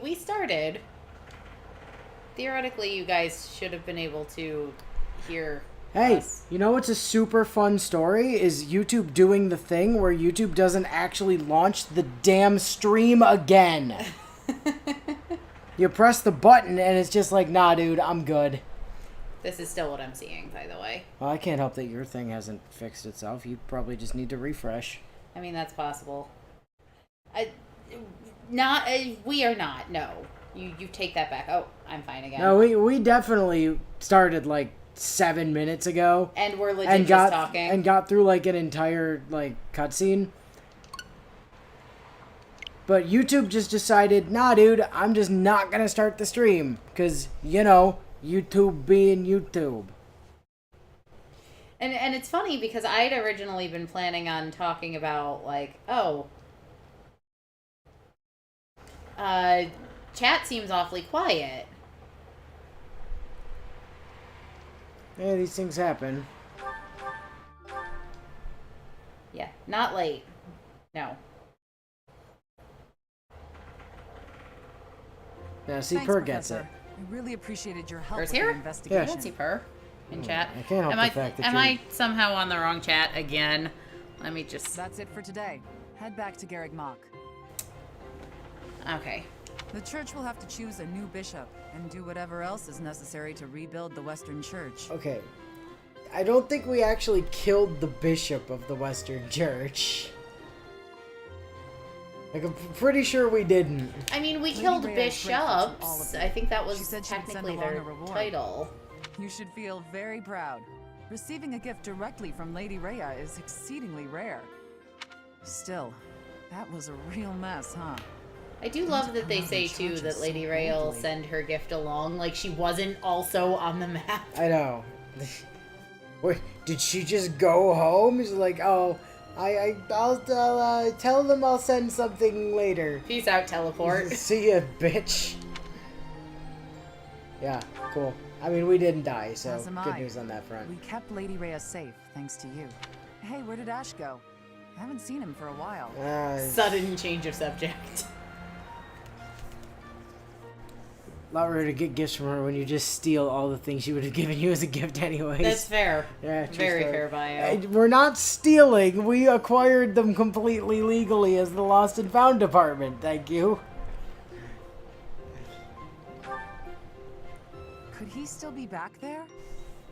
we started. Theoretically, you guys should have been able to hear Hey, us. you know what's a super fun story? Is YouTube doing the thing where YouTube doesn't actually launch the damn stream again. You press the button and it's just like, nah, dude, I'm good. This is still what I'm seeing, by the way. Well, I can't help that your thing hasn't fixed itself. You probably just need to refresh. I mean, that's possible. We are not. No, you take that back. Oh, I'm fine again. No, we definitely started like 7 minutes ago. And we're legit just talking. And got through like an entire like cutscene. But YouTube just decided, nah, dude, I'm just not gonna start the stream. Because, you know, YouTube being YouTube. And it's funny because I'd originally been planning on talking about, like, chat seems awfully quiet. Yeah, these things happen. Yeah, not late. No. Yeah, see, Thanks, Purr gets it. Professor. I really appreciated your help Purr's with here? the I investigation. don't see Purr in chat. I can't help am the fact that am you're... I somehow on the wrong chat again? Let me just... That's it for today. Head back to Garrick Mach. Okay. The church will have to choose a new bishop and do whatever else is necessary to rebuild the Western Church. Okay. I don't think we actually killed the bishop of the Western Church. Like, I'm pretty sure we didn't. I mean, we Lady killed Rhea is grateful to all of bishops. you. I think that was She said she would send technically along their a reward. title. You should feel very proud. Receiving a gift directly from Lady Rhea is exceedingly rare. Still, that was a real mess, huh? I do love that they say, too, that Lady Ray will send her gift along. Like, she wasn't also on the map. I know. Wait, did she just go home? She's like, oh, I'll tell them I'll send something later. Peace out, teleport. See ya, bitch. Yeah, cool. I mean, we didn't die, so As am good I. news on that front. We kept Lady Rhea safe, thanks to you. Hey, where did Ash go? I haven't seen him for a while. Sudden change of subject. A lot rare to get gifts from her when you just steal all the things she would have given you as a gift anyways. That's fair. Yeah, true Very story. fair bio. We're not stealing. We acquired them completely legally as the Lost and Found department. Thank you. Could he still be back there?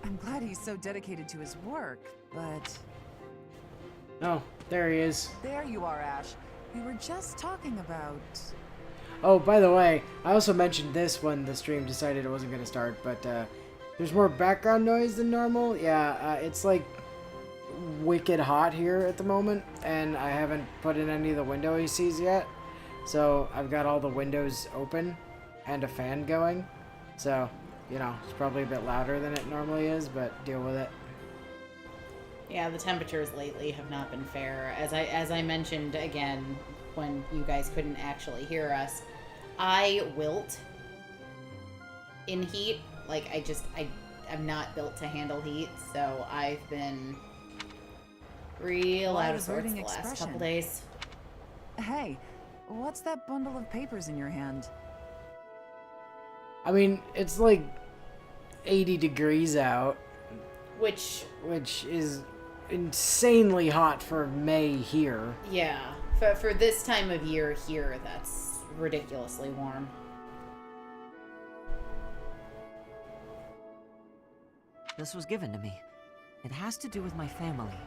I'm glad he's so dedicated to his work, but... Oh, there he is. There you are, Ash. We were just talking about... Oh, by the way, I also mentioned this when the stream decided it wasn't going to start, but there's more background noise than normal. Yeah, it's like wicked hot here at the moment, and I haven't put in any of the window ACs yet. So I've got all the windows open and a fan going. So, you know, it's probably a bit louder than it normally is, but deal with it. Yeah, the temperatures lately have not been fair. As I mentioned again when you guys couldn't actually hear us, I wilt in heat. Like, I'm not built to handle heat, so I've been real out of sorts the last couple days. Hey, what's that bundle of papers in your hand? I mean, it's like 80 degrees out, Which is insanely hot for May here. yeah, for this time of year here, that's ridiculously warm. This was given to me. It has to do with my family.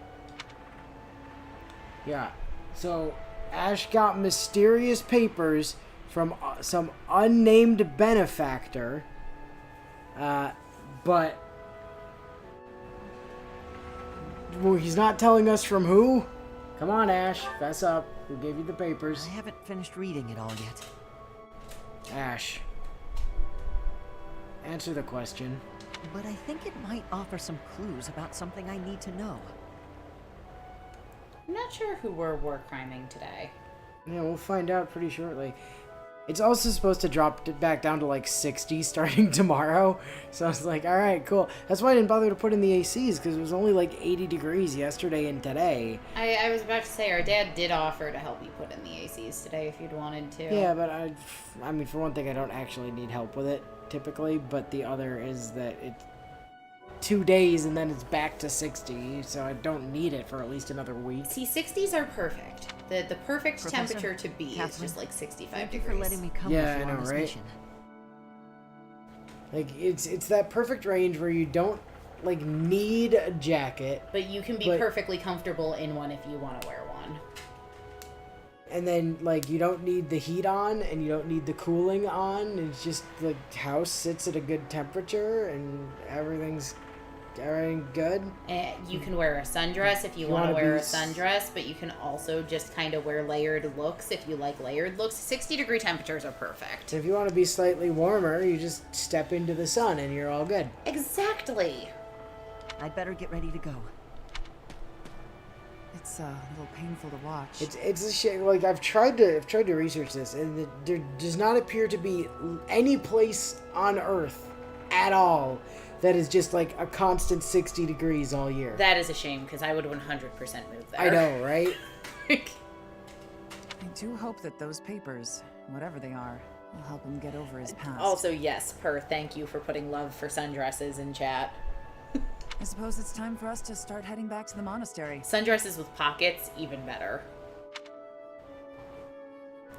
Yeah, so Ash got mysterious papers from some unnamed benefactor, but well, he's not telling us from who. Come on, Ash, fess up. Who gave you the papers? I haven't finished reading it all yet. Ash, answer the question. But I think it might offer some clues about something I need to know. I'm not sure who we're war criming today. Yeah, we'll find out pretty shortly. It's also supposed to drop back down to like 60 starting tomorrow. So I was like, all right, cool. That's why I didn't bother to put in the ACs, because it was only like 80 degrees yesterday and today. I was about to say, our dad did offer to help you put in the ACs today if you'd wanted to. Yeah, but I mean, for one thing, I don't actually need help with it typically, but the other is that it's 2 days and then it's back to 60, so I don't need it for at least another week. See, 60s are perfect. The perfect Professor, temperature to be is Catherine, just like 65 Thank you degrees. for letting me come Yeah, with you I on know, this right? mission. Like, it's that perfect range where you don't, like, need a jacket, But you can be But- perfectly comfortable in one if you want to wear one. and then, like, you don't need the heat on, and you don't need the cooling on. It's just, like, house sits at a good temperature, and everything's good. You can wear a sundress if you You want to wanna wear be a sundress, but you can also just kind of wear layered looks if you like layered looks. 60-degree temperatures are perfect. If you want to be slightly warmer, you just step into the sun, and you're all good. Exactly. I'd better get ready to go. It's a little painful to watch. It's a shame. Like, I've tried to research this, and there does not appear to be any place on Earth at all that is just like a constant 60 degrees all year. That is a shame because I would 100% move there. I know, right? I do hope that those papers, whatever they are, will help him get over his past. Also, yes, thank you for putting love for sundresses in chat. I suppose it's time for us to start heading back to the monastery. Sundresses with pockets, even better.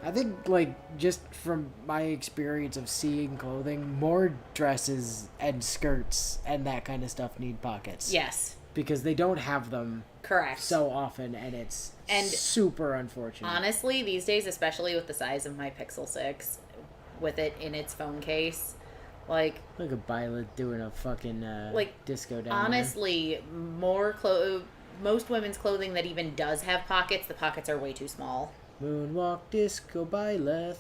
I think, like, just from my experience of seeing clothing, more dresses and skirts and that kind of stuff need pockets. Yes, Because they don't have them correct. so often, and it's And super unfortunate. honestly, these days, especially with the size of my Pixel 6, with it in its phone case, like, Look at Violet doing a fucking Like, disco down honestly, most women's clothing that even does have pockets, the pockets are way too small. there. Moonwalk disco Violet.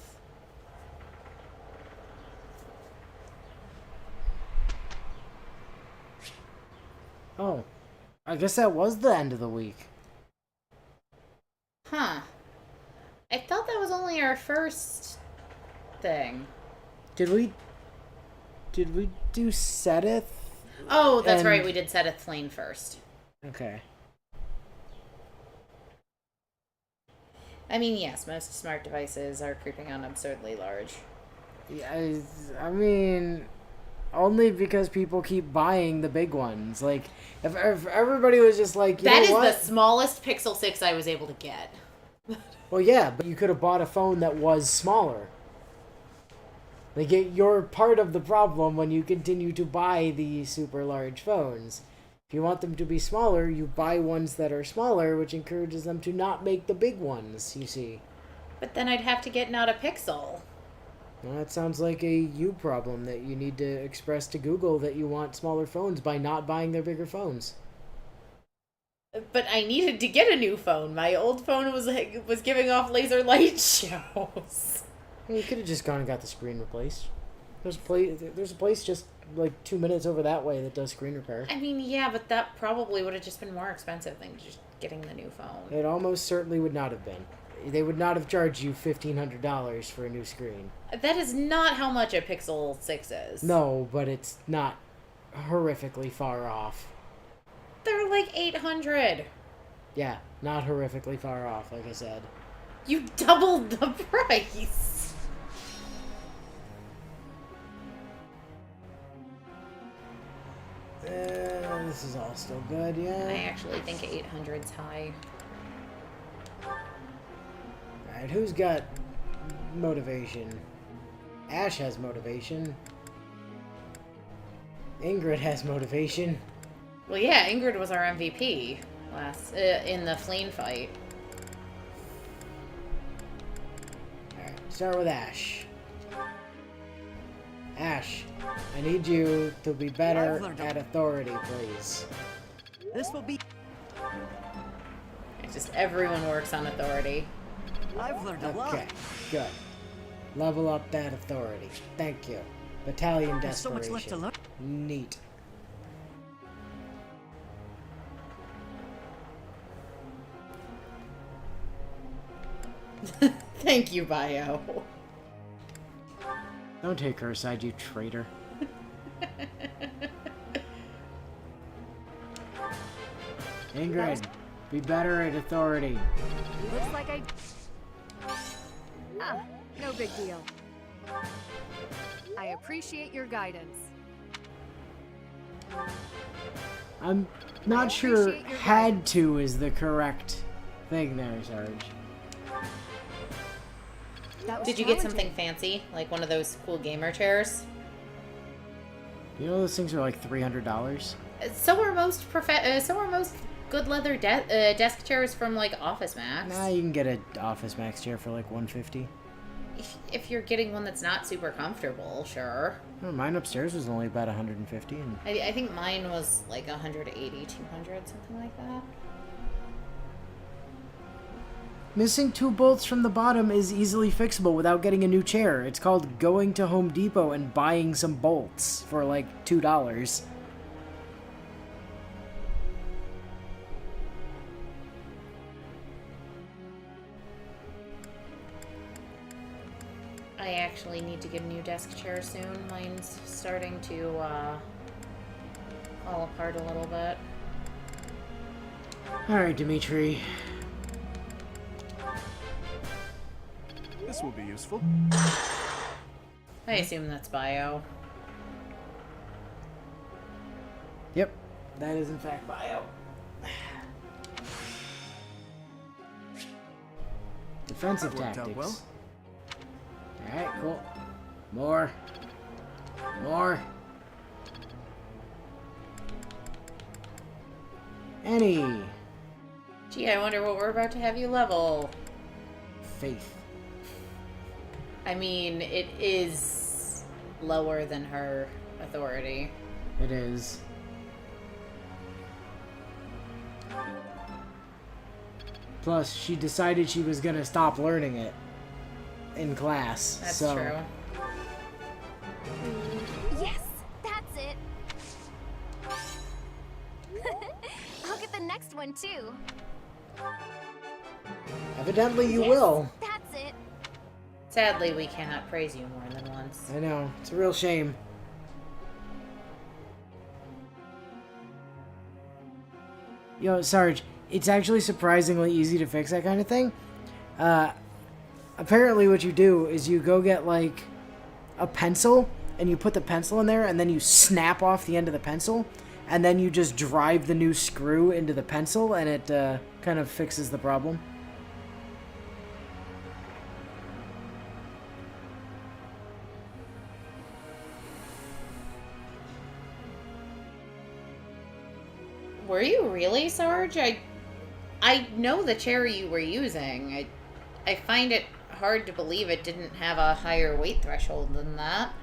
Oh, I guess that was the end of the week. Huh. I thought that was only our first thing. Did we do Sedith? Oh, that's And- right, we did Sedith Lane first. Okay. I mean, yes, most smart devices are creeping on absurdly large. Yeah, I mean, only because people keep buying the big ones. Like, if everybody was just like, you That know is what? the smallest Pixel 6 I was able to get. Well, yeah, but you could have bought a phone that was smaller. Like, you're part of the problem when you continue to buy the super large phones. If you want them to be smaller, you buy ones that are smaller, which encourages them to not make the big ones, you see. But then I'd have to get not a Pixel. Well, that sounds like a you problem that you need to express to Google that you want smaller phones by not buying their bigger phones. But I needed to get a new phone. My old phone was giving off laser light shows. Well, you could have just gone and got the screen replaced. There's a place just like 2 minutes over that way that does screen repair. I mean, yeah, but that probably would have just been more expensive than just getting the new phone. It almost certainly would not have been. They would not have charged you $1,500 for a new screen. That is not how much a Pixel 6 is. No, but it's not horrifically far off. They're like 800. Yeah, not horrifically far off, like I said. You doubled the price. This is all still good, I yeah. actually think 800's high. Alright, who's got motivation? Ash has motivation. Ingrid has motivation. Well, yeah, Ingrid was our MVP last in the Fleen fight. Alright, start with Ash. Ash, I need you to be better at authority, please. This will be... It's just everyone works on authority. I've learned a lot. Okay, good. Level up that authority. Thank you. Battalion There's so Desperation. much left to learn. Neat. Thank you, Bio. Don't take her side, you traitor. Ingrid, be better at authority. Looks like I... Ah, no big deal. I appreciate your guidance. I'm not I sure appreciate your had to is the correct thing there, Sarge. That was Did you get challenging. something fancy, like one of those cool gamer chairs? You know those things are like $300? So are most good leather desk chairs from like Office Max. Nah, you can get an Office Max chair for like $150. If you're getting one that's not super comfortable, sure. Oh, mine upstairs was only about $150. And I think mine was like 180, 200, something like that. missing 2 bolts from the bottom is easily fixable without getting a new chair. It's called going to Home Depot and buying some bolts for like $2. I actually need to get a new desk chair soon. Mine's starting to fall apart a little bit. Alright, Dimitri. This will be useful. I assume that's bio. Yep, that is in fact bio. Defensive That worked out tactics. well. Alright, cool. More. More. Annie. Gee, I wonder what we're about to have you level. Faith. I mean, it is lower than her authority. It is. Plus, she decided she was gonna stop learning it in class. That's so. true. Yes, that's it. I'll get the next one too. Evidently, you Yes, will. That's it. Sadly, we cannot praise you more than once. I know. It's a real shame. Yo, Sarge, it's actually surprisingly easy to fix that kind of thing. Apparently what you do is you go get, like, a pencil, and you put the pencil in there, and then you snap off the end of the pencil, and then you just drive the new screw into the pencil, and it kind of fixes the problem. Were you really, Sarge? I know the chair you were using. I find it hard to believe it didn't have a higher weight threshold than that.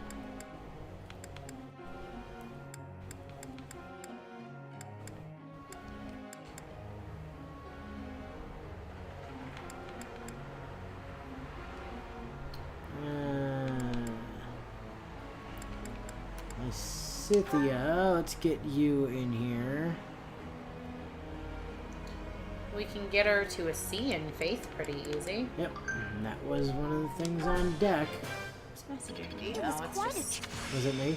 Scythia, let's get you in here. We can get her to a C in Faith pretty easy. Yep, and that was one of the things on deck. Who's messaging me? It Oh, was it's quite just... Was it me?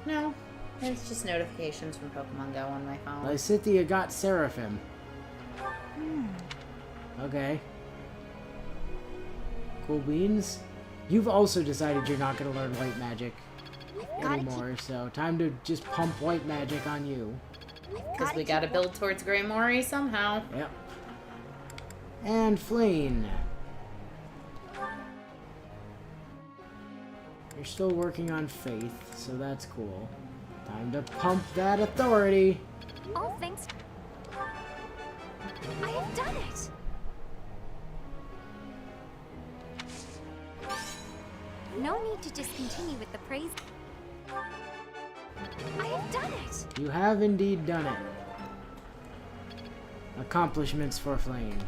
No, it's just notifications from Pokemon Go on my phone. Lysithea got Seraphim. Okay. Cool beans. You've also decided you're not going to learn white magic Gotta anymore, so time to just pump white magic on you. Because we gotta build towards Grey Mori somehow. Yep. And Flane. You're still working on Faith, so that's cool. Time to pump that authority. All thanks. I have done it. No need to just continue with the praise. I have done it. You have indeed done it. Accomplishments for Flame.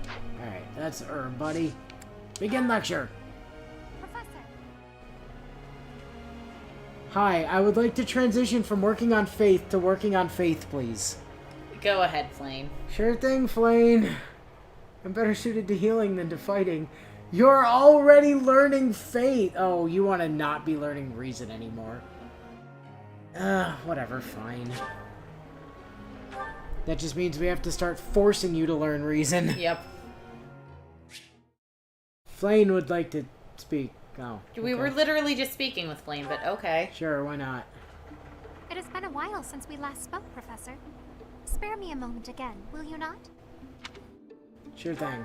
Alright, that's buddy. Begin lecture. Professor. Hi, I would like to transition from working on Faith to working on Faith, please. Go ahead, Flame. Sure thing, Flame. I'm better suited to healing than to fighting. You're already learning fate. Oh, you want to not be learning reason anymore. Whatever, fine. That just means we have to start forcing you to learn reason. Yep. Flane would like to speak. Oh. We were literally just speaking with Flame, but okay. Sure, why not? It has been a while since we last spoke, Professor. Spare me a moment again, will you not? Sure thing.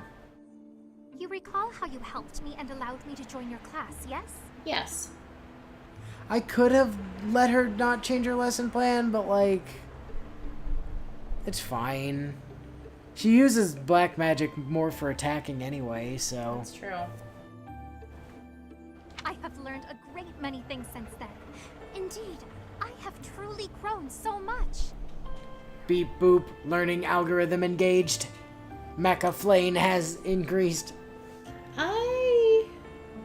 You recall how you helped me and allowed me to join your class, yes? Yes. I could have let her not change her lesson plan, but like... It's fine. She uses black magic more for attacking anyway, so... That's true. I have learned a great many things since then. Indeed, I have truly grown so much. Beep boop, learning algorithm engaged. Mecha Flane has increased. I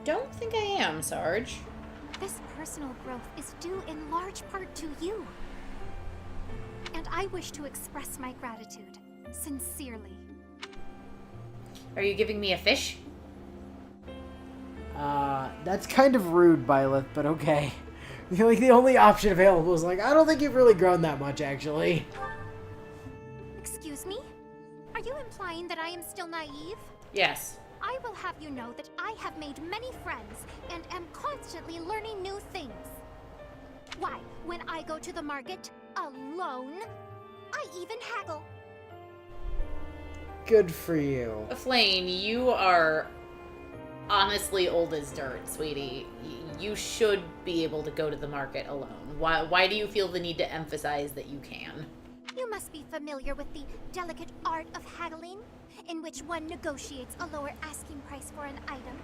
don't think I am, Sarge. This personal growth is due in large part to you. And I wish to express my gratitude, sincerely. Are you giving me a fish? That's kind of rude, Byleth, but okay. Like, the only option available is like, I don't think you've really grown that much, actually. Excuse me? Are you implying that I am still naive? Yes. I will have you know that I have made many friends and am constantly learning new things. Why, when I go to the market alone, I even haggle. Good for you. Flame, you are honestly old as dirt, sweetie. You should be able to go to the market alone. Why do you feel the need to emphasize that you can? You must be familiar with the delicate art of haggling, in which one negotiates a lower asking price for an item.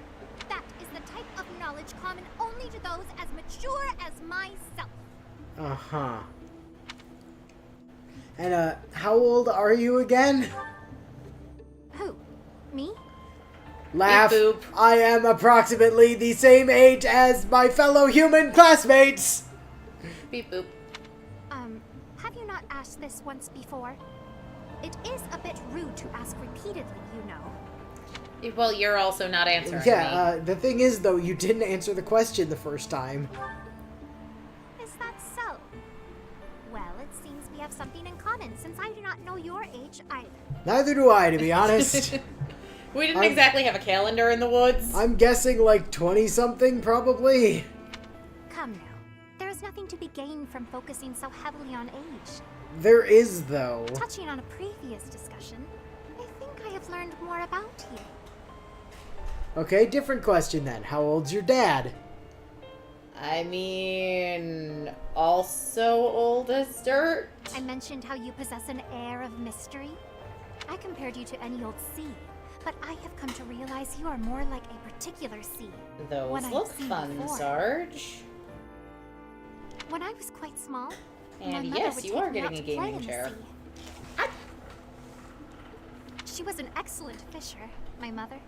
That is the type of knowledge common only to those as mature as myself. Uh-huh. And, how old are you again? Who? Me? Laugh. Beep boop. I am approximately the same age as my fellow human classmates. Beep boop. Have you not asked this once before? It is a bit rude to ask repeatedly, you know. Well, you're also not answering me. Yeah, the thing is, though, you didn't answer the question the first time. Is that so? Well, it seems we have something in common, since I do not know your age either. Neither do I, to be honest. We didn't exactly have a calendar in the woods. I'm guessing like 20-something, probably. Come now. There is nothing to be gained from focusing so heavily on age. There is, though. Touching on a previous discussion, I think I have learned more about you. Okay, different question then. How old's your dad? I mean, also old as dirt. I mentioned how you possess an air of mystery. I compared you to any old sea, but I have come to realize you are more like a particular sea. Those One I've look seen fun, before. Sarge. When I was quite small, my And mother yes, would you take are me getting out a to play gaming in the chair. sea. She was an excellent fisher, my mother.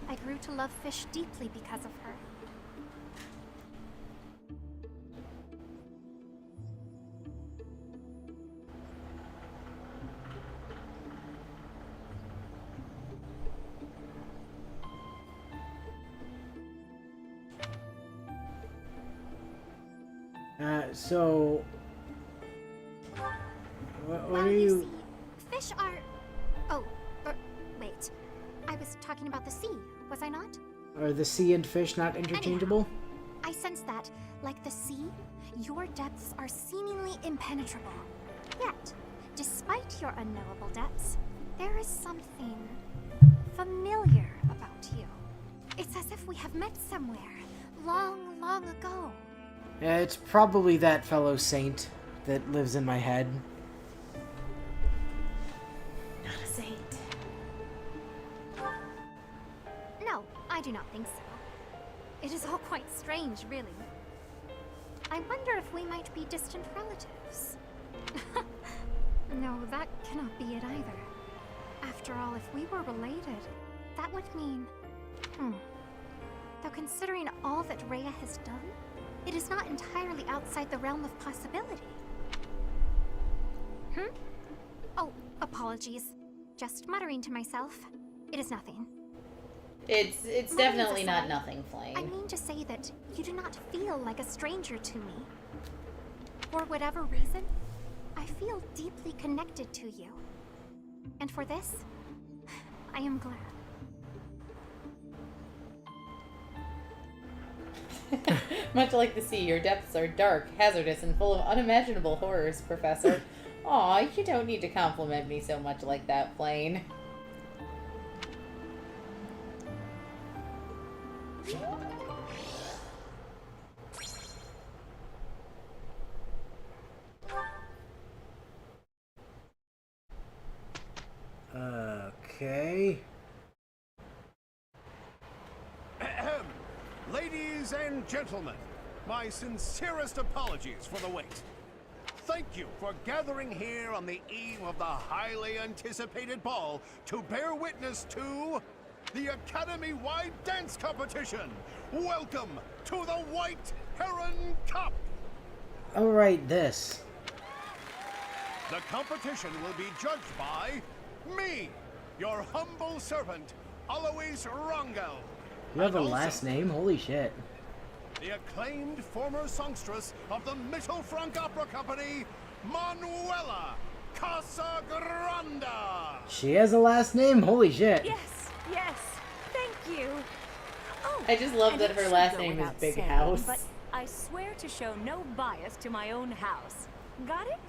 I grew to love fish deeply because of her. So... What Well, are you you... see, fish are... Oh, wait. I was talking about the sea, was I not? Are the sea and fish not interchangeable? I sense that, like the sea, your depths are seemingly impenetrable. Yet, despite your unknowable depths, there is something familiar about you. It's as if we have met somewhere, long, long ago. It's probably that fellow saint that lives in my head. Not a saint. No, I do not think so. It is all quite strange, really. I wonder if we might be distant relatives. No, that cannot be it either. After all, if we were related, that would mean... Though considering all that Rhea has done, it is not entirely outside the realm of possibility. Oh, apologies. Just muttering to myself. It is nothing. It's Worries definitely not aside, nothing, I Flame. mean to say that you do not feel like a stranger to me. For whatever reason, I feel deeply connected to you. And for this, I am glad. Much like the sea, your depths are dark, hazardous, and full of unimaginable horrors, Professor. Aw, you don't need to compliment me so much like that, Flame. Okay. Ahem. Ladies and gentlemen, my sincerest apologies for the wait. Thank you for gathering here on the eve of the highly anticipated ball to bear witness to the Academy-wide dance competition. Welcome to the White Heron Cup. Alright, this. The competition will be judged by me, your humble servant, Alois Rangel. You have a And also last name? Holy shit. the acclaimed former songstress of the Mittelfrank Opera Company, Manuela Casagranda. She has a last name? Holy shit. Yes, yes. Thank you. Oh, I just love and that it her should last go name is without Big saying, House. But I swear to show no bias to my own house. Got it?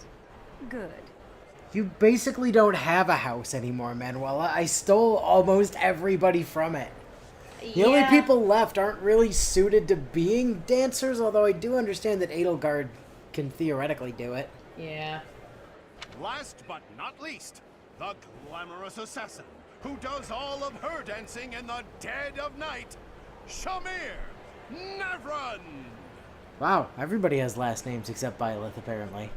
Good. You basically don't have a house anymore, Manuela. I stole almost everybody from it. The only Yeah. people left aren't really suited to being dancers, although I do understand that Edelgard can theoretically do it. Yeah. Last but not least, the glamorous assassin who does all of her dancing in the dead of night, Shamir Navran. Wow, everybody has last names except Byleth, apparently.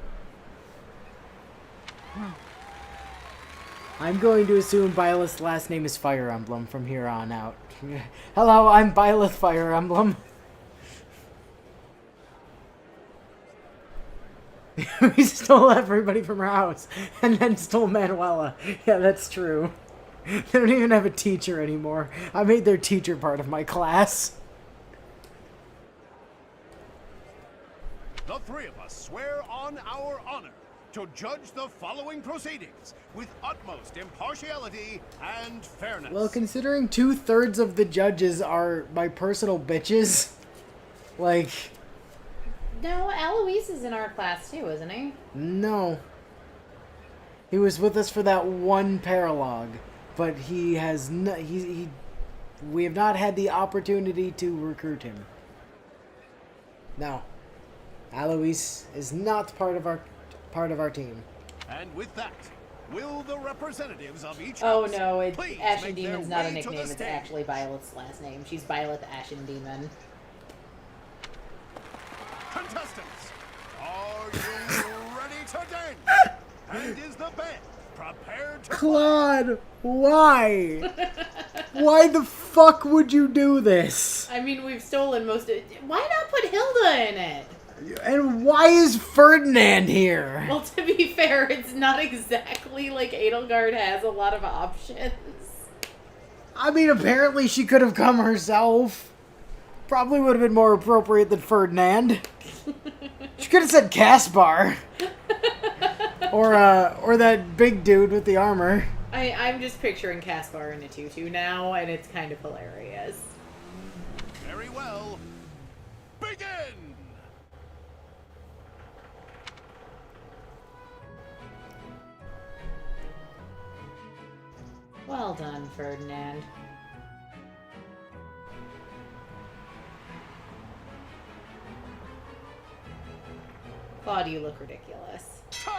I'm going to assume Byleth's last name is Fire Emblem from here on out. Hello, I'm Byleth Fire Emblem. We stole everybody from her house, and then stole Manuela. Yeah, that's true. They don't even have a teacher anymore. I made their teacher part of my class. The three of us swear on our honor to judge the following proceedings with utmost impartiality and fairness. Well, considering 2/3 of the judges are my personal bitches, like, No, Eloise is in our class too, isn't he? no. He was with us for that one paralogue, but he has no, we have not had the opportunity to recruit him. No. Alois is not part of our team. And with that, will the representatives of each Oh house no, please Ashen make their Demon's not a way to nickname, the it's stage? actually Violet's last name. She's Violet Ashen Demon. Contestants, are you ready to dance? And is the band prepared to Claude, why? Why the fuck would you do this? I mean, we've stolen most of... Why not put Hilda in it? And why is Ferdinand here? Well, to be fair, it's not exactly like Edelgard has a lot of options. I mean, apparently she could have come herself. Probably would have been more appropriate than Ferdinand. She could have said Caspar. Or that big dude with the armor. I'm just picturing Caspar in a tutu now, and it's kind of hilarious. Very well. Begin! Well done, Ferdinand. Claude, you look ridiculous. Time!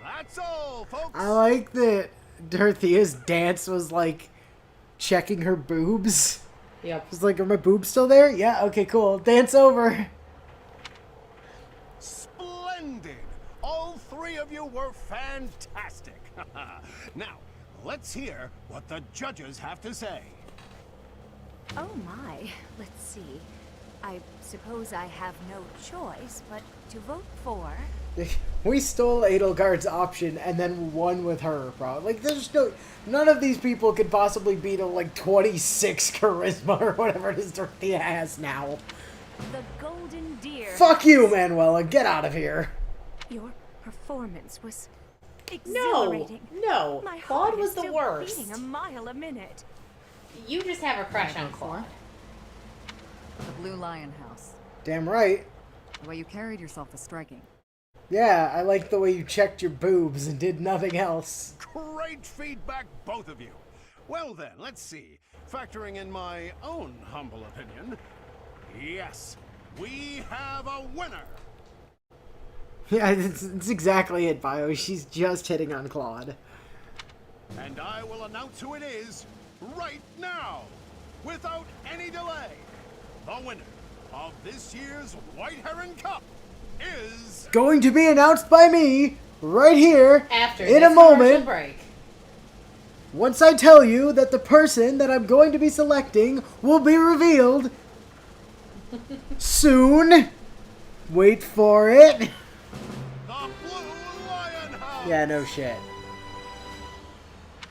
That's all, folks. I like that Dorothea's dance was like checking her boobs. Yep. It's like, are my boobs still there? Yeah, okay, cool. Dance over. Splendid! All three of you were fantastic. Now, let's hear what the judges have to say. Oh my. Let's see. I suppose I have no choice but to vote for. We stole Edelgard's option and then won with her, bro. Like, there's no... None of these people could possibly beat a, like, 26 charisma or whatever it is Dorothea has now. The Golden Deer. Fuck you, Manuela. Get out of here. Your performance was No, exhilarating. no. My Claude heart was is the still worst. beating a mile a minute. You just have a crush on For? Claude. The Blue Lion House. Damn right. The way you carried yourself was striking. Yeah, I like the way you checked your boobs and did nothing else. Great feedback, both of you. Well then, let's see. Factoring in my own humble opinion, yes, we have a winner. Yeah, it's exactly it, Bio. She's just hitting on Claude. And I will announce who it is right now, without any delay. The winner of this year's White Heron Cup is... Going to be announced by me, right here, After in this a commercial moment, break. once I tell you that the person that I'm going to be selecting will be revealed soon. Wait for it. The Blue Lion House! Yeah, no shit.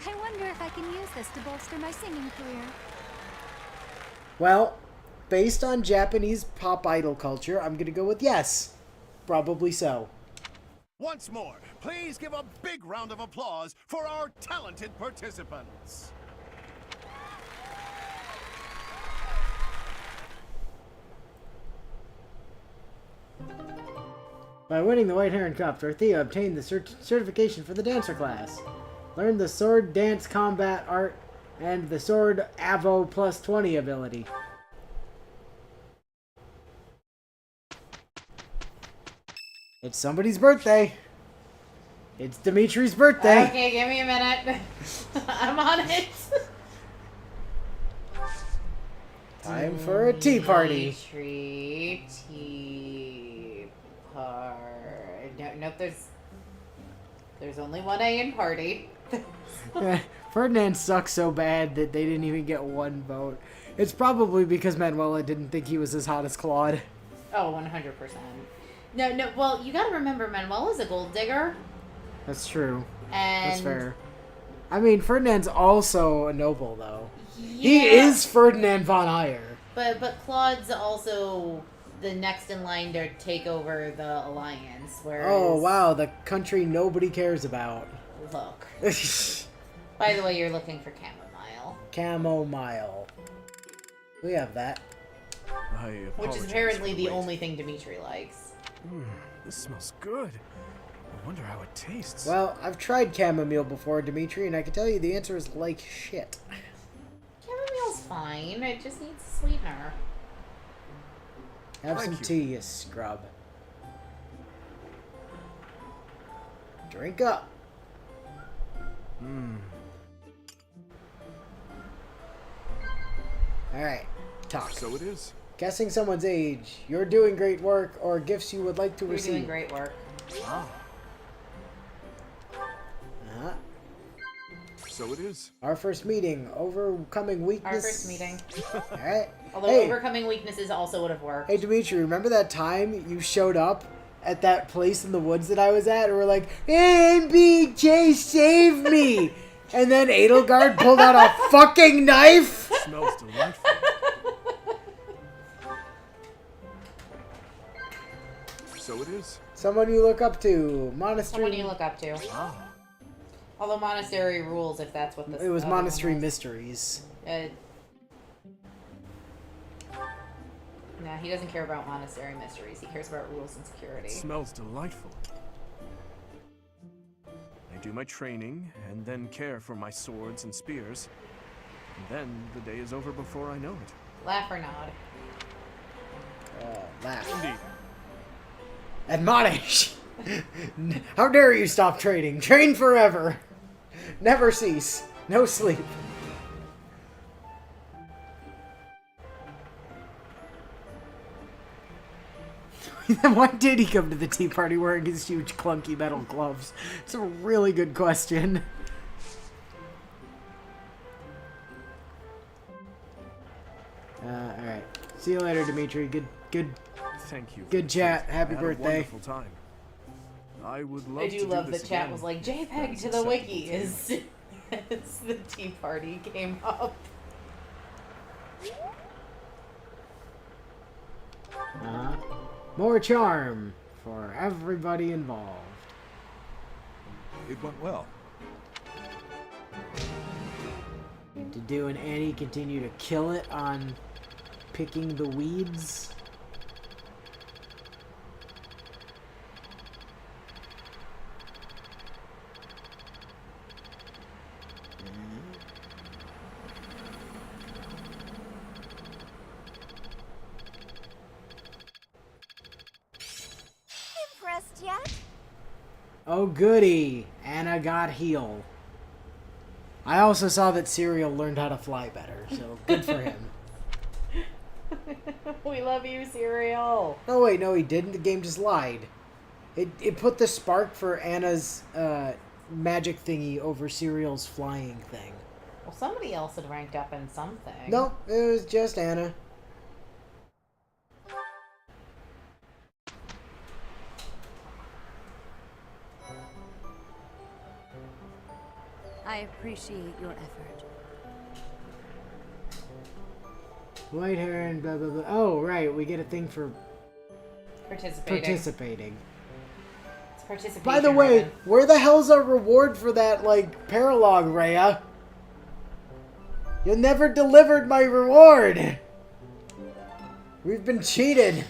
I wonder if I can use this to bolster my singing career. Well, based on Japanese pop idol culture, I'm gonna go with yes. Probably so. Once more, please give a big round of applause for our talented participants. By winning the White Heron Cup, Dorothea obtained the certification for the dancer class, learned the sword dance combat art, and the sword Avo plus 20 ability. It's somebody's birthday. It's Dimitri's birthday. Okay, give me a minute. I'm on it. Time for a tea party. Dimitri tea party. No, nope, there's only one A in party. Ferdinand sucks so bad that they didn't even get one vote. It's probably because Manuela didn't think he was as hot as Claude. Oh, 100%. No, well, you gotta remember, Manuela's a gold digger. That's true. And That's fair. I mean, Ferdinand's also a noble, though. Yeah, He is Ferdinand von Eyre. But Claude's also the next in line to take over the alliance. Whereas, Oh, wow, the country nobody cares about. Look. By the way, you're looking for chamomile. Chamomile. We have that. Which is apparently the only thing Dimitri likes. This smells good. I wonder how it tastes. Well, I've tried chamomile before, Dimitri, and I can tell you the answer is like shit. Chamomile's fine. It just needs a sweetener. Have Thank some you. tea, you scrub. Drink up. Alright, talk. So it is. Guessing someone's age, you're doing great work, or gifts you would like to You're receive. doing great work. Uh-huh. So it is. Our first meeting, overcoming weakness. Our first meeting. Alright. Although Hey, overcoming weaknesses also would have worked. hey Dimitri, remember that time you showed up at that place in the woods that I was at and were like, "Hey, BJ, save me!" And then Edelgard pulled out a fucking knife? Smells delightful. So it is. Someone you look up to. Monastery. Someone you look up to. Although monastery rules, if that's what this. It was other one Monastery was. Mysteries. No, he doesn't care about monastery mysteries. He cares about rules and security. Smells delightful. I do my training and then care for my swords and spears. And then the day is over before I know it. Laugh or nod. Laugh. Indeed. Admonish! How dare you stop training? Train forever! Never cease. No sleep. Why did he come to the tea party wearing his huge clunky metal gloves? It's a really good question. Alright. See you later, Dimitri. Good Thank you. Good chat. I Happy had birthday. A wonderful time. I would love I to do love this the chat again, was like, if that JPEG is to the acceptable wiki to you. is as the Tea Party came up. More charm for everybody involved. It went well. Did Do and Annie continue to kill it on picking the weeds? Impressed yet? Oh goody, Anna got heal. I also saw that Serial learned how to fly better, so good for him. We love you, Serial. Oh wait, no he didn't. The game just lied. It put the spark for Anna's magic thingy over Serial's flying thing. Well, somebody else had ranked up in something. Nope, it was just Anna. I appreciate your effort. White hair and blah blah blah. Oh right, we get a thing for Participating. It's participation. By the way, ribbon. where the hell's our reward for that, like, paralogue, Rhea? You never delivered my reward! We've been cheated!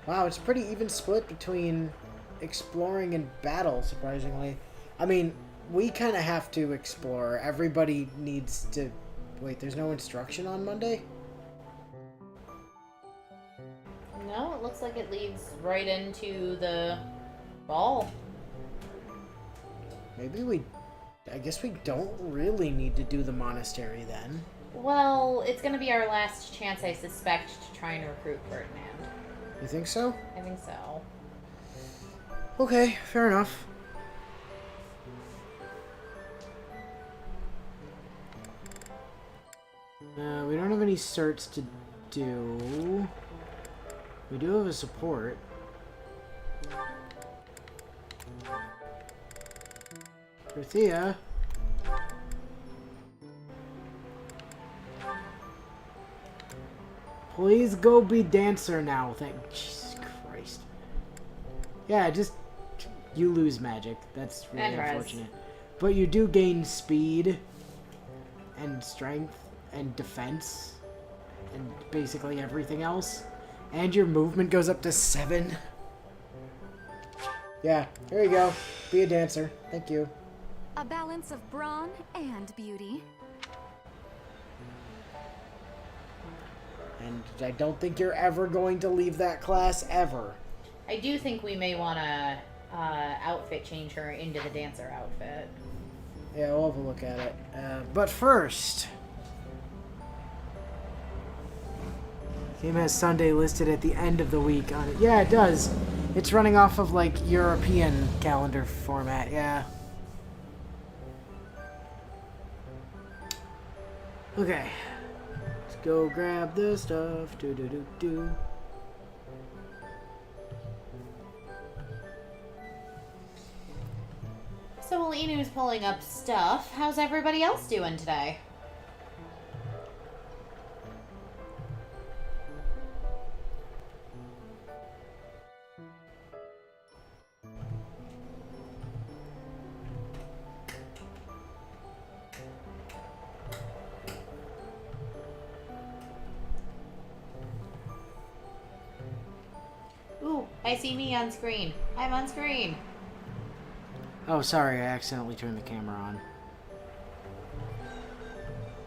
Wow, it's a pretty even split between exploring and battle, surprisingly. I mean, we kind of have to explore. Everybody needs to... Wait, there's no instruction on Monday? No, it looks like it leads right into the ball. Maybe we... I guess we don't really need to do the monastery then. Well, it's going to be our last chance, I suspect, to try and recruit Ferdinand. You think so? I think so. Okay, fair enough. We don't have any certs to do. We do have a support. Berthea. Please go be dancer now. Thank Jesus Christ. Yeah, just you lose magic. That's really unfortunate. But you do gain speed and strength and defense and basically everything else. And your movement goes up to 7. Yeah, there you go. Be a dancer. Thank you. A balance of brawn and beauty. And I don't think you're ever going to leave that class, ever. I do think we may want to outfit change her into the dancer outfit. Yeah, we'll have a look at it. But first... Game has Sunday listed at the end of the week on it. Yeah, it does. It's running off of, like, European calendar format, yeah. Okay. Let's go grab the stuff. Do-do-do-do. So while Inu's pulling up stuff, how's everybody else doing today? Ooh, I see me on screen. I'm on screen. Oh, sorry, I accidentally turned the camera on.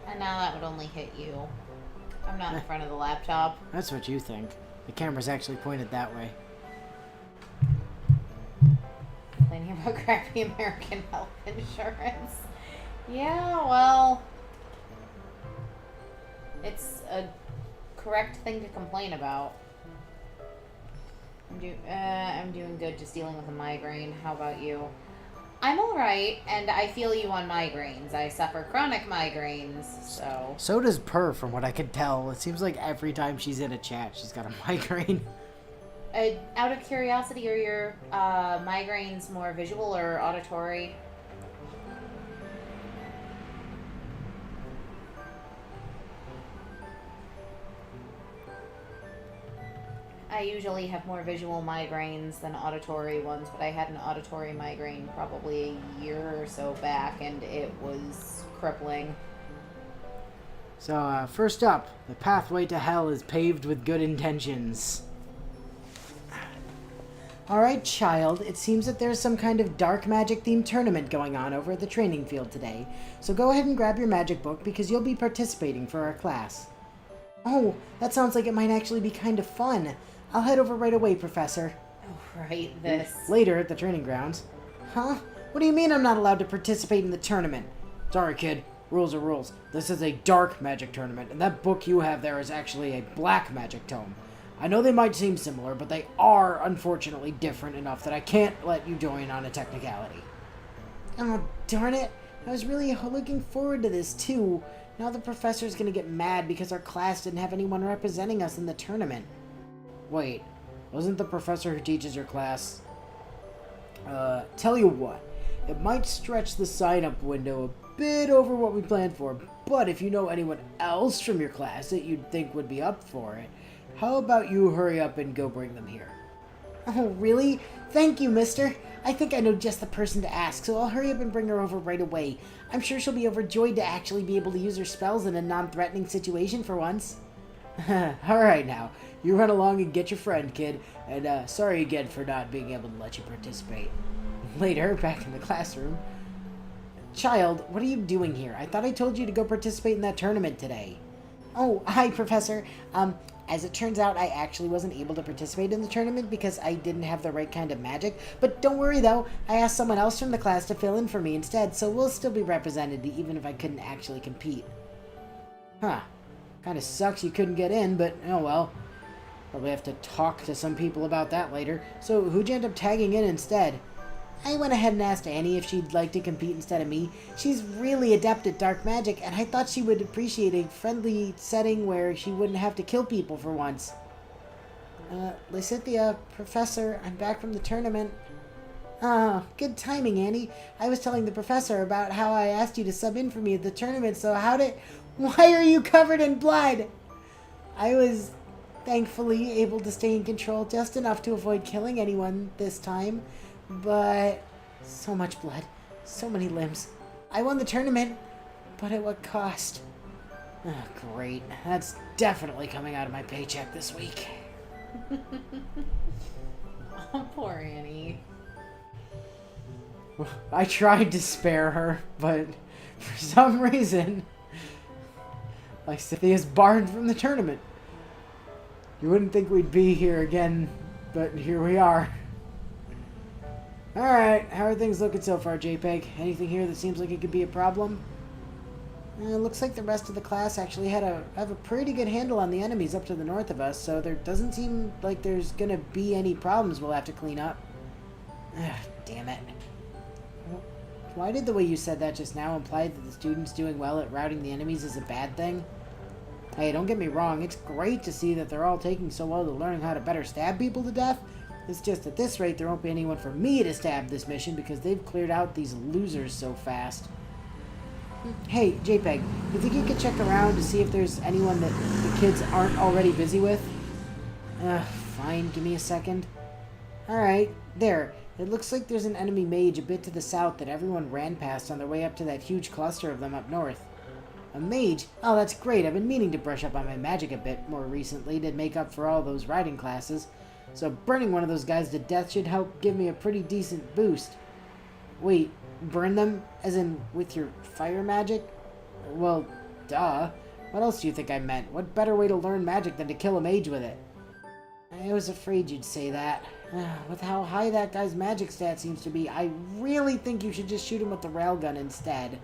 And now that would only hit you. I'm not in front of the laptop. That's what you think. The camera's actually pointed that way. Complaining about crappy American health insurance. Yeah, well... It's a correct thing to complain about. I'm doing good, just dealing with a migraine. How about you? I'm alright, and I feel you on migraines. I suffer chronic migraines, so... So does Per, from what I can tell. It seems like every time she's in a chat, she's got a migraine. Out of curiosity, are your migraines more visual or auditory? I usually have more visual migraines than auditory ones, but I had an auditory migraine probably a year or so back, and it was crippling. So, first up, the pathway to hell is paved with good intentions. Alright, child, it seems that there's some kind of dark magic themed tournament going on over at the training field today, so go ahead and grab your magic book because you'll be participating for our class. Oh, that sounds like it might actually be kind of fun. I'll head over right away, Professor. Oh, right, this. Later at the training grounds. Huh? What do you mean I'm not allowed to participate in the tournament? Sorry, kid. Rules are rules. This is a dark magic tournament, and that book you have there is actually a black magic tome. I know they might seem similar, but they are unfortunately different enough that I can't let you join on a technicality. Oh, darn it. I was really looking forward to this, too. Now the professor's gonna get mad because our class didn't have anyone representing us in the tournament. Wait, wasn't the professor who teaches your class? Tell you what, it might stretch the sign-up window a bit over what we planned for, but if you know anyone else from your class that you'd think would be up for it, how about you hurry up and go bring them here? Oh, really? Thank you, mister. I think I know just the person to ask, so I'll hurry up and bring her over right away. I'm sure she'll be overjoyed to actually be able to use her spells in a non-threatening situation for once. Alright now, you run along and get your friend, kid, and sorry again for not being able to let you participate. Later, back in the classroom. Child, what are you doing here? I thought I told you to go participate in that tournament today. Oh, hi, Professor. As it turns out, I actually wasn't able to participate in the tournament because I didn't have the right kind of magic. But don't worry, though. I asked someone else from the class to fill in for me instead, so we'll still be represented even if I couldn't actually compete. Huh. Kinda sucks you couldn't get in, but oh well. Probably have to talk to some people about that later. So who'd you end up tagging in instead? I went ahead and asked Annie if she'd like to compete instead of me. She's really adept at dark magic, and I thought she would appreciate a friendly setting where she wouldn't have to kill people for once. Lysithia, Professor, I'm back from the tournament. Oh, good timing, Annie. I was telling the professor about how I asked you to sub in for me at the tournament, so why are you covered in blood? I was thankfully able to stay in control just enough to avoid killing anyone this time. But so much blood, so many limbs. I won the tournament, but at what cost? Oh, great. That's definitely coming out of my paycheck this week. Oh, poor Annie. I tried to spare her, but for some reason, Lysithia is barred from the tournament. You wouldn't think we'd be here again, but here we are. Alright, how are things looking so far, JPEG? Anything here that seems like it could be a problem? It looks like the rest of the class actually have a pretty good handle on the enemies up to the north of us, so there doesn't seem like there's gonna be any problems we'll have to clean up. Ugh, damn it. Why did the way you said that just now imply that the students doing well at routing the enemies is a bad thing? Hey, don't get me wrong, it's great to see that they're all taking so well to learning how to better stab people to death. It's just at this rate there won't be anyone for me to stab this mission because they've cleared out these losers so fast. Hey, JPEG, you think you could check around to see if there's anyone that the kids aren't already busy with? Fine, give me a second. Alright, there. It looks like there's an enemy mage a bit to the south that everyone ran past on their way up to that huge cluster of them up north. A mage? Oh, that's great. I've been meaning to brush up on my magic a bit more recently to make up for all those riding classes. So burning one of those guys to death should help give me a pretty decent boost. Wait, burn them? As in, with your fire magic? Well, duh. What else do you think I meant? What better way to learn magic than to kill a mage with it? I was afraid you'd say that. With how high that guy's magic stat seems to be, I really think you should just shoot him with the railgun instead.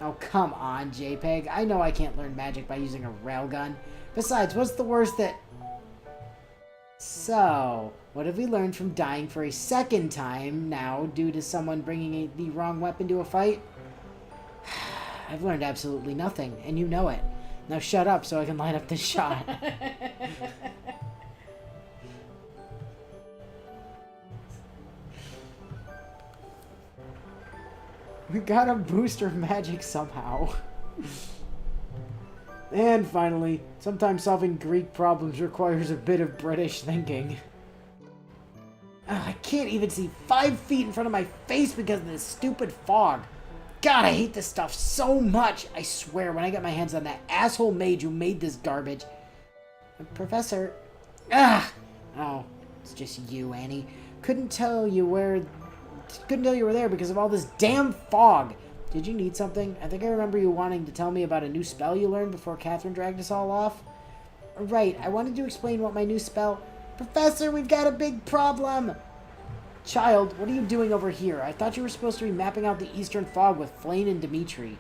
Oh, come on, JPEG. I know I can't learn magic by using a railgun. Besides, what's the worst that... So, what have we learned from dying for a second time now due to someone bringing the wrong weapon to a fight? I've learned absolutely nothing, and you know it. Now shut up so I can line up this shot. We gotta boost her magic somehow. And finally, sometimes solving Greek problems requires a bit of British thinking. Ugh, I can't even see 5 feet in front of my face because of this stupid fog. God, I hate this stuff so much. I swear, when I get my hands on that asshole mage who made this garbage. Professor... Ah! Oh, it's just you, Annie. Couldn't tell you were there because of all this damn fog. Did you need something? I think I remember you wanting to tell me about a new spell you learned before Catherine dragged us all off. Right, I wanted to explain what my new spell... Professor, we've got a big problem! Child, what are you doing over here? I thought you were supposed to be mapping out the eastern fog with Flane and Dimitri.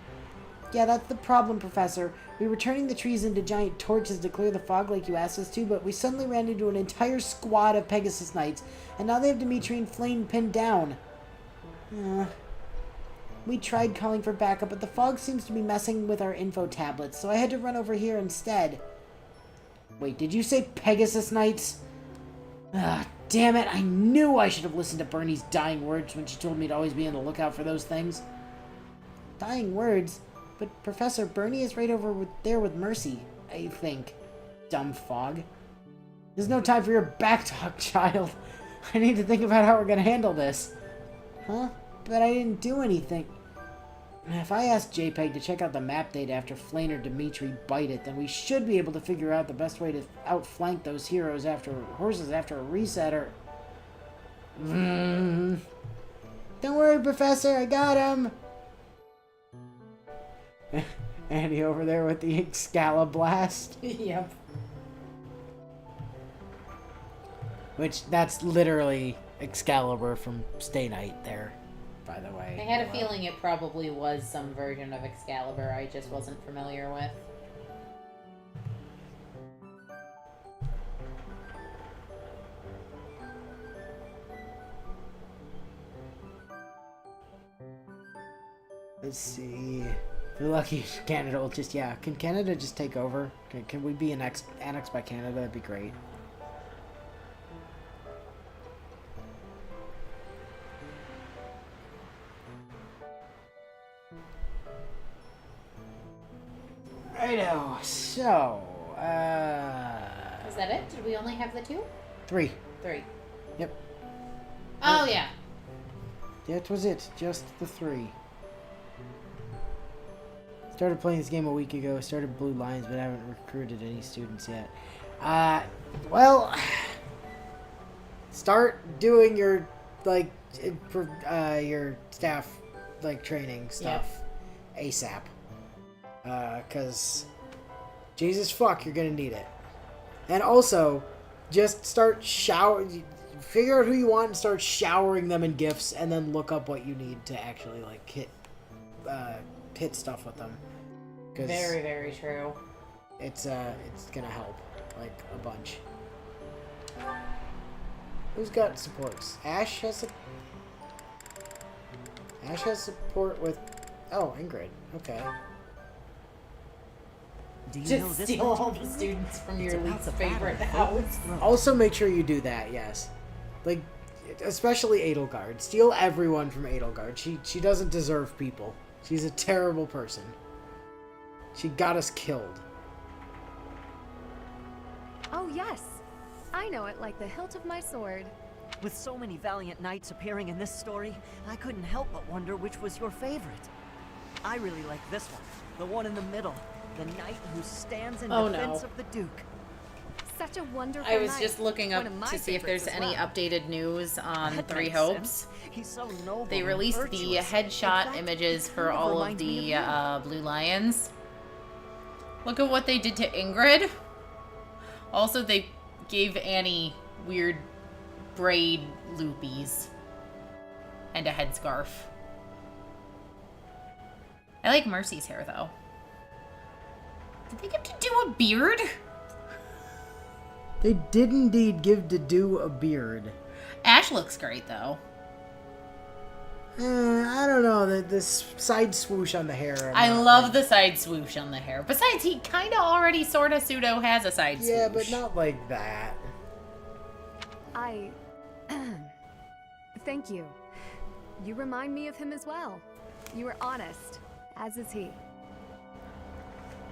Yeah, that's the problem, Professor. We were turning the trees into giant torches to clear the fog like you asked us to, but we suddenly ran into an entire squad of Pegasus Knights, and now they have Dimitri and Flane pinned down. We tried calling for backup, but the fog seems to be messing with our info tablets, so I had to run over here instead. Wait, did you say Pegasus Knights? Ah, damn it, I knew I should have listened to Bernie's dying words when she told me to always be on the lookout for those things. Dying words? But Professor, Bernie is right over there with Mercy, I think. Dumb fog. There's no time for your backtalk, child. I need to think about how we're gonna handle this. Huh? But I didn't do anything. If I ask JPEG to check out the map data after Flane or Dimitri bite it, then we should be able to figure out the best way to outflank those horses after a reset or... Don't worry, Professor, I got him! Andy over there with the Excaliblast. Yep. Which, that's literally Excalibur from Stay Night there, by the way. I had a feeling it probably was some version of Excalibur I just wasn't familiar with. Let's see. If you're lucky, Canada will just, yeah. Can Canada just take over? Can we be annexed by Canada? That'd be great. Righto, so, Is that it? Did we only have the 2? 3. 3. Yep. Oh, yeah. That was it. Just the 3. Started playing this game a week ago. Started Blue Lions, but I haven't recruited any students yet. Well, start doing your, like, your staff, like, training stuff ASAP. Because, Jesus fuck, you're gonna need it. And also, just start figure out who you want and start showering them in gifts, and then look up what you need to actually, like, hit stuff with them. Very, very true. It's gonna help, like, a bunch. Who's got supports? Ash has support with... Oh, Ingrid. Okay. Do you know Just this steal all legend? the students from It's your about least the favorite battle of house. Thrones. Also make sure you do that, yes. Like, especially Edelgard. Steal everyone from Edelgard. She doesn't deserve people. She's a terrible person. She got us killed. Oh, yes. I know it like the hilt of my sword. With so many valiant knights appearing in this story, I couldn't help but wonder which was your favorite. I really like this one, the one in the middle, the knight who stands in defense of the Duke. Such a wonderful I was knight. just looking One up of my to see if there's favorites as any well. updated news on That Three makes Hopes. sense. He's so noble They and released the virtuous. headshot In fact, images he for kind of all of reminds me the of you. Blue Lions. Look at what they did to Ingrid. Also, they gave Annie weird braid loopies and a headscarf. I like Mercy's hair, though. Did they get to do a beard? They did indeed give Dedue a beard. Ash looks great, though. I don't know. This side swoosh on the hair. I love the side swoosh on the hair. Besides, he kind of already sort of pseudo has a side swoosh. Yeah, but not like that. Thank you. You remind me of him as well. You were honest, as is he.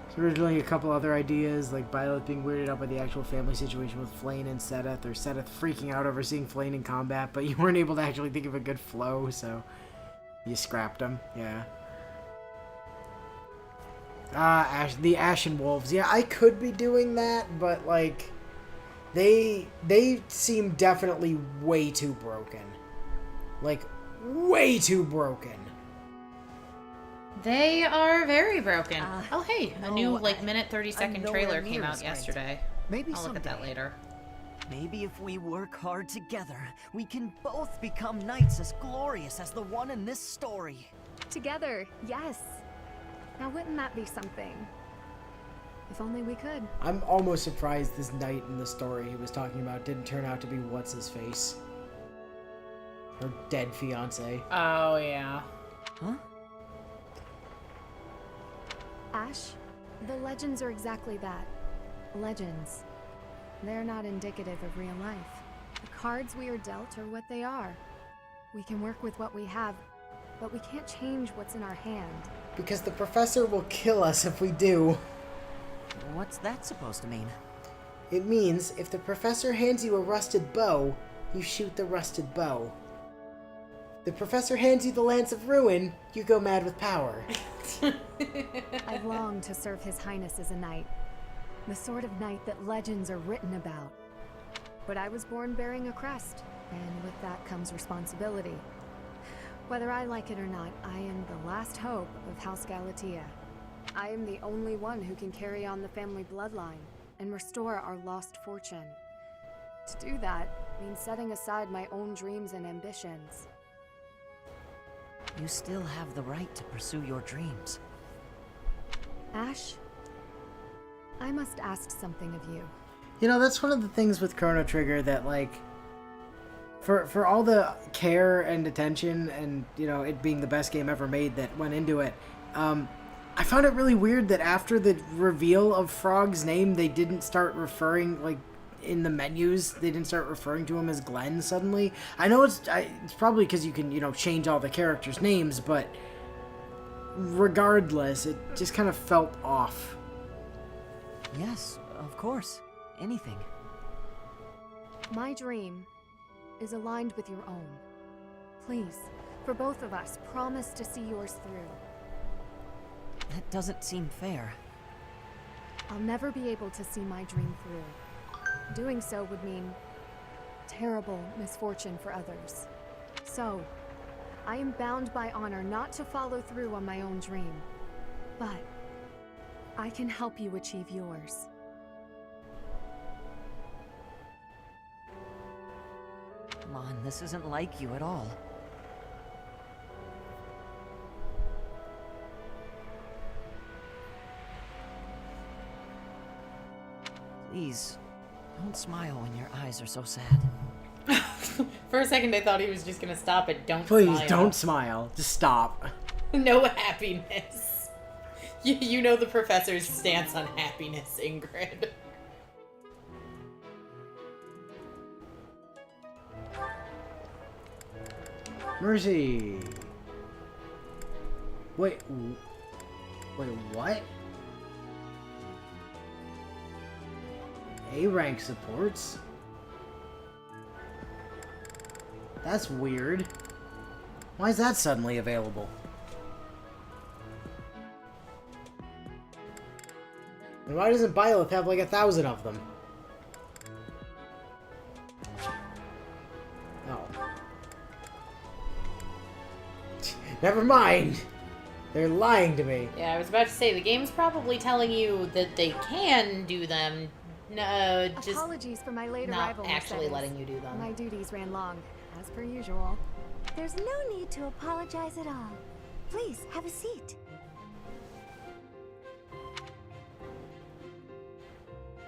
There's originally a couple other ideas, like Violet being weirded out by the actual family situation with Flayn and Seteth, or Seteth freaking out over seeing Flayn in combat, but you weren't able to actually think of a good flow, so you scrapped them. Yeah. The Ashen Wolves. Yeah, I could be doing that, but like, they seem definitely way too broken. Like, way too broken. They are very broken. Oh, hey, a new, no, minute 30-second trailer came out yesterday. Maybe I'll look at that later. Maybe if we work hard together, we can both become knights as glorious as the one in this story. Together, yes. Now wouldn't that be something? If only we could. I'm almost surprised this knight in the story he was talking about didn't turn out to be what's-his-face. Her dead fiance. Oh, yeah. Huh? Ash, the legends are exactly that. Legends. They're not indicative of real life. The cards we are dealt are what they are. We can work with what we have, but we can't change what's in our hand. Because the professor will kill us if we do. What's that supposed to mean? It means if the professor hands you a rusted bow, you shoot the rusted bow. The professor hands you the Lance of Ruin, you go mad with power. I've longed to serve His Highness as a knight. The sort of knight that legends are written about. But I was born bearing a crest, and with that comes responsibility. Whether I like it or not, I am the last hope of House Galatea. I am the only one who can carry on the family bloodline and restore our lost fortune. To do that means setting aside my own dreams and ambitions. You still have the right to pursue your dreams. Ash, I must ask something of you. You know, that's one of the things with Chrono Trigger that, like, for all the care and attention and, you know, it being the best game ever made that went into it, I found it really weird that after the reveal of Frog's name, they didn't start referring, like, in the menus, they didn't start referring to him as Glenn suddenly. I know it's probably because you can, you know, change all the characters' names, but regardless, it just kind of felt off. Yes, of course. Anything. My dream is aligned with your own. Please, for both of us, promise to see yours through. That doesn't seem fair. I'll never be able to see my dream through. Doing so would mean terrible misfortune for others. So, I am bound by honor not to follow through on my own dream. But I can help you achieve yours. Come on, this isn't like you at all. Please, don't smile when your eyes are so sad. For a second, I thought he was just gonna stop it. Please, Smile. don't smile. Just stop. No happiness. You know the professor's stance on happiness, Ingrid. Mercy. Wait, what? A rank supports? That's weird. Why is that suddenly available? And why doesn't Byleth have like 1,000 of them? Oh. Never mind. They're lying to me. Yeah, I was about to say, the game's probably telling you that they can do them. No, just Apologies for my late not arrival, actually Mercedes. letting you do them. My duties ran long, as per usual. There's no need to apologize at all. Please, have a seat.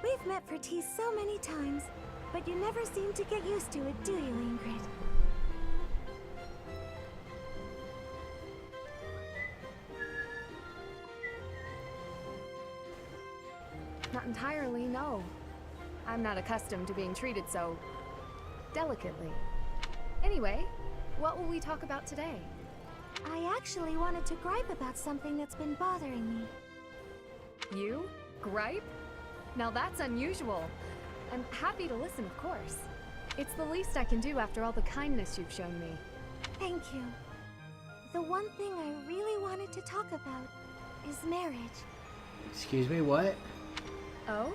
We've met for tea so many times, but you never seem to get used to it, do you, Ingrid? Not entirely, no. I'm not accustomed to being treated so delicately. Anyway, what will we talk about today? I actually wanted to gripe about something that's been bothering me. You? Gripe? Now that's unusual. I'm happy to listen, of course. It's the least I can do after all the kindness you've shown me. Thank you. The one thing I really wanted to talk about is marriage. Excuse me, what? Oh?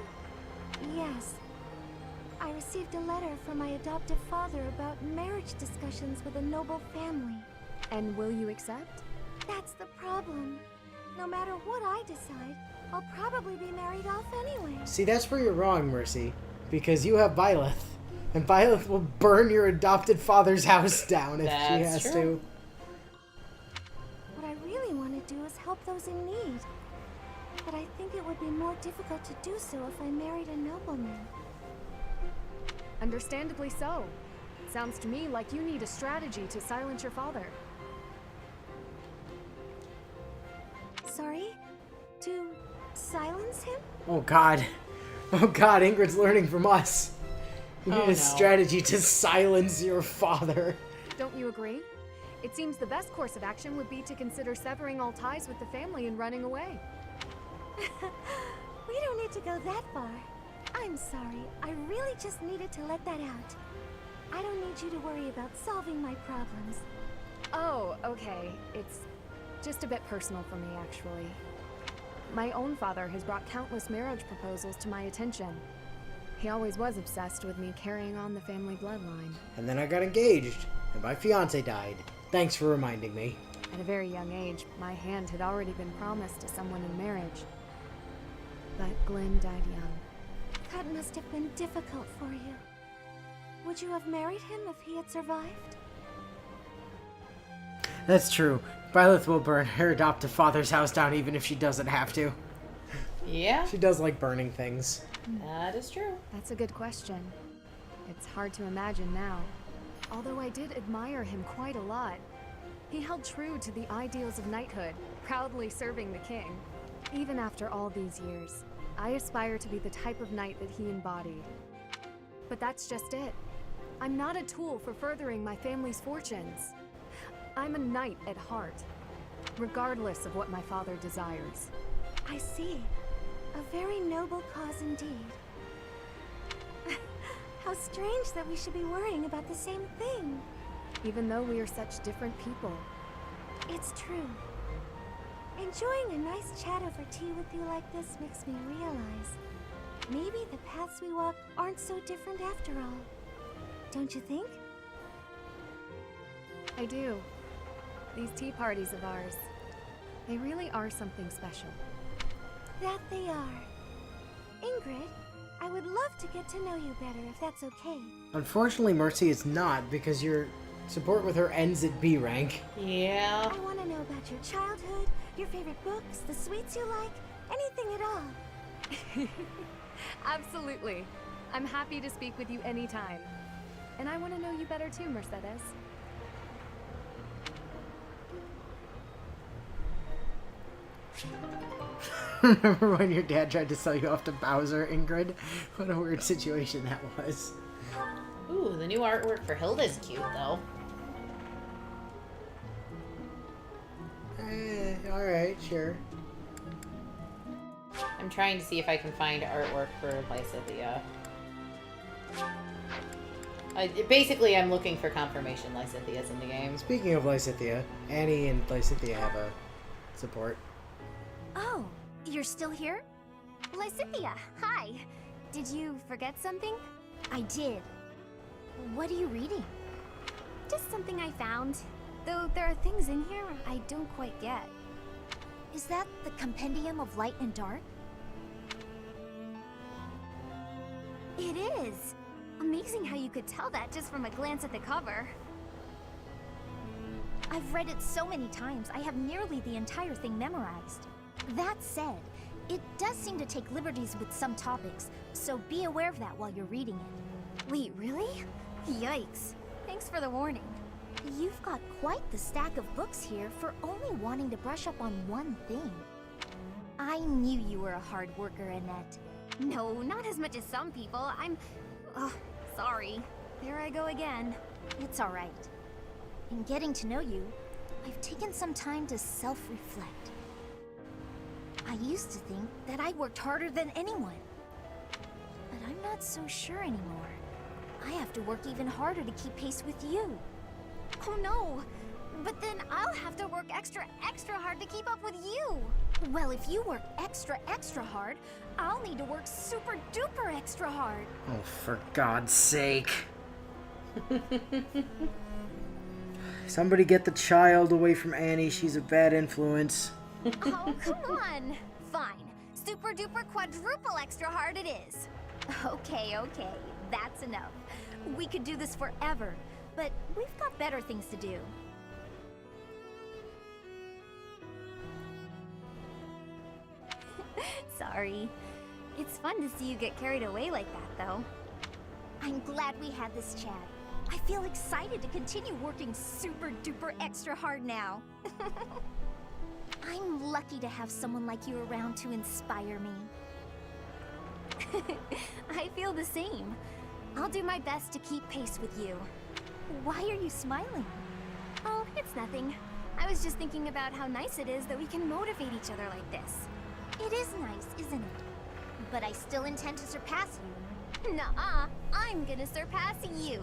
Yes. I received a letter from my adoptive father about marriage discussions with a noble family. And will you accept? That's the problem. No matter what I decide, I'll probably be married off anyway. See, that's where you're wrong, Mercy. Because you have Byleth. And Byleth will burn your adopted father's house down if she has to. What I really want to do is help those in need. But I think it would be more difficult to do so if I married a nobleman. Understandably so. Sounds to me like you need a strategy to silence your father. Sorry? To silence him? Oh god. Oh god, Ingrid's learning from us. You need a strategy to silence your father. Don't you agree? It seems the best course of action would be to consider severing all ties with the family and running away. We don't need to go that far. I'm sorry. I really just needed to let that out. I don't need you to worry about solving my problems. Oh, okay. It's just a bit personal for me, actually. My own father has brought countless marriage proposals to my attention. He always was obsessed with me carrying on the family bloodline. And then I got engaged, and my fiance died. Thanks for reminding me. At a very young age, my hand had already been promised to someone in marriage. But Glenn died young. That must have been difficult for you. Would you have married him if he had survived? That's true. Byleth will burn her adoptive father's house down even if she doesn't have to. Yeah. She does like burning things. That is true. That's a good question. It's hard to imagine now. Although I did admire him quite a lot. He held true to the ideals of knighthood, proudly serving the king. Even after all these years, I aspire to be the type of knight that he embodied. But that's just it. I'm not a tool for furthering my family's fortunes. I'm a knight at heart, regardless of what my father desires. I see. A very noble cause indeed. How strange that we should be worrying about the same thing. Even though we are such different people. It's true. Enjoying a nice chat over tea with you like this makes me realize maybe the paths we walk aren't so different after all. Don't you think? I do. These tea parties of ours, they really are something special. That they are. Ingrid, I would love to get to know you better if that's okay. Unfortunately, Mercy is not, because your support with her ends at B rank. Yeah. I want to know about your childhood, your favorite books, the sweets you like, anything at all. Absolutely. I'm happy to speak with you anytime. And I want to know you better too, Mercedes. Remember when your dad tried to sell you off to Bowser, Ingrid? What a weird situation that was. Ooh, the new artwork for Hilda's cute, though. Alright, sure. I'm trying to see if I can find artwork for Lysithea. Basically, I'm looking for confirmation Lysithea's in the game. Speaking of Lysithea, Annie and Lysithea have a support. Oh, you're still here? Lysithea, hi. Did you forget something? I did. What are you reading? Just something I found. Though there are things in here I don't quite get. Is that the Compendium of Light and Dark? It is! Amazing how you could tell that just from a glance at the cover. I've read it so many times, I have nearly the entire thing memorized. That said, It does seem to take liberties with some topics, so be aware of that while you're reading it. Wait, really? Yikes. Thanks for the warning. You've got quite the stack of books here for only wanting to brush up on one thing. I knew you were a hard worker, Annette. No, not as much as some people. Oh, sorry. There I go again. It's alright. In getting to know you, I've taken some time to self-reflect. I used to think that I worked harder than anyone. But I'm not so sure anymore. I have to work even harder to keep pace with you. Oh no! But then I'll have to work extra hard to keep up with you! Well, if you work extra hard, I'll need to work super duper extra hard. Oh, for God's sake. Somebody get the child away from Annie. She's a bad influence. Oh, come on! Fine. Super duper quadruple extra hard it is. Okay. That's enough. We could do this forever, but we've got better things to do. Sorry. It's fun to see you get carried away like that, though. I'm glad we had this chat. I feel excited to continue working super duper extra hard now. I'm lucky to have someone like you around to inspire me. I feel the same. I'll do my best to keep pace with you. Why are you smiling? Oh, it's nothing. I was just thinking about how nice it is that we can motivate each other like this. It is nice, isn't it? But I still intend to surpass you. Nuh-uh, I'm gonna surpass you.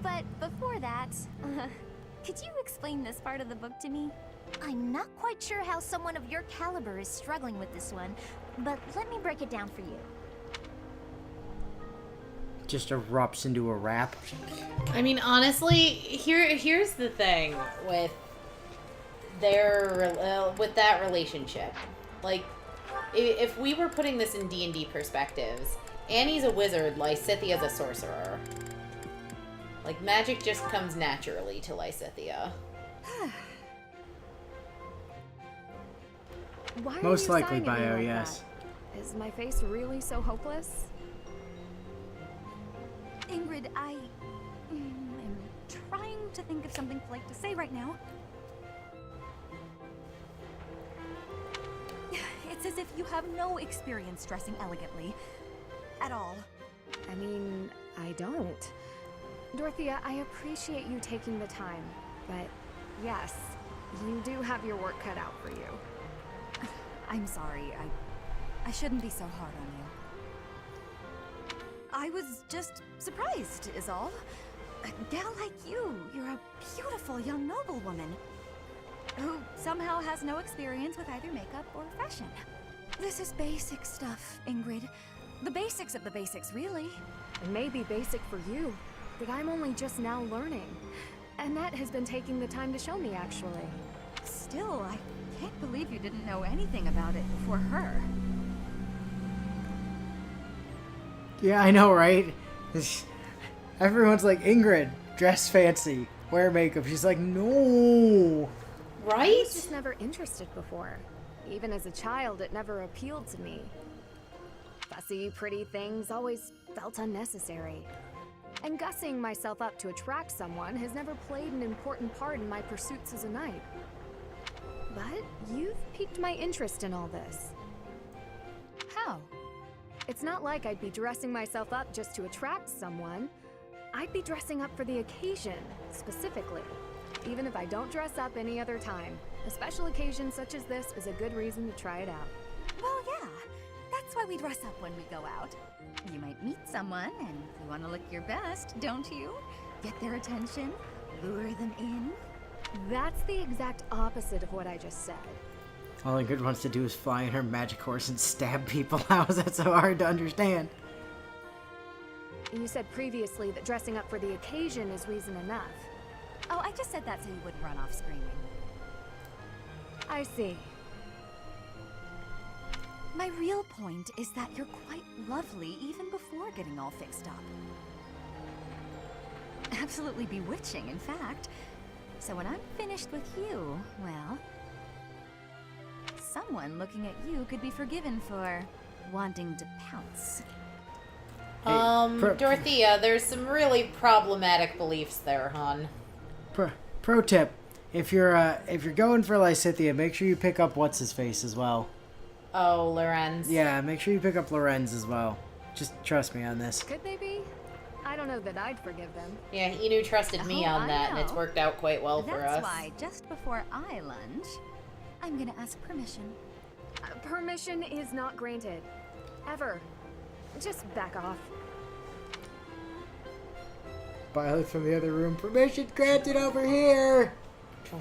But before that, could you explain this part of the book to me? I'm not quite sure how someone of your caliber is struggling with this one, but let me break it down for you. Just erupts into a rap. I mean, honestly, here's the thing with that relationship. Like, if we were putting this in D&D perspectives, Annie's a wizard, Lysithia's a sorcerer. Like, magic just comes naturally to Lysithia. Why are Most you likely sighing at me bio, like yes. that? Is my face really so hopeless? Ingrid, I am trying to think of something polite to say right now. It's as if you have no experience dressing elegantly. At all. I mean, I don't. Dorothea, I appreciate you taking the time, but yes, you do have your work cut out for you. I'm sorry. I shouldn't be so hard on you. I was just surprised, is all. A gal like you, you're a beautiful young noblewoman who somehow has no experience with either makeup or fashion. This is basic stuff, Ingrid. The basics of the basics, really. It may be basic for you, but I'm only just now learning. Annette has been taking the time to show me, actually. Still, I can't believe you didn't know anything about it before her. Yeah, I know, right? Everyone's like, Ingrid, dress fancy, wear makeup. She's like, no. Right? I was just never interested before. Even as a child, it never appealed to me. Fussy, pretty things always felt unnecessary. And gussing myself up to attract someone has never played an important part in my pursuits as a knight. But you've piqued my interest in all this. How? It's not like I'd be dressing myself up just to attract someone. I'd be dressing up for the occasion, specifically. Even if I don't dress up any other time. A special occasion such as this is a good reason to try it out. Well, yeah. That's why we dress up when we go out. You might meet someone, and you want to look your best, don't you? Get their attention, lure them in. That's the exact opposite of what I just said. All Ingrid wants to do is fly in her magic horse and stab people. How is that so hard to understand? You said previously that dressing up for the occasion is reason enough. Oh, I just said that so you wouldn't run off screaming. I see. My real point is that you're quite lovely even before getting all fixed up. Absolutely bewitching, in fact. So when I'm finished with you, well... someone looking at you could be forgiven for wanting to pounce. Dorothea, there's some really problematic beliefs there, hon. Pro tip: if you're going for Lysithea, make sure you pick up what's his face as well. Oh, Lorenz. Yeah, make sure you pick up Lorenz as well. Just trust me on this. Could they be? I don't know that I'd forgive them. Yeah, Inu trusted me on that, and it's worked out quite well for us. That's why, just before I lunge, I'm gonna ask permission. Permission is not granted. Ever. Just back off. Violet from the other room. Permission granted over here!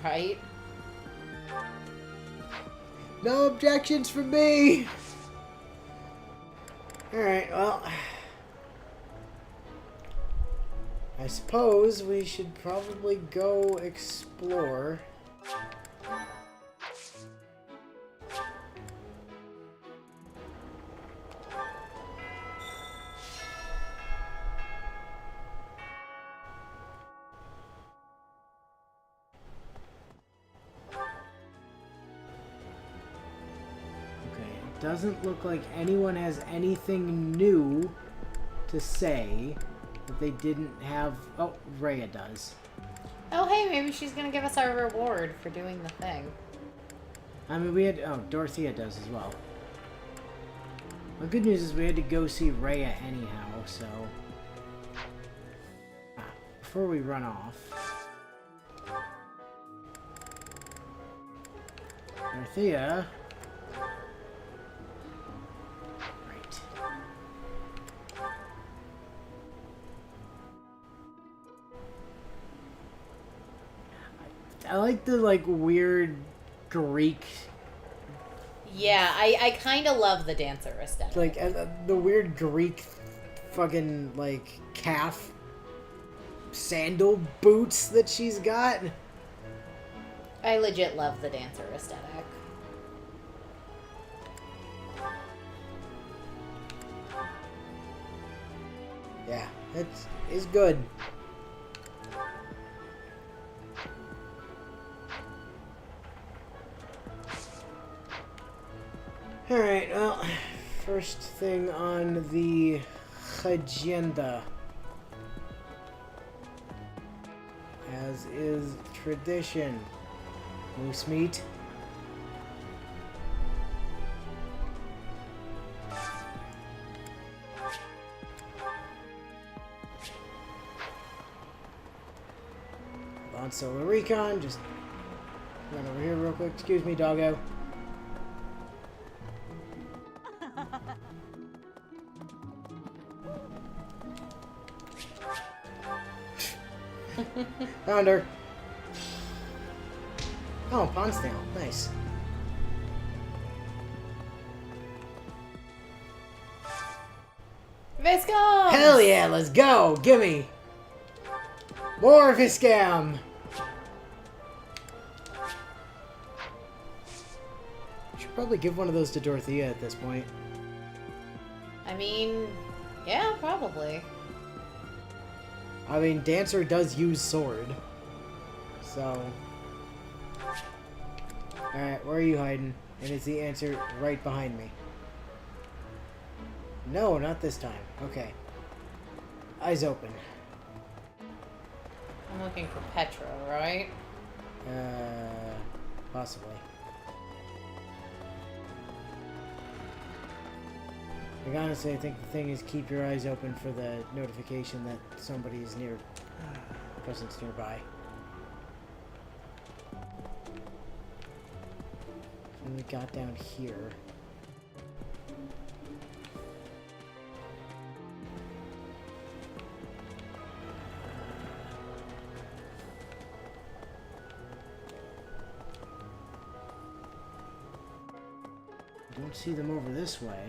Right? No objections from me! Alright, well... I suppose we should probably go explore. Doesn't look like anyone has anything new to say that they didn't have... Oh, Rhea does. Oh, hey, maybe she's gonna give us our reward for doing the thing. I mean, we had... Oh, Dorothea does as well. The good news is we had to go see Rhea anyhow, so... Before we run off... Dorothea... I like the, like, weird Greek... Yeah, I kind of love the dancer aesthetic. Like, the weird Greek fucking, like, calf sandal boots that she's got. I legit love the dancer aesthetic. Yeah, it's good. Alright, well, first thing on the agenda, as is tradition, moose meat. On Solar Recon, just run over here real quick. Excuse me, doggo. Found her. Oh, pond snail. Nice. Viscom! Hell yeah, let's go! Gimme! More Viscam! Should probably give one of those to Dorothea at this point. I mean, yeah, probably. I mean, Dancer does use sword. So... Alright, where are you hiding? And is the answer right behind me? No, not this time. Okay. Eyes open. I'm looking for Petra, right? Possibly. Like, honestly, I think the thing is keep your eyes open for the notification that somebody's near, presence nearby. And we got down here. Don't see them over this way.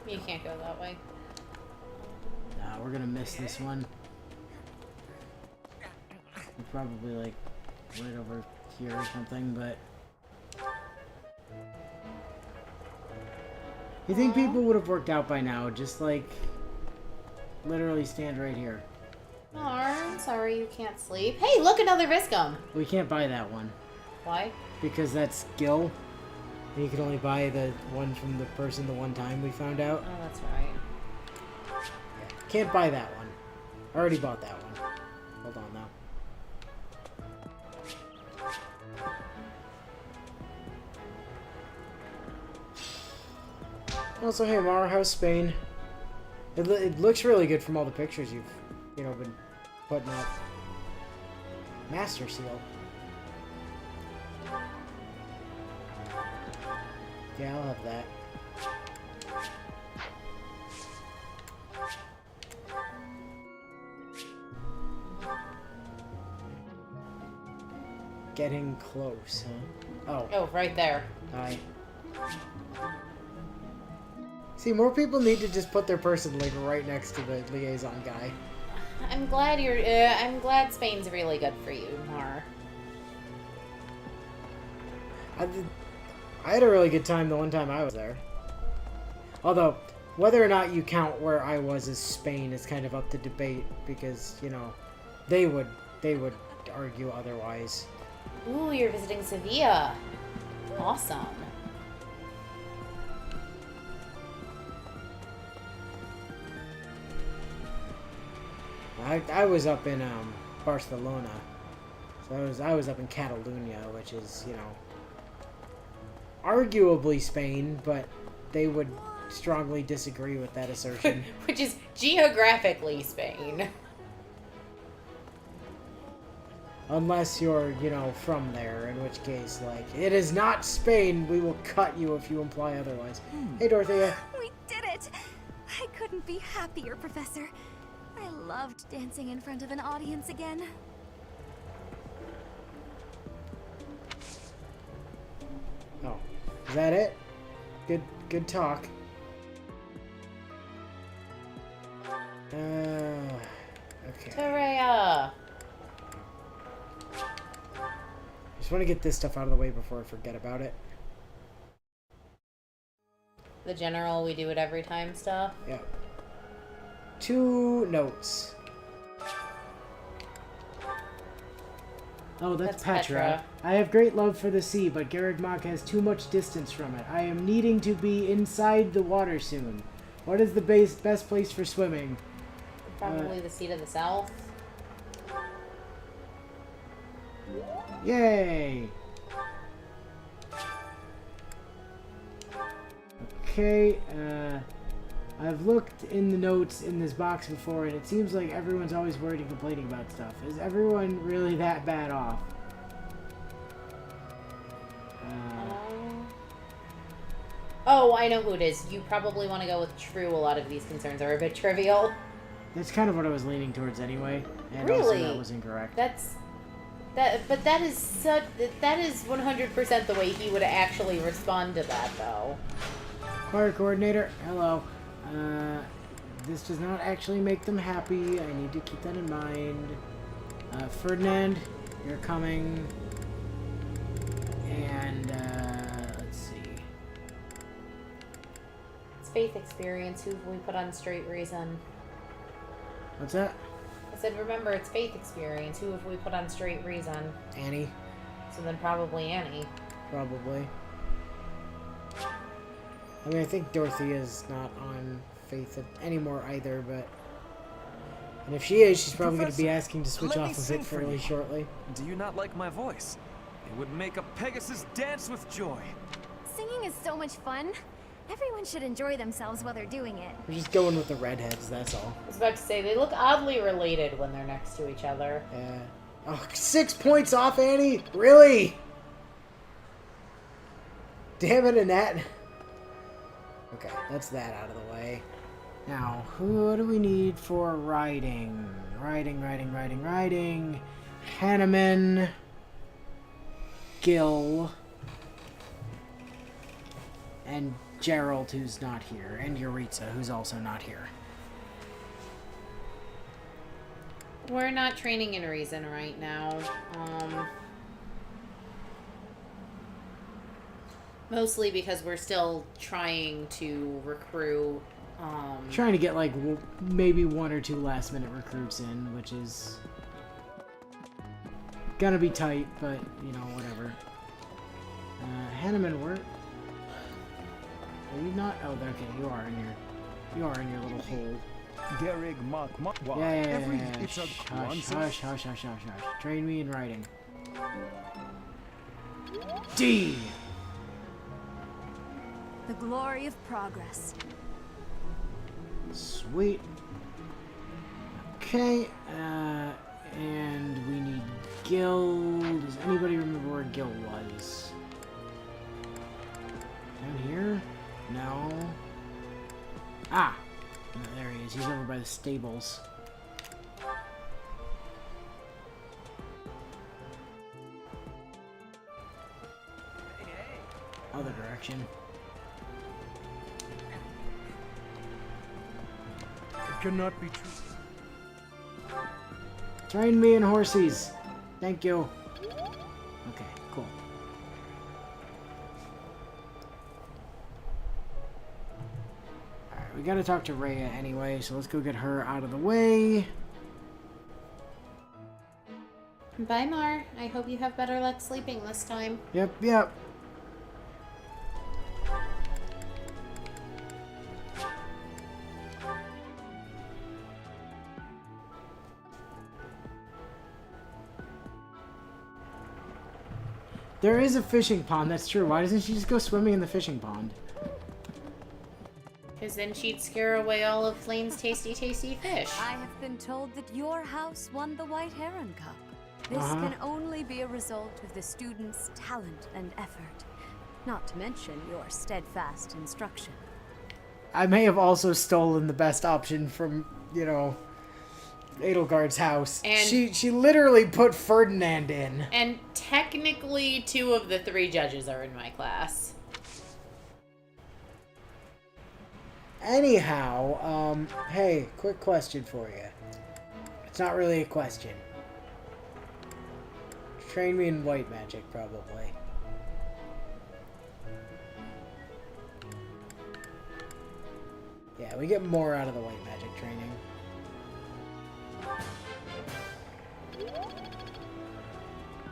You can't go that way. Nah, we're gonna miss this one. We're probably like right over here or something, but you think people would have worked out by now? Just like literally stand right here. Oh, I'm sorry you can't sleep. Hey, look, another Viscum. We can't buy that one. Why? Because that's Gil. And you can only buy the one from the person the one time we found out. Oh, that's right. Can't buy that one. I already bought that one. Hold on now. Also, hey Mara, how's Spain? It looks really good from all the pictures you've, been putting up. Master Seal. Yeah, I'll have that. Getting close, huh? Oh. Oh, right there. Hi. See, more people need to just put their person like right next to the liaison guy. I'm glad I'm glad Spain's really good for you, Mar. I had a really good time the one time I was there. Although, whether or not you count where I was as Spain is kind of up to debate because, they would argue otherwise. Ooh, you're visiting Sevilla. Awesome. I was up in Barcelona. So I was up in Catalonia, which is, arguably Spain, but they would strongly disagree with that assertion. Which is geographically Spain. Unless you're, from there, in which case, it is not Spain, we will cut you if you imply otherwise. Hey, Dorothea. We did it! I couldn't be happier, Professor. I loved dancing in front of an audience again. Oh, is that it? Good talk. Okay. Terea! Just want to get this stuff out of the way before I forget about it. The general, we do it every time stuff. Yeah. 2 notes. Oh, that's Petra. I have great love for the sea, but Garreg has too much distance from it. I am needing to be inside the water soon. What is the best place for swimming? Probably the Sea to the south. Yay! Okay, I've looked in the notes in this box before, and it seems like everyone's always worried and complaining about stuff. Is everyone really that bad off? Oh, I know who it is. You probably want to go with true. A lot of these concerns are a bit trivial. That's kind of what I was leaning towards anyway, and Really? also that was incorrect. But that is 100% the way he would actually respond to that, though. Choir coordinator, hello. This does not actually make them happy. I need to keep that in mind. Ferdinand, you're coming. And, let's see. It's faith experience. Who have we put on straight reason? What's that? I said, remember, it's faith experience. Who have we put on straight reason? Annie. So then probably Annie. Probably. I mean, I think Dorothea's not on faith anymore either, but... And if she is, she's probably going to be asking to switch off of it fairly shortly. Do you not like my voice? It would make a Pegasus dance with joy. Singing is so much fun. Everyone should enjoy themselves while they're doing it. We're just going with the redheads, that's all. I was about to say, they look oddly related when they're next to each other. Yeah. Oh, 6 points off, Annie? Really? Damn it, Annette. Okay, that's that out of the way. Now, who do we need for riding? Riding. Hanneman. Gil. And Gerald, who's not here. And Yuritsa, who's also not here. We're not training in reason right now. Mostly because we're still trying to recruit Trying to get like maybe 1 or 2 last-minute recruits in, which is gonna be tight, but you know, whatever. Hanneman, where are you? Not? Oh, okay, you are in your little hole. Yeah. Hush. Train me in writing. D. The glory of progress. Sweet. Okay, and we need Gil. Does anybody remember where Gil was? Down here? No. Ah! No, there he is. He's over by the stables. Other direction. It cannot be true. Train me in horses. Thank you. Okay, cool. Alright, we gotta talk to Rhea anyway, so let's go get her out of the way. Bye, Mar. I hope you have better luck sleeping this time. Yep. There is a fishing pond, that's true. Why doesn't she just go swimming in the fishing pond? Because then she'd scare away all of Flane's tasty fish. I have been told that your house won the White Heron Cup. This can only be a result of the students' talent and effort. Not to mention your steadfast instruction. I may have also stolen the best option from, you know, Edelgard's house. And she literally put Ferdinand in. And technically 2 of the 3 judges are in my class. Anyhow, hey, quick question for you. It's not really a question. Train me in white magic, probably. Yeah, we get more out of the white magic training.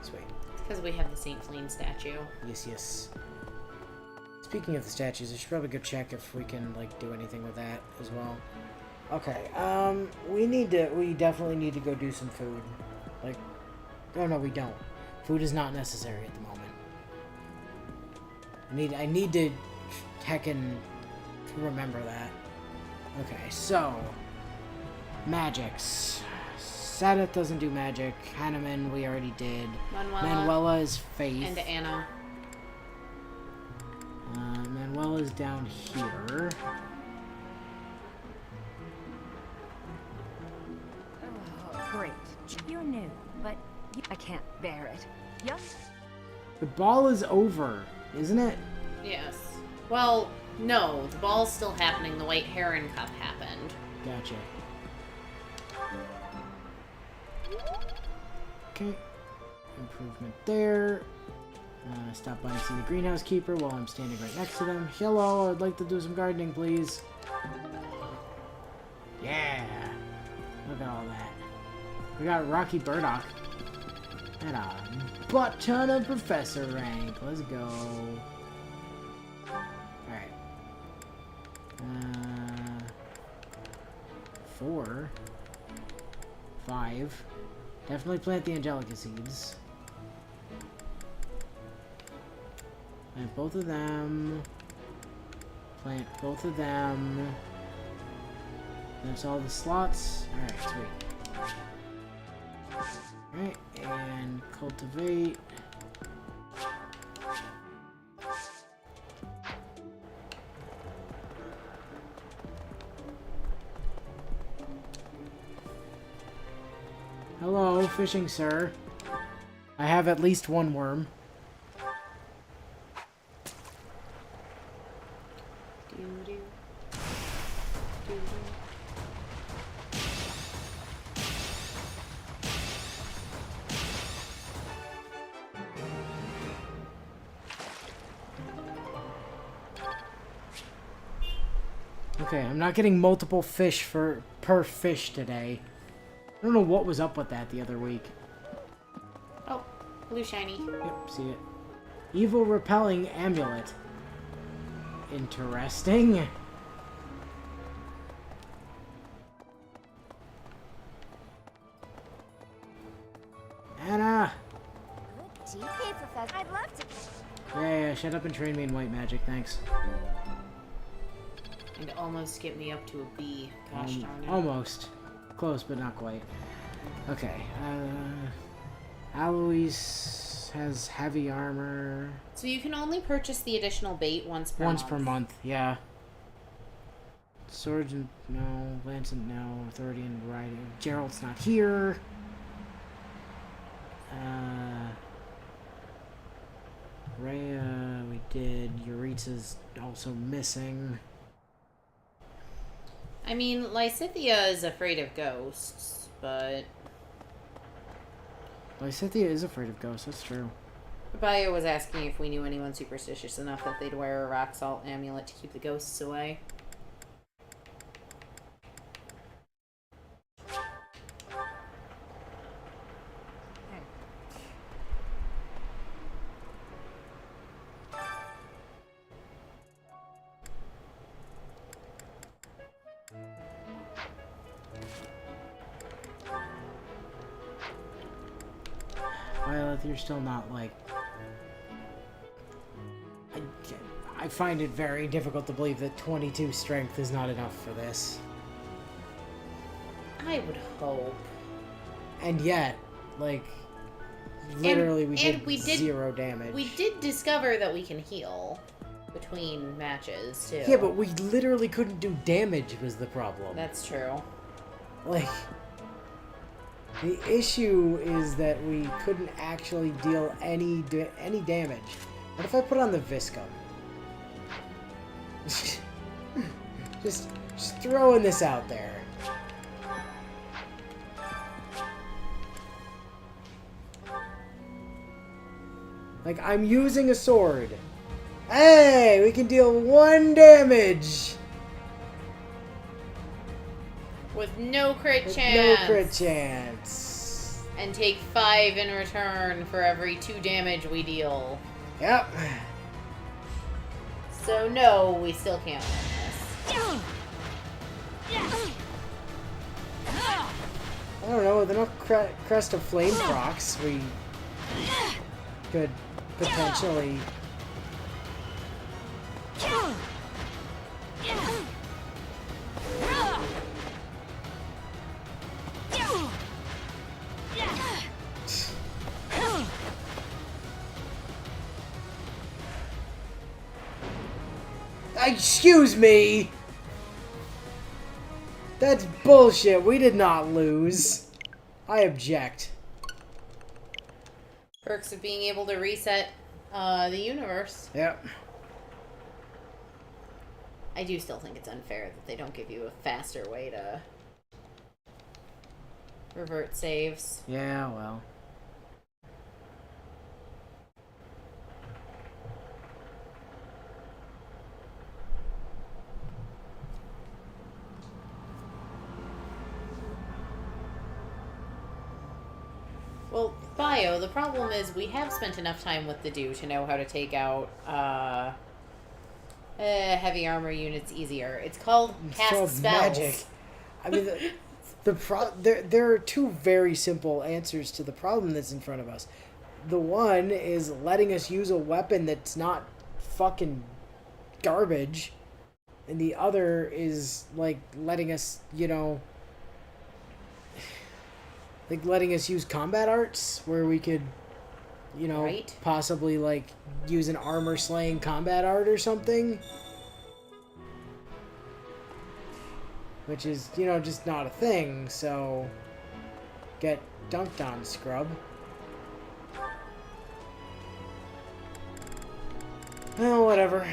Sweet. Because we have the St. Flame statue. Yes. Speaking of the statues, I should probably go check if we can, like, do anything with that as well. Okay, we definitely need to go do some food. Like, oh no, we don't. Food is not necessary at the moment. I need to heckin' remember that. Okay, so magics. Sadeth doesn't do magic. Hanneman we already did. Manuela is faith. And Anna. Manuela's down here. Oh, great. You're new, but I can't bear it. Yep. The ball is over, isn't it? Yes. Well, no. The ball's still happening. The White Heron Cup happened. Gotcha. Okay. Improvement there. Stop by and see the greenhouse keeper while I'm standing right next to them. Hello, I'd like to do some gardening, please. Yeah. Look at all that. We got Rocky Burdock. And a butt ton of professor rank. Let's go. Alright. 4. 5. Definitely plant the Angelica seeds. Plant both of them. Plant both of them. That's all the slots. Alright, sweet. Alright, and cultivate. Hello, fishing sir. I have at least 1 worm. Okay, I'm not getting multiple fish per fish today. I don't know what was up with that the other week. Oh, blue shiny. Yep, see it. Evil repelling amulet. Interesting. Anna! Good GP, Professor. I'd love to. Yeah, shut up and train me in white magic, thanks. And almost get me up to a B. Gosh darn it. Almost. Close, but not quite. Okay, Alois has heavy armor. So you can only purchase the additional bait once per month. Once per month, yeah. Swords, no. Lancet, no. Authority and riding. Gerald's not here. Rhea, we did. Euritha's also missing. I mean, Lysithea is afraid of ghosts, but... Lysithea is afraid of ghosts, that's true. Bio was asking if we knew anyone superstitious enough that they'd wear a rock salt amulet to keep the ghosts away. Violet, you're still not, like... I find it very difficult to believe that 22 strength is not enough for this. I would hope. And yet, like, literally we did 0 damage. We did discover that we can heal between matches, too. Yeah, but we literally couldn't do damage was the problem. That's true. Like... The issue is that we couldn't actually deal any damage. What if I put on the Viscum? just throwing this out there. Like, I'm using a sword. Hey, we can deal 1 damage. With no crit chance. No crit chance. And take 5 in return for every 2 damage we deal. Yep. So no, we still can't win this. I don't know, with enough Crest of Flame procs, we could potentially... Excuse me! That's bullshit. We did not lose. I object. Perks of being able to reset the universe. Yep. I do still think it's unfair that they don't give you a faster way to revert saves. Yeah, well. Well, Bio, the problem is we have spent enough time with the Dew to know how to take out heavy armor units easier. It's called cast spells. Magic. I mean, there are 2 very simple answers to the problem that's in front of us. The one is letting us use a weapon that's not fucking garbage, and the other is like letting us, you know, like letting us use combat arts where we could, you know, possibly like use an armor slaying combat art or something. Which is, you know, just not a thing, so get dunked on, scrub. Well, whatever.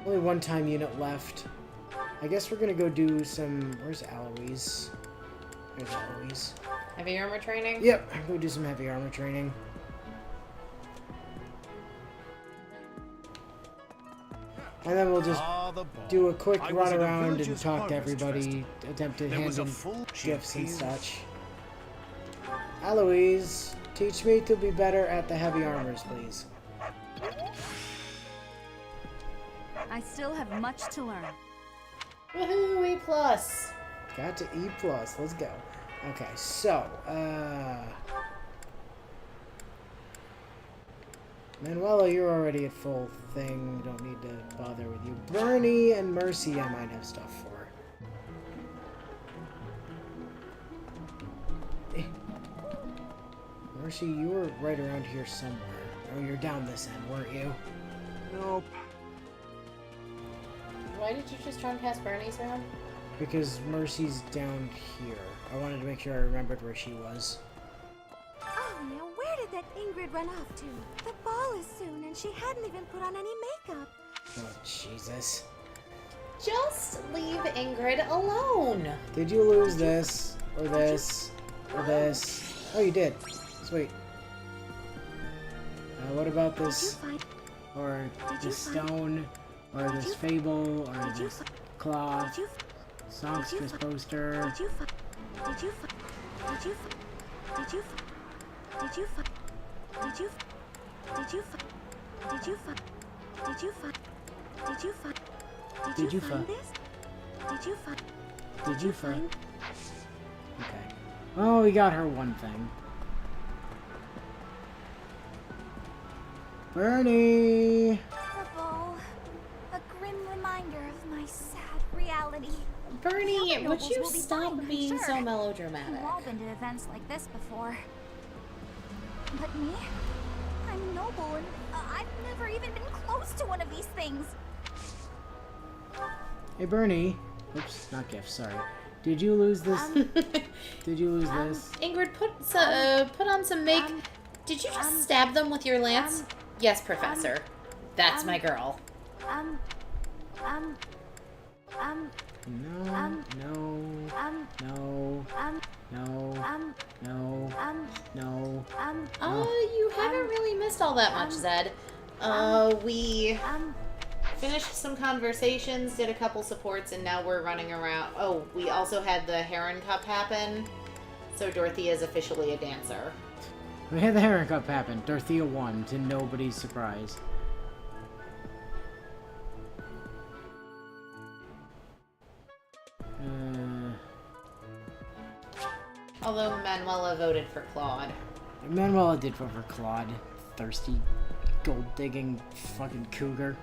Only 1 time unit left. I guess we're gonna go do some... Where's Alois? There's Alois. Heavy armor training? Yep, go do some heavy armor training. And then we'll just The ball. do a quick I run was at a around and village's talk to harvest everybody, festival. attempt to There hand was a in full gifts and champagne. such. Eloise, teach me to be better at the heavy armors, please. I still have much to learn. Woohoo, E+. Got to E+. Let's go. Okay, so, Manuela, you're already at full thing. Don't need to bother with you. Bernie and Mercy, I might have stuff for. Mercy, you were right around here somewhere. Oh, you're down this end, weren't you? Nope. Why did you just run past Bernie's room? Because Mercy's down here. I wanted to make sure I remembered where she was. Oh, now where did that Ingrid run off to? The ball is soon, and she hadn't even put on any makeup. Oh, Jesus. Just leave Ingrid alone. Did you lose this, or this, or this? Oh, you did. Sweet. What about this? Or this stone? Or this fable? Or this cloth? Songstress poster? Did you find? Okay. Oh, we got her one thing. Bernie! The ball. A grim reminder of my sad reality. Bernie, The would nobles you will be stop fine, I'm being sure. so melodramatic? We've all been to events like this before. But me? I'm noble and I've never even been close to one of these things. Hey, Bernie. Oops, not gift, sorry. Did you lose this? Did you lose this? Ingrid, put on some make. Did you just stab them with your lance? Yes, Professor. That's my girl. No, no, no, no, no. You haven't really missed all that much, Zed. We finished some conversations, did a couple supports, and now we're running around. Oh, we also had the Heron Cup happen, so Dorothea is officially a dancer. We had the Heron Cup happen. Dorothea won, to nobody's surprise. Although Manuela voted for Claude. Manuela did vote for Claude. Thirsty, gold-digging fucking cougar.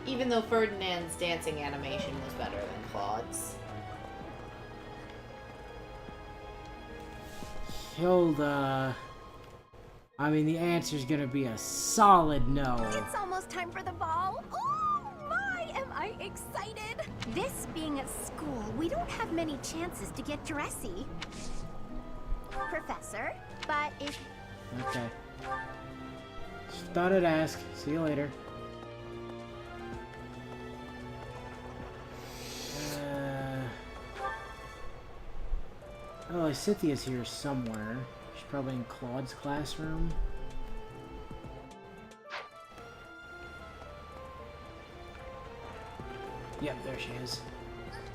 Even though Ferdinand's dancing animation was better than Claude's. Hilda... I mean, the answer's gonna be a solid no. It's almost time for the ball. Oh my, am I excited! This being at school, we don't have many chances to get dressy. Professor, but if... Okay. Just thought I'd ask. See you later. Oh, Cynthia's here somewhere. She's probably in Claude's classroom. Yep, there she is.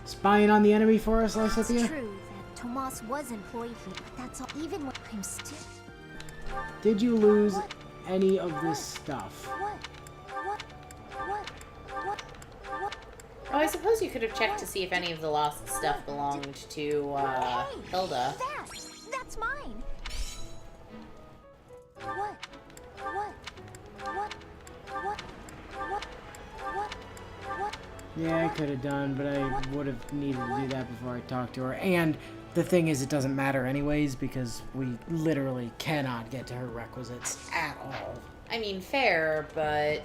Spying on the enemy for us, Cynthia? It's true that Tomas was employed here, but that's all. Even when I'm still... Did you lose any of this stuff? Oh, I suppose you could have checked to see if any of the lost stuff belonged to, Hilda. That's mine! Yeah, I could have done, but I would have needed to do that before I talked to her. And the thing is, it doesn't matter anyways, because we literally cannot get to her requisites at all. I mean, fair, but...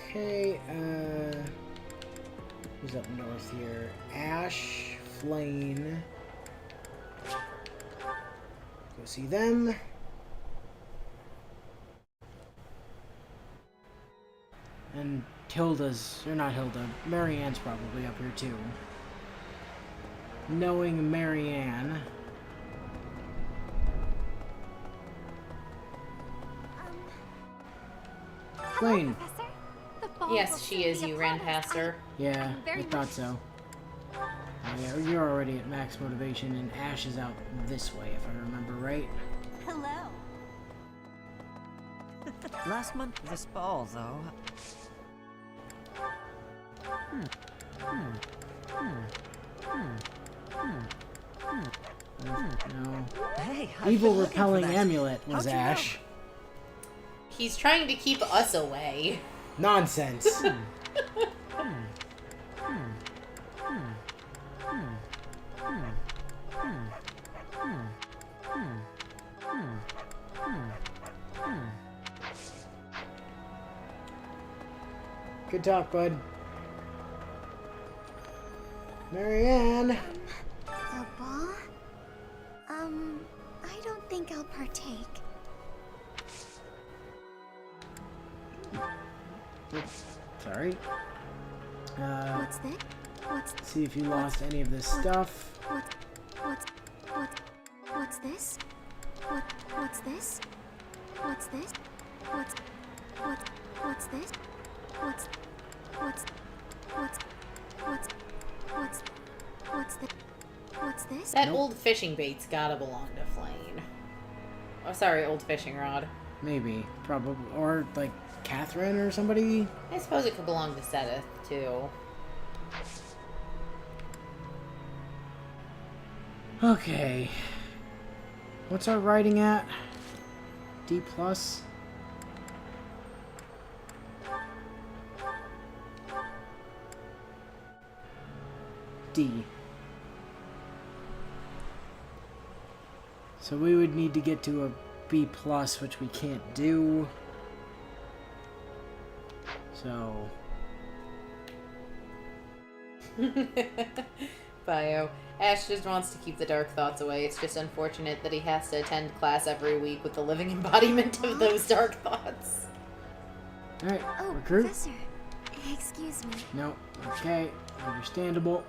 Okay, who's up north here? Ash, Flane. Go see them. And Hilda's, or not Hilda, Marianne's probably up here too. knowing Marianne. Queen. Professor? The ball will Yes, she soon is. be You upon ran us. past her. Yeah, Very I thought much. so. Yeah, you're already at max motivation, and Ash is out this way, if I remember right. Hello. Last month this ball, though. No. Hey, I've Evil been looking for repelling that. amulet was How'd you know? Ash. He's trying to keep us away. Nonsense. Good talk, bud. Marianne. A ball? I don't think I'll partake. Sorry. What's this? What's See if you lost any of this stuff. what's this? What's this? What's this? What's this? What's this? What's this? That old fishing bait's gotta belong to Flame. Oh, sorry, old fishing rod. Maybe. Probably. Or, like, Catherine or somebody? I suppose it could belong to Sedith, too. Okay. What's our writing at? D+? D. So we would need to get to a B+, which we can't do. So... Bio. Ash just wants to keep the dark thoughts away. It's just unfortunate that he has to attend class every week with the living embodiment of those dark thoughts. Alright, Oh, recruit? Professor. Excuse me. No. Okay. Understandable.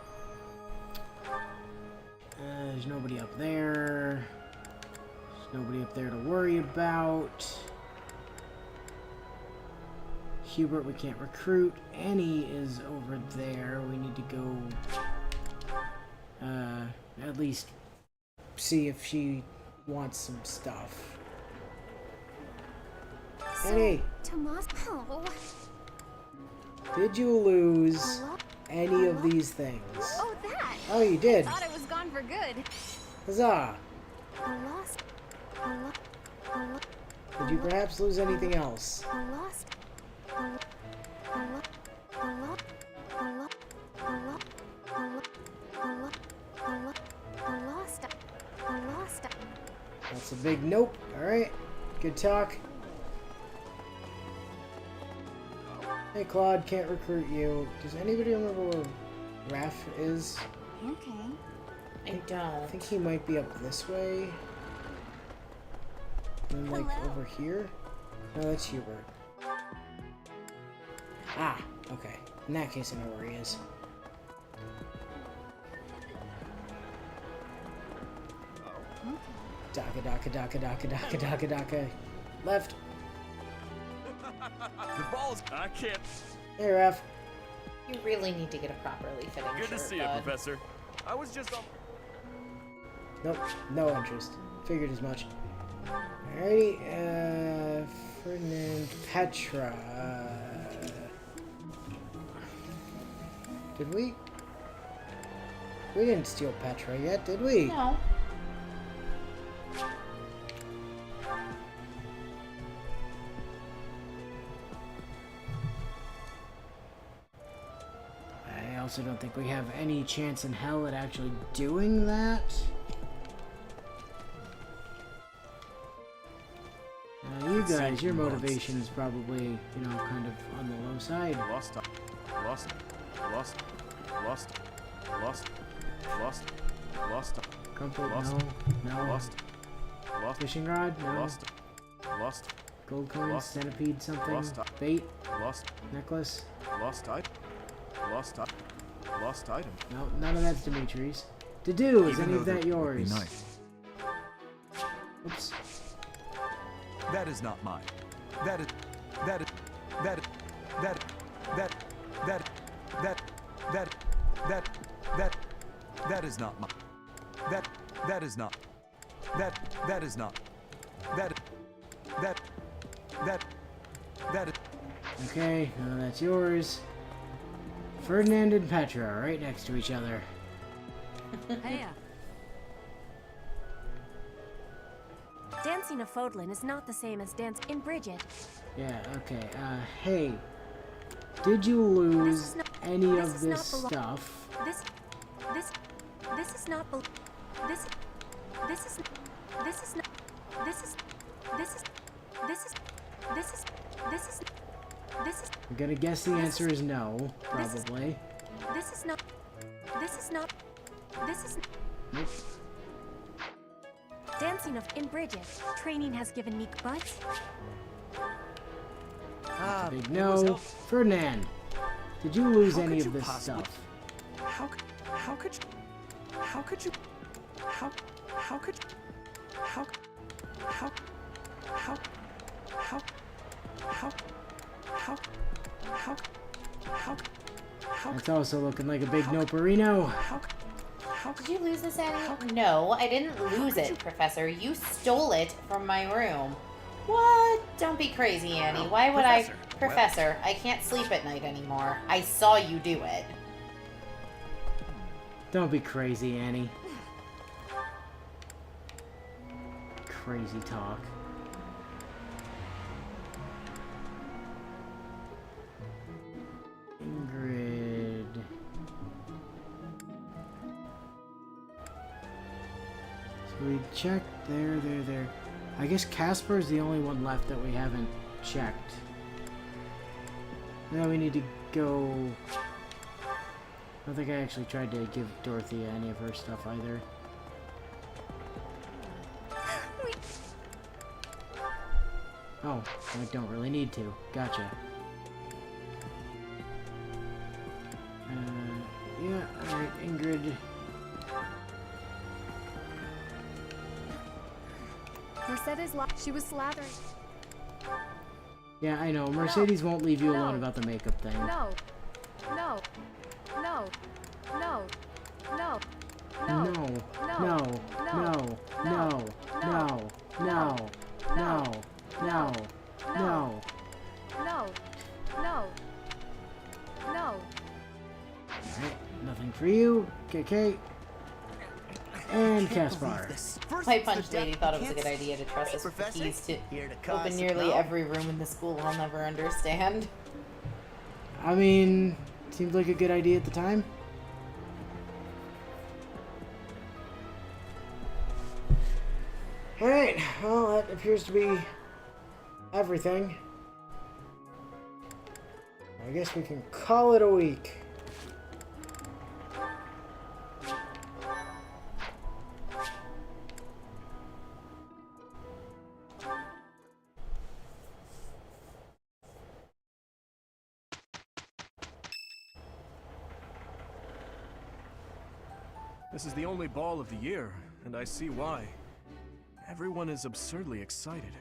There's nobody up there. There's nobody up there to worry about. Hubert, we can't recruit. Annie is over there. We need to go... at least see if she wants some stuff. Annie, Tomas. Oh. did you lose any of these things? Oh, that! Oh, you did. Thought I was gone for good. Huzzah! I lost. Did you perhaps lose anything else? I lost. That's a big nope. Alright. Good talk. Hey, Claude, can't recruit you. Does anybody remember where Raph is? Okay. I don't. I think he might be up this way. And like Hello. over here? No, that's Hubert. Ah, okay. In that case, I know where he is. Daka daka daka daka daka daka daka. Left. The ball's... I can't... Hey, Raph. You really need to get a properly fitting Good shirt, to see you, bud. Professor. I was just on... Nope, no interest. Figured as much. Alrighty, Ferdinand, Petra. Did we? We didn't steal Petra yet, did we? No. I also don't think we have any chance in hell at actually doing that. You guys, your motivation is probably, you know, kind of on the low side. Lost. Lost. Lost. Lost. Lost. Lost. Lost. Comfort, Lost. no, no. Lost. Lost. Fishing rod, no. Lost. Lost. Gold coins, Lost. centipede, something. Lost. Bait, Lost. necklace. Lost item. Lost item. Lost item. No, none of that's Dimitri's. Dedue, is Even any though of there that would be yours? nice. Oops. That is not mine. That is that is that that that that that that that that that is not mine. That is not. That is not. That is. Okay, that's yours. Ferdinand and Petra are right next to each other. Hey, Dancing a Fodlin is not the same as dance in Bridget. Yeah, okay. Hey. Did you lose any of this stuff? This is not this is this is not this is this is this is I'm gonna guess the answer is no, probably. this is not Nope. Dancing in Bridget. Training has given me but Big it was no. help- Ferdinand, did you lose How any could of you this possibly- stuff? How could you? How could you? How could you? How how how how how That's also looking like a big no-perino. Did you lose this, Annie? No, I didn't lose it, Professor. You stole it from my room. What? Don't be crazy, Annie. Why would Professor. I... Professor, I can't sleep at night anymore. I saw you do it. Don't be crazy, Annie. Crazy talk. Ingrid. So we checked there. I guess Casper's the only one left that we haven't checked. Now we need to go... I don't think I actually tried to give Dorothea any of her stuff either. Oh, I don't really need to. Gotcha. Yeah, alright, Ingrid. Mercedes, she was slathering. Yeah, I know. Mercedes won't leave you alone No. about the makeup thing. No. No. No. No. No. No. No. No. No. No. No. No. No. No. No. No. No. No. Alright, nothing for you. KK. And Caspar. My punch lady thought it was a good idea to trust us with the keys to open nearly every room in the school I'll never understand. I mean, seemed like a good idea at the time. Alright, well, that appears to be everything. I guess we can call it a week. This is the only ball of the year, and I see why. Everyone is absurdly excited.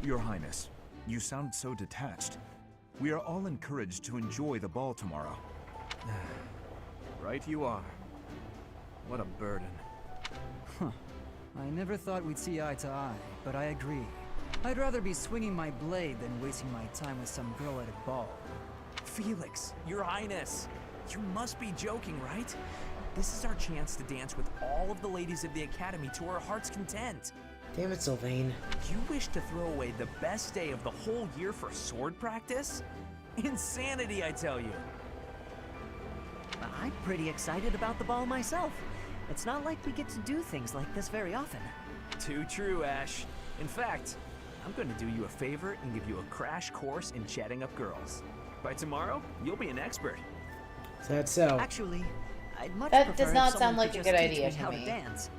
Your Highness, you sound so detached. We are all encouraged to enjoy the ball tomorrow. Right you are. What a burden. I never thought we'd see eye to eye, but I agree. I'd rather be swinging my blade than wasting my time with some girl at a ball. Felix, Your Highness, you must be joking, right? This is our chance to dance with all of the ladies of the Academy to our heart's content. Damn it, Sylvain. You wish to throw away the best day of the whole year for sword practice? Insanity, I tell you. I'm pretty excited about the ball myself. It's not like we get to do things like this very often. Too true, Ash. In fact, I'm going to do you a favor and give you a crash course in chatting up girls. By tomorrow, you'll be an expert. Is that so? Actually, I'd much That prefer does if not someone sound like could a just good teach idea me to how me. to dance.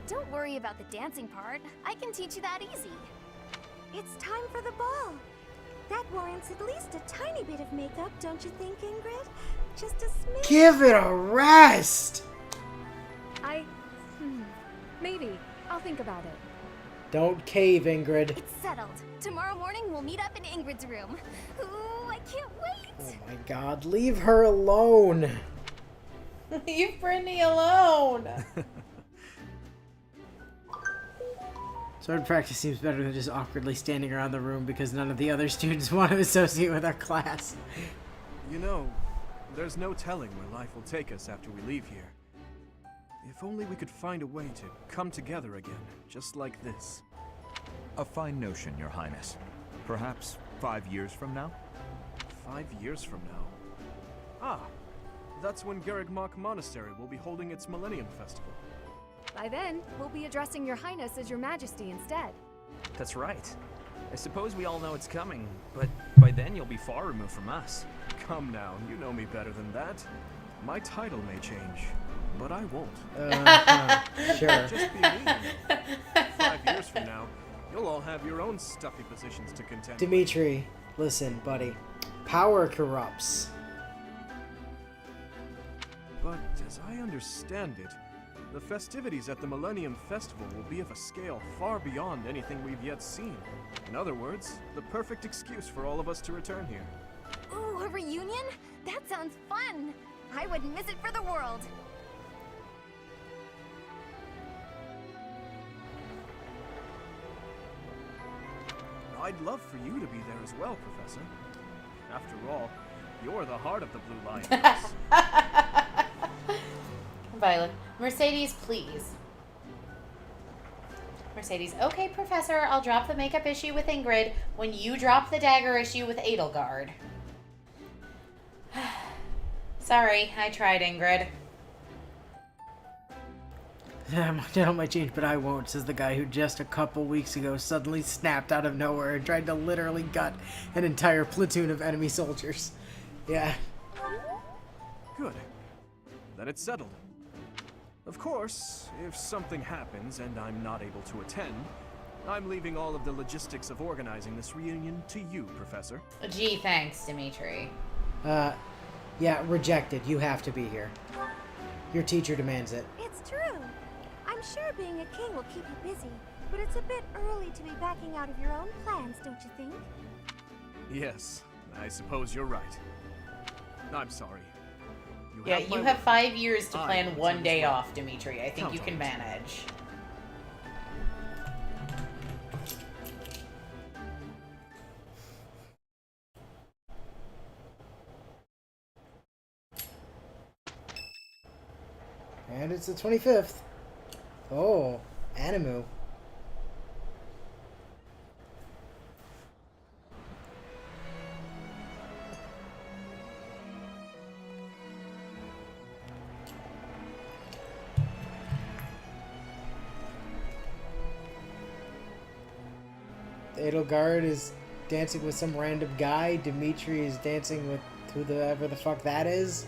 Don't worry about the dancing part. I can teach you that easy. It's time for the ball. That warrants at least a tiny bit of makeup, don't you think, Ingrid? Just a smidge. Give it a rest! Maybe. I'll think about it. Don't cave, Ingrid. It's settled. Tomorrow morning we'll meet up in Ingrid's room. Ooh, I can't wait. Oh my god, leave her alone. Leave Brittany alone. Sword practice seems better than just awkwardly standing around the room because none of the other students want to associate with our class. You know, there's no telling where life will take us after we leave here. If only we could find a way to come together again, just like this. A fine notion, Your Highness. Perhaps 5 years from now? 5 years from now? Ah, that's when Garrigmach Monastery will be holding its Millennium Festival. By then, we'll be addressing Your Highness as Your Majesty instead. That's right. I suppose we all know it's coming, but by then you'll be far removed from us. Come now, you know me better than that. My title may change, but I won't. Sure. Just be me. 5 years from now, you'll all have your own stuffy positions to contend with. Dimitri, listen, buddy. Power corrupts. But as I understand it, the festivities at the Millennium Festival will be of a scale far beyond anything we've yet seen. In other words, the perfect excuse for all of us to return here. Ooh, a reunion? That sounds fun. I wouldn't miss it for the world. I'd love for you to be there as well, Professor. After all, you're the heart of the Blue Lion. Violet. Mercedes, please. Mercedes. Okay, Professor, I'll drop the makeup issue with Ingrid when you drop the dagger issue with Edelgard. Sorry, I tried, Ingrid. My channel might change, but I won't, says the guy who just a couple weeks ago suddenly snapped out of nowhere and tried to literally gut an entire platoon of enemy soldiers. Yeah. Good. Then it's settled. Of course, if something happens and I'm not able to attend, I'm leaving all of the logistics of organizing this reunion to you, Professor. Gee, thanks, Dimitri. Yeah, rejected. You have to be here. Your teacher demands it. It's true. I'm sure being a king will keep you busy, but it's a bit early to be backing out of your own plans, don't you think? Yes, I suppose you're right. I'm sorry. You have 5 years to plan I one day well. off, Dimitri. I think Count you on can it. manage. And it's the 25th. Oh, Animu. Edelgard is dancing with some random guy. Dimitri is dancing with whoever the fuck that is.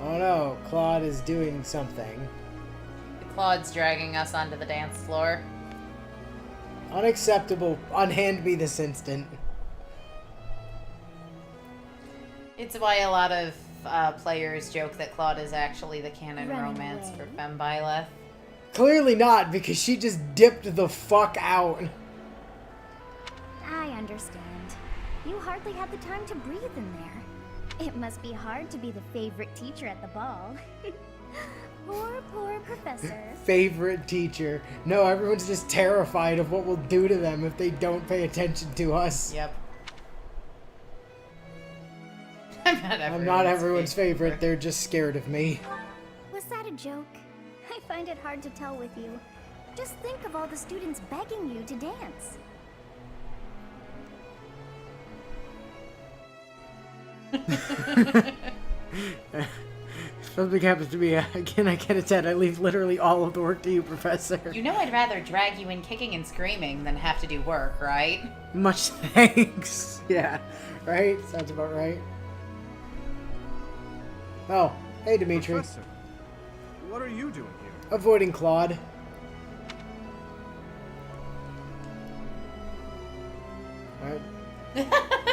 Oh no, Claude is doing something. Claude's dragging us onto the dance floor. Unacceptable. Unhand me this instant. It's why a lot of players joke that Claude is actually the canon Running romance away. for Fembyleth. Clearly not, because she just dipped the fuck out. I understand. You hardly had the time to breathe in there. It must be hard to be the favorite teacher at the ball. Poor professor. Favorite teacher. No, everyone's just terrified of what we'll do to them if they don't pay attention to us. Yep. I'm not everyone's favorite. They're just scared of me. Was that a joke? I find it hard to tell with you. Just think of all the students begging you to dance. something happens to me again, I get a 10. I leave literally all of the work to you, Professor. You know I'd rather drag you in kicking and screaming than have to do work, right? Much thanks. Yeah, right? Sounds about right. Oh, hey, Dimitri. Professor, what are you doing here? Avoiding Claude.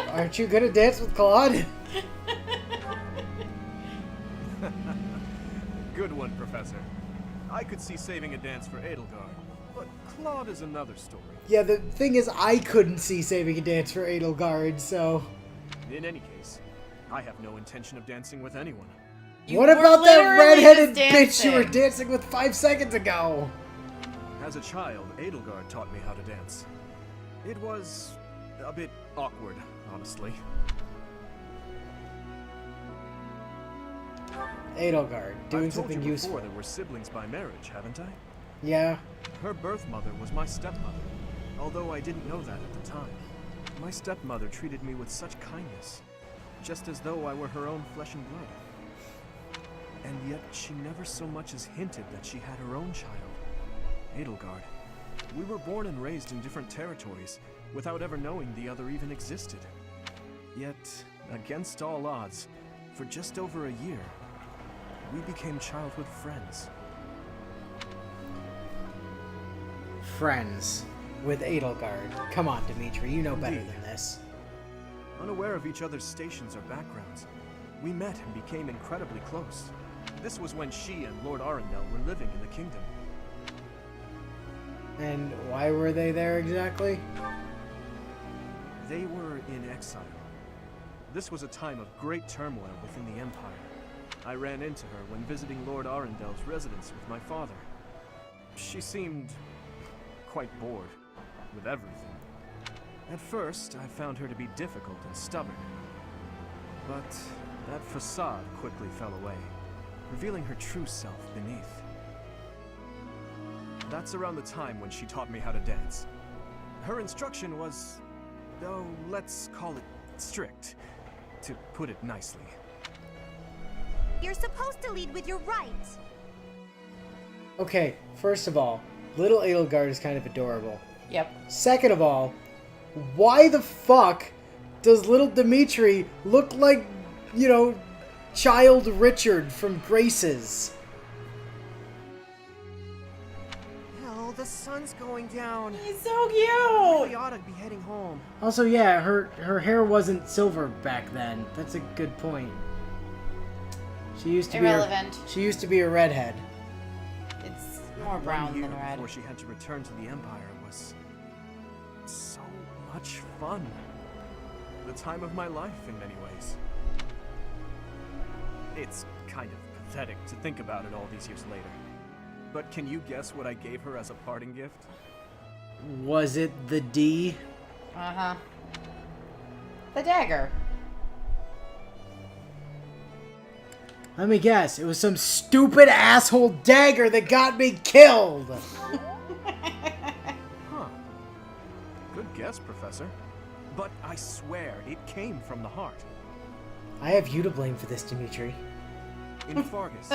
Aren't you gonna dance with Claude? Good one, Professor. I could see saving a dance for Edelgard, but Claude is another story. Yeah, the thing is, I couldn't see saving a dance for Edelgard, so... In any case, I have no intention of dancing with anyone. What about that redheaded bitch you were dancing with 5 seconds ago? As a child, Edelgard taught me how to dance. It was a bit awkward, honestly. Edelgard, doing something useful. Before that we're siblings by marriage, haven't I? Yeah. Her birth mother was my stepmother, although I didn't know that at the time. My stepmother treated me with such kindness, just as though I were her own flesh and blood. And yet she never so much as hinted that she had her own child, Edelgard. We were born and raised in different territories, without ever knowing the other even existed. Yet, against all odds, for just over a year, we became childhood friends. Friends with Edelgard. Come on, Dimitri, you know better than this. Unaware of each other's stations or backgrounds, we met and became incredibly close. This was when she and Lord Arundel were living in the kingdom. And why were they there exactly? They were in exile. This was a time of great turmoil within the Empire. I ran into her when visiting Lord Arundel's residence with my father. She seemed quite bored with everything. At first, I found her to be difficult and stubborn. But that facade quickly fell away, revealing her true self beneath. That's around the time when she taught me how to dance. Her instruction was, oh, let's call it strict, to put it nicely. You're supposed to lead with your right. Okay, first of all, little Edelgard is kind of adorable. Yep. Second of all, why the fuck does little Dimitri look like, you know, child Richard from Grace's? Oh, the sun's going down. He's so cute. We ought to be heading home. Also, yeah, her hair wasn't silver back then. That's a good point. She used to Irrelevant. She used to be a redhead. It's more brown than red. Before she had to return to the Empire was so much fun. The time of my life in many ways. It's kind of pathetic to think about it all these years later. But can you guess what I gave her as a parting gift? Was it the D? Uh-huh. The dagger. Let me guess. It was some stupid asshole dagger that got me killed. Huh. Good guess, Professor. But I swear, it came from the heart. I have you to blame for this, Dimitri. In Fargus,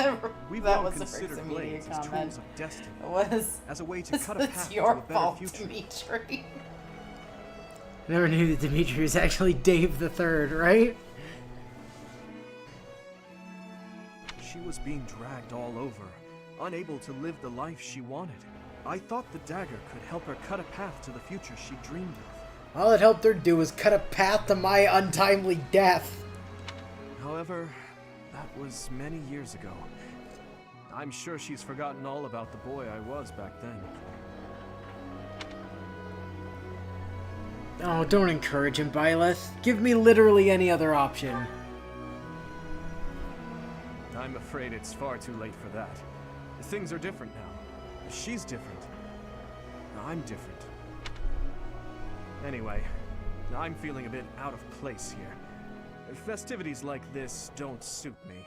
we've That all was the considered first immediate blades as comment. tools of destiny. It was. As a way to cut a It's path to your a better fault, future. Dimitri. Never knew that Dimitri was actually Dave the Third, right? She was being dragged all over, unable to live the life she wanted. I thought the dagger could help her cut a path to the future she dreamed of. All it helped her do was cut a path to my untimely death. However, that was many years ago. I'm sure she's forgotten all about the boy I was back then. Oh, don't encourage him, Byleth. Give me literally any other option. I'm afraid it's far too late for that. Things are different now. She's different. I'm different. Anyway, I'm feeling a bit out of place here. Festivities like this don't suit me.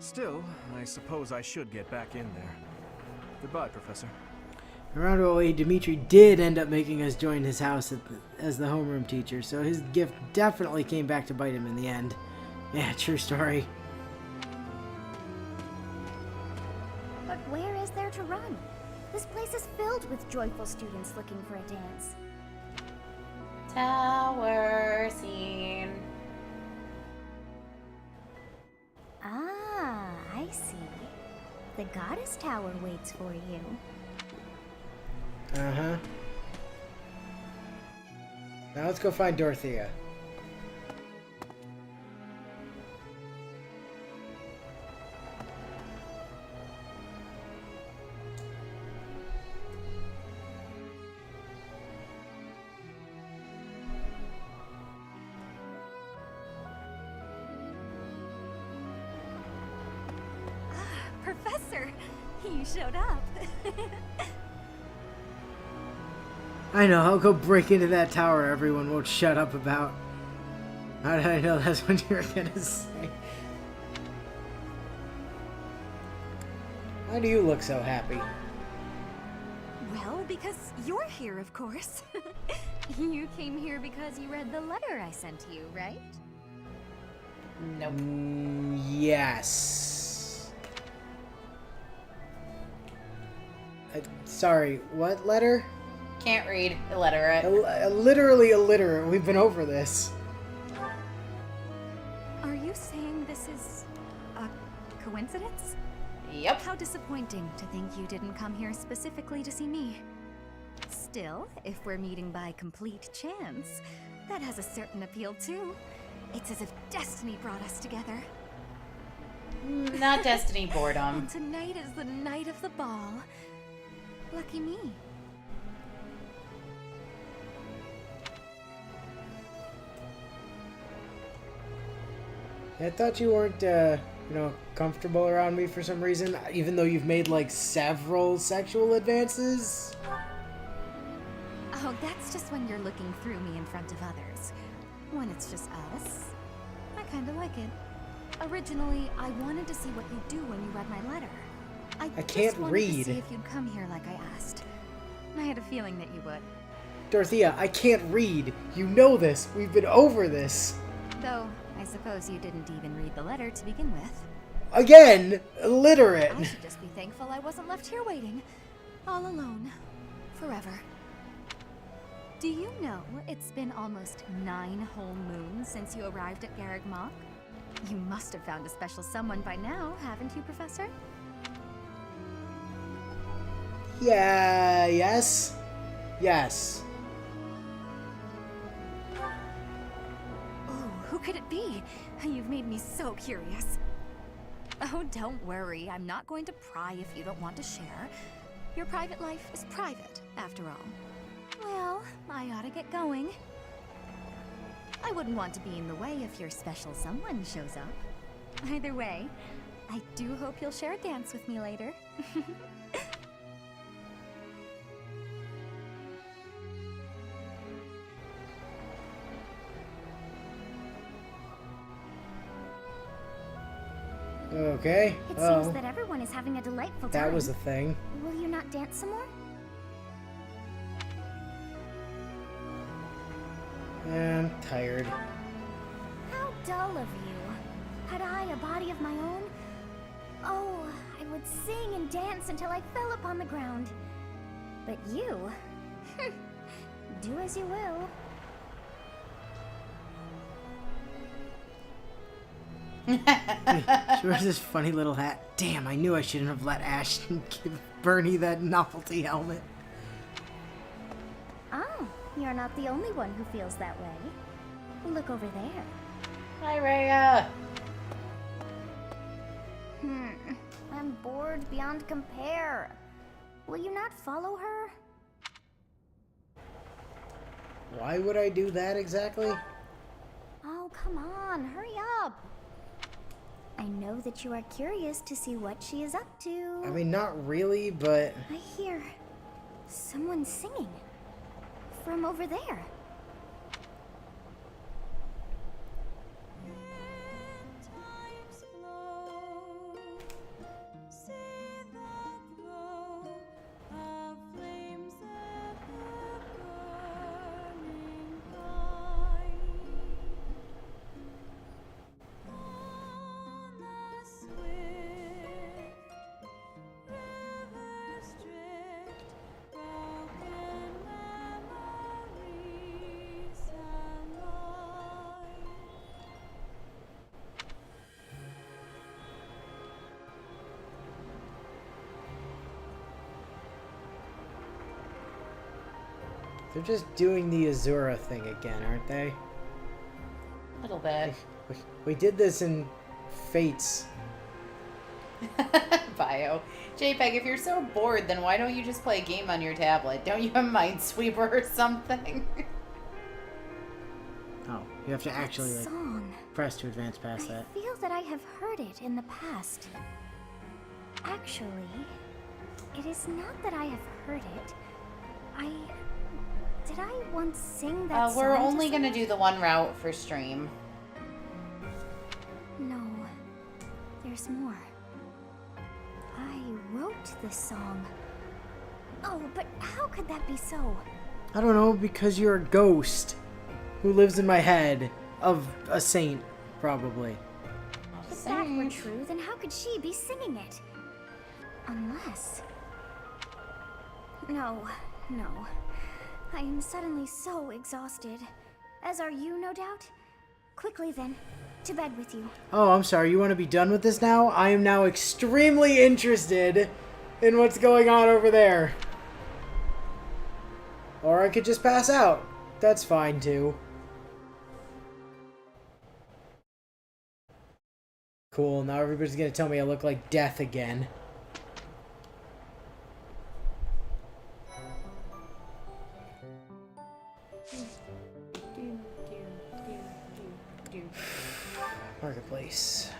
Still, I suppose I should get back in there. Goodbye, Professor. Around 08, Dimitri did end up making us join his house as the homeroom teacher, so his gift definitely came back to bite him in the end. Yeah, true story. to run. This place is filled with joyful students looking for a dance. Tower scene. Ah, I see. The goddess tower waits for you. Uh-huh. Now let's go find Dorothea. Professor, you showed up. I know, I'll go break into that tower everyone won't shut up about. How did I know that's what you were gonna say? Why do you look so happy? Well, because you're here, of course. You came here because you read the letter I sent you, right? Nope. Yes. Sorry, what letter? Can't read. Illiterate. Literally illiterate. We've been over this. Are you saying this is a coincidence? Yep. How disappointing to think you didn't come here specifically to see me. Still, if we're meeting by complete chance, that has a certain appeal too. It's as if destiny brought us together. Not destiny, boredom. And tonight is the night of the ball. Lucky me. I thought you weren't, comfortable around me for some reason, even though you've made, like, several sexual advances. Oh, that's just when you're looking through me in front of others. When it's just us, I kinda like it. Originally, I wanted to see what you'd do when you read my letter. I can't just wanted read. to see if you'd come here like I asked. I had a feeling that you would. Dorothea, I can't read. You know this. We've been over this. Though, I suppose you didn't even read the letter to begin with. Again, illiterate. I should just be thankful I wasn't left here waiting. All alone. Forever. Do you know it's been almost 9 whole moons since you arrived at Garreg Mach? You must have found a special someone by now, haven't you, Professor? Yeah, yes. Yes. Oh, who could it be? You've made me so curious. Oh, don't worry. I'm not going to pry if you don't want to share. Your private life is private, after all. Well, I ought to get going. I wouldn't want to be in the way if your special someone shows up. Either way, I do hope you'll share a dance with me later. Okay. It well, seems that everyone is having a delightful time. that was the thing. Will you not dance some more? I'm tired. How dull of you. Had I a body of my own? Oh, I would sing and dance until I fell upon the ground. But you? Do as you will. She wears this funny little hat. Damn, I knew I shouldn't have let Ashton give Bernie that novelty helmet. Oh, you're not the only one who feels that way. Look over there. Hi, Rhea. I'm bored beyond compare. Will you not follow her? Why would I do that exactly? Oh, come on, hurry up. I know that you are curious to see what she is up to. I mean, not really, but... I hear someone singing from over there. They're just doing the Azura thing again, aren't they? A little bit. We did this in Fates. Bio. JPEG, if you're so bored, then why don't you just play a game on your tablet? Don't you have Minesweeper or something? Oh, you have to actually like Song. press to advance past that. I feel that I have heard it in the past. Actually, it is not that I have heard it. Did I once sing that song? We're only gonna do the one route for stream. No, there's more. I wrote this song. Oh, but how could that be so? I don't know, because you're a ghost who lives in my head of a saint, probably. If that were true, then how could she be singing it? Unless... No. I am suddenly so exhausted. As are you, no doubt? Quickly then, to bed with you. Oh, I'm sorry, you want to be done with this now? I am now extremely interested in what's going on over there. Or I could just pass out. That's fine, too. Cool, now everybody's gonna tell me I look like death again. Marketplace.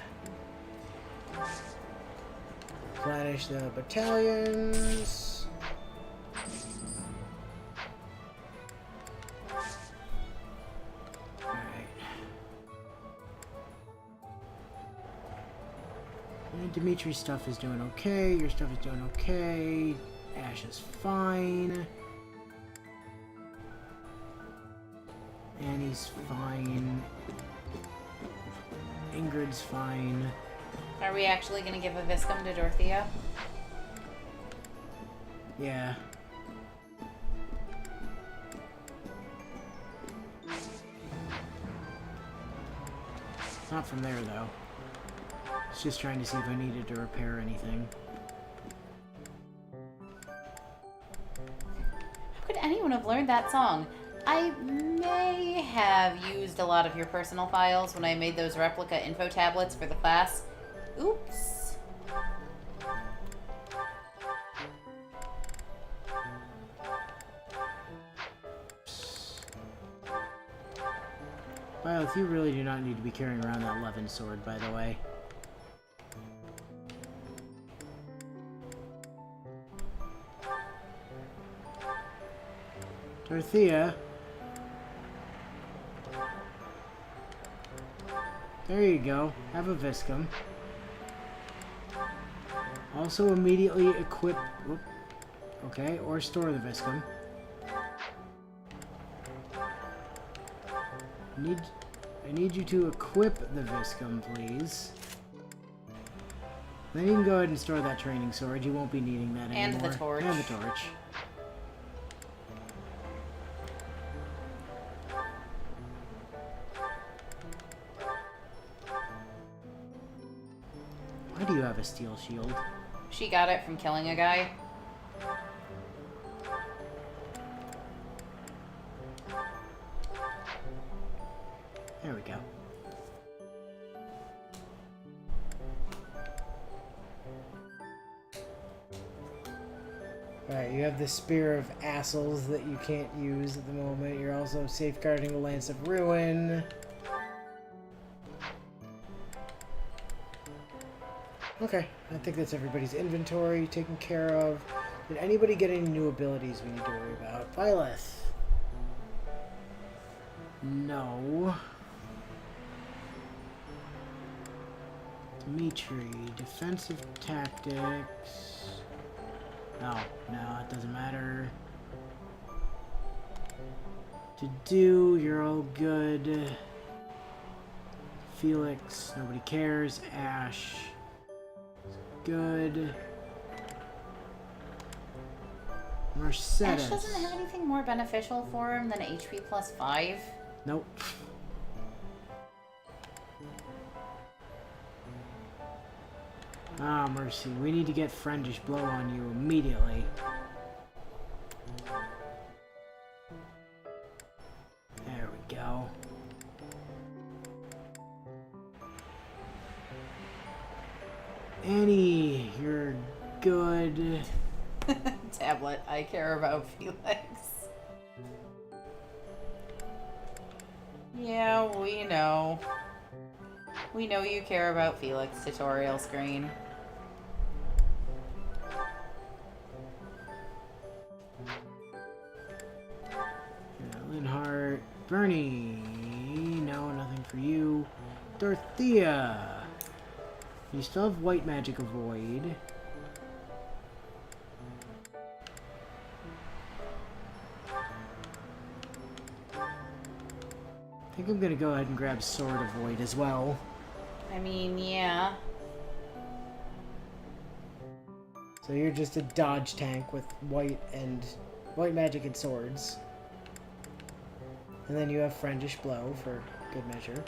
Replenish the battalions. Alright. Dimitri's stuff is doing okay. Your stuff is doing okay. Ash is fine. Annie's fine. Ingrid's fine. Are we actually going to give a Viscum to Dorothea? Yeah. Not from there, though. It's just trying to see if I needed to repair anything. How could anyone have learned that song? I may have used a lot of your personal files when I made those replica info tablets for the class. Oops. Well, you really do not need to be carrying around that Levin sword, by the way. Dorothea. There you go. Have a Viscum. Also immediately equip... Whoop. Okay, or store the Viscum. I need you to equip the Viscum, please. Then you can go ahead and store that training sword. You won't be needing that anymore. And the torch. And the torch. Why do you have a steel shield? She got it from killing a guy. There we go. Alright, you have the Spear of Assholes that you can't use at the moment. You're also safeguarding the Lance of Ruin. Okay, I think that's everybody's inventory taken care of. Did anybody get any new abilities we need to worry about? Byleth. No. Dimitri, defensive tactics. No, it doesn't matter. To do, you're all good. Felix, nobody cares. Ash, good. Mercedes. Ash doesn't have anything more beneficial for him than HP plus 5. Nope. Ah, mercy. We need to get Friendish Blow on you immediately. Annie, you're good. Tablet, I care about Felix. Yeah, we know. We know you care about Felix, tutorial screen. Linhart, Bernie. No, nothing for you. Dorothea. You still have white magic avoid. I think I'm gonna go ahead and grab sword avoid as well. I mean, yeah. So you're just a dodge tank with white magic and swords. And then you have Friendish Blow for good measure.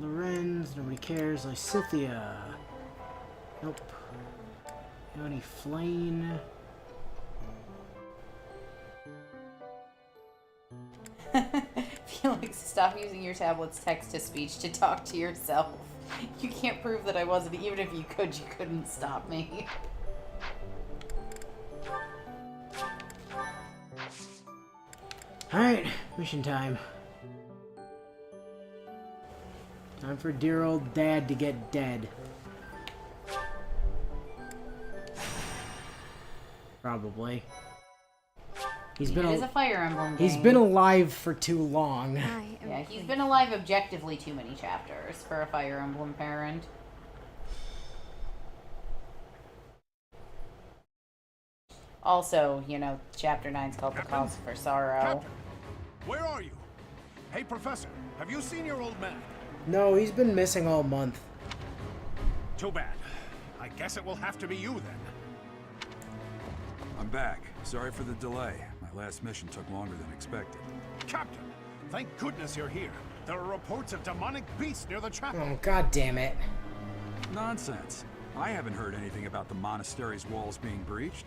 Lorenz, nobody cares. Lysithea. Nope. Any Flame. Felix, stop using your tablet's text-to-speech to talk to yourself. You can't prove that I wasn't. Even if you could, you couldn't stop me. Alright, mission time. Time for dear old dad to get dead. Probably. It is a Fire Emblem game. He's been alive for too long. Yeah, he's been alive objectively too many chapters for a Fire Emblem parent. Also, you know, Chapter 9's called The Cause for Sorrow. Captain, where are you? Hey, Professor, have you seen your old man? No, he's been missing all month. Too bad. I guess it will have to be you then. I'm back. Sorry for the delay. My last mission took longer than expected. Captain, thank goodness you're here. There are reports of demonic beasts near the chapel. Oh, god damn it. Nonsense. I haven't heard anything about the monastery's walls being breached.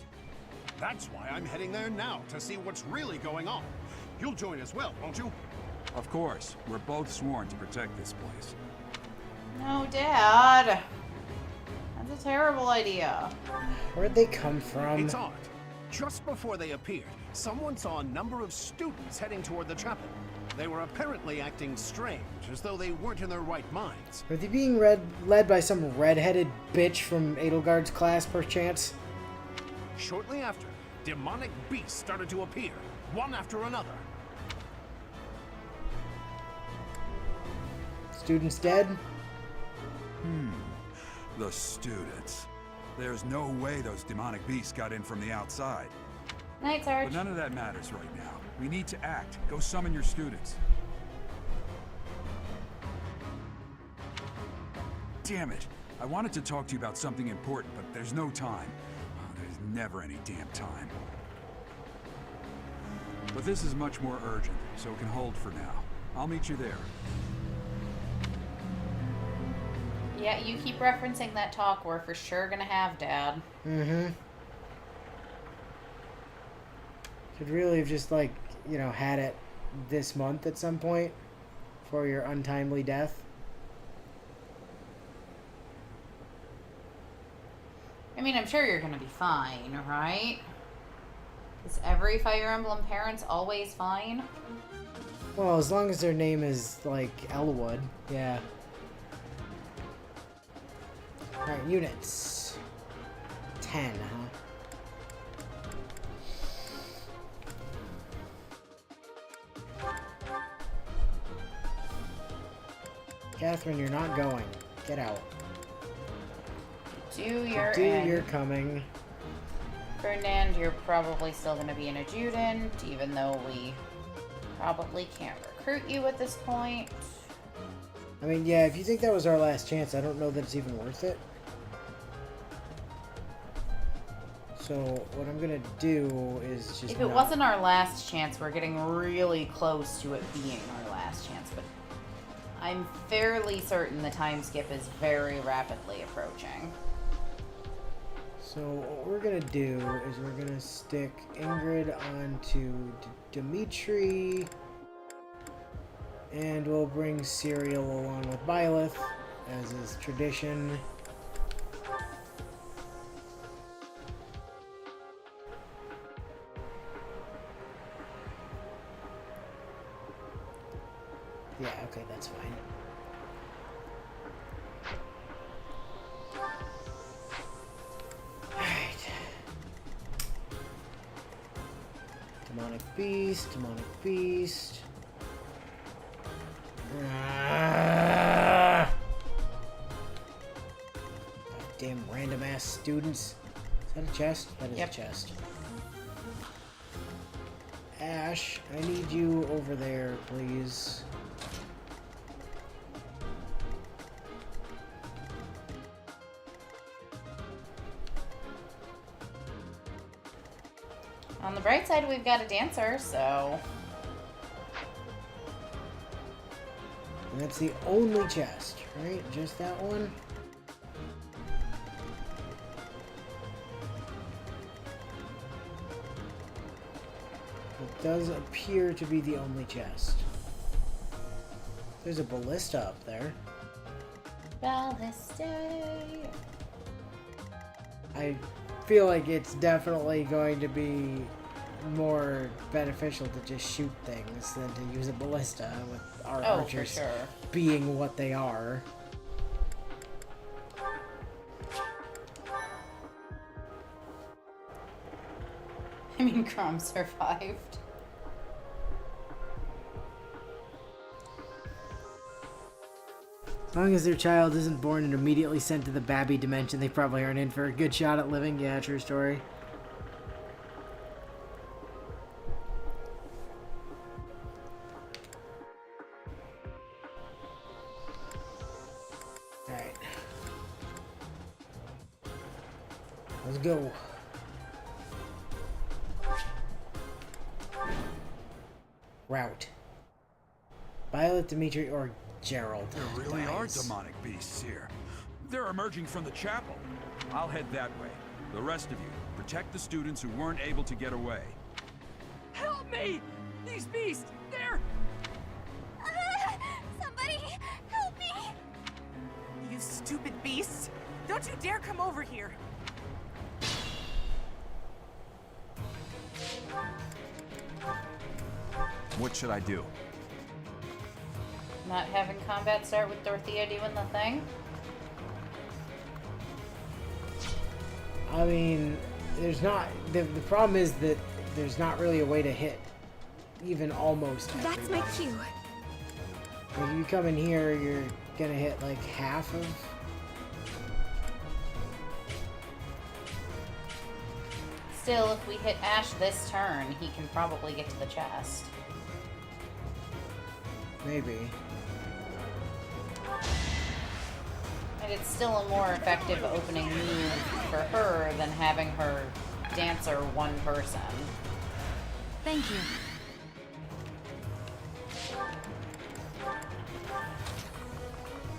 That's why I'm heading there now, to see what's really going on. You'll join as well, won't you? Of course. We're both sworn to protect this place. No, Dad. That's a terrible idea. Where'd they come from? It's odd. Just before they appeared, someone saw a number of students heading toward the chapel. They were apparently acting strange, as though they weren't in their right minds. Are they being led by some red-headed bitch from Edelgard's class, perchance? Shortly after, demonic beasts started to appear, one after another. Students dead? The students. There's no way those demonic beasts got in from the outside. Night, Sarge. But none of that matters right now. We need to act. Go summon your students. Damn it. I wanted to talk to you about something important, but there's no time. Oh, there's never any damn time. But this is much more urgent, so it can hold for now. I'll meet you there. Yeah, you keep referencing that talk we're for sure gonna have, Dad. Mm-hmm. Could really have just, like, you know, had it this month at some point for your untimely death. I mean, I'm sure you're gonna be fine, right? Is every Fire Emblem parent's always fine? Well, as long as their name is, like, Elwood, yeah. Alright, units. 10, huh? Catherine, you're not going. Get out. You're coming. Ferdinand, you're probably still going to be an adjutant, even though we probably can't recruit you at this point. I mean, yeah, if you think that was our last chance, I don't know that it's even worth it. So, what I'm going to do is just If it wasn't our last chance, we're getting really close to it being our last chance, but I'm fairly certain the time skip is very rapidly approaching. So what we're gonna do is we're gonna stick Ingrid onto Dimitri, and we'll bring Serial along with Byleth, as is tradition. Yeah, okay, that's fine. Alright. Demonic Beast, Demonic Beast. Damn random ass students. Is that a chest? That is a chest. Ash, I need you over there, please. On the bright side, we've got a dancer, so... And that's the only chest, right? Just that one? It does appear to be the only chest. There's a ballista up there. Ballista. I feel like it's definitely going to be more beneficial to just shoot things than to use a ballista with our archers for sure. being what they are. I mean, Crom survived. As long as their child isn't born and immediately sent to the Babby dimension, they probably aren't in for a good shot at living. Yeah, true story. Alright. Let's go. Route. Violet, Dimitri, or Gerald. There really are demonic beasts here. They're emerging from the chapel. I'll head that way. The rest of you, protect the students who weren't able to get away. Help me! These beasts, they're... Somebody, help me! You stupid beasts! Don't you dare come over here! What should I do? Not having combat start with Dorothea doing the thing? I mean, there's not... The problem is that there's not really a way to hit even almost everybody. That's my cue. If you come in here, you're gonna hit like half of... Still, if we hit Ash this turn, he can probably get to the chest. Maybe. And it's still a more effective opening move for her than having her dancer one person. Thank you.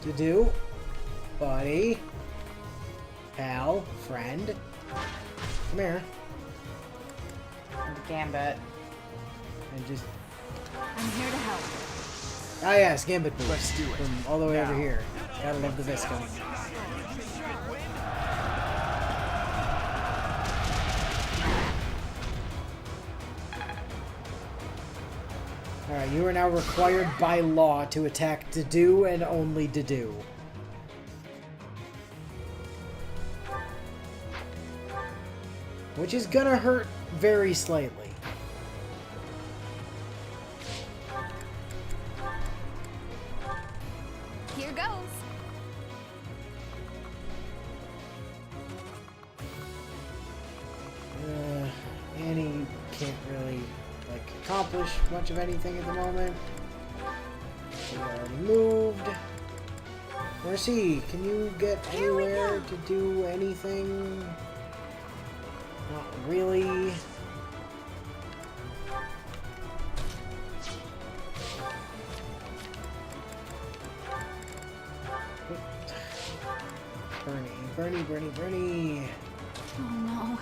To do, buddy, pal, friend, come here. And Gambit. And just... I'm here to help. Ah yes, Gambit boost. Let's do it. From all the way over here. Gotta love the Viscum. Alright, you are now required by law to attack Dedu and only Dedu. Which is gonna hurt very slightly. Here goes. Annie can't really, like, accomplish much of anything at the moment. She already moved. Mercy, can you get anywhere to do anything? Not really. Bernie. Oh no.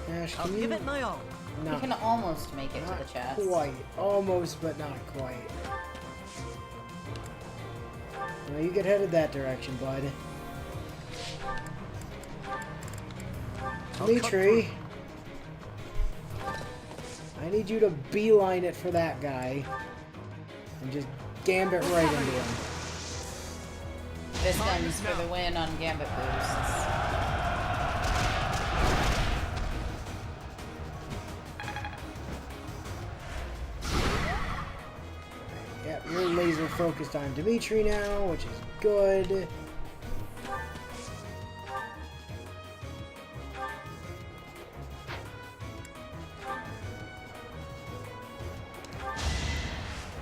Ash, I'll can give you... it my all. You No, can almost make it to not the chest. quite. Almost, but not quite. Well, you get headed that direction, bud. Dimitri, I need you to beeline it for that guy. And just gambit right into him. Viscoms for the win on Gambit boosts. Yep, you're laser focused on Dimitri now, which is good.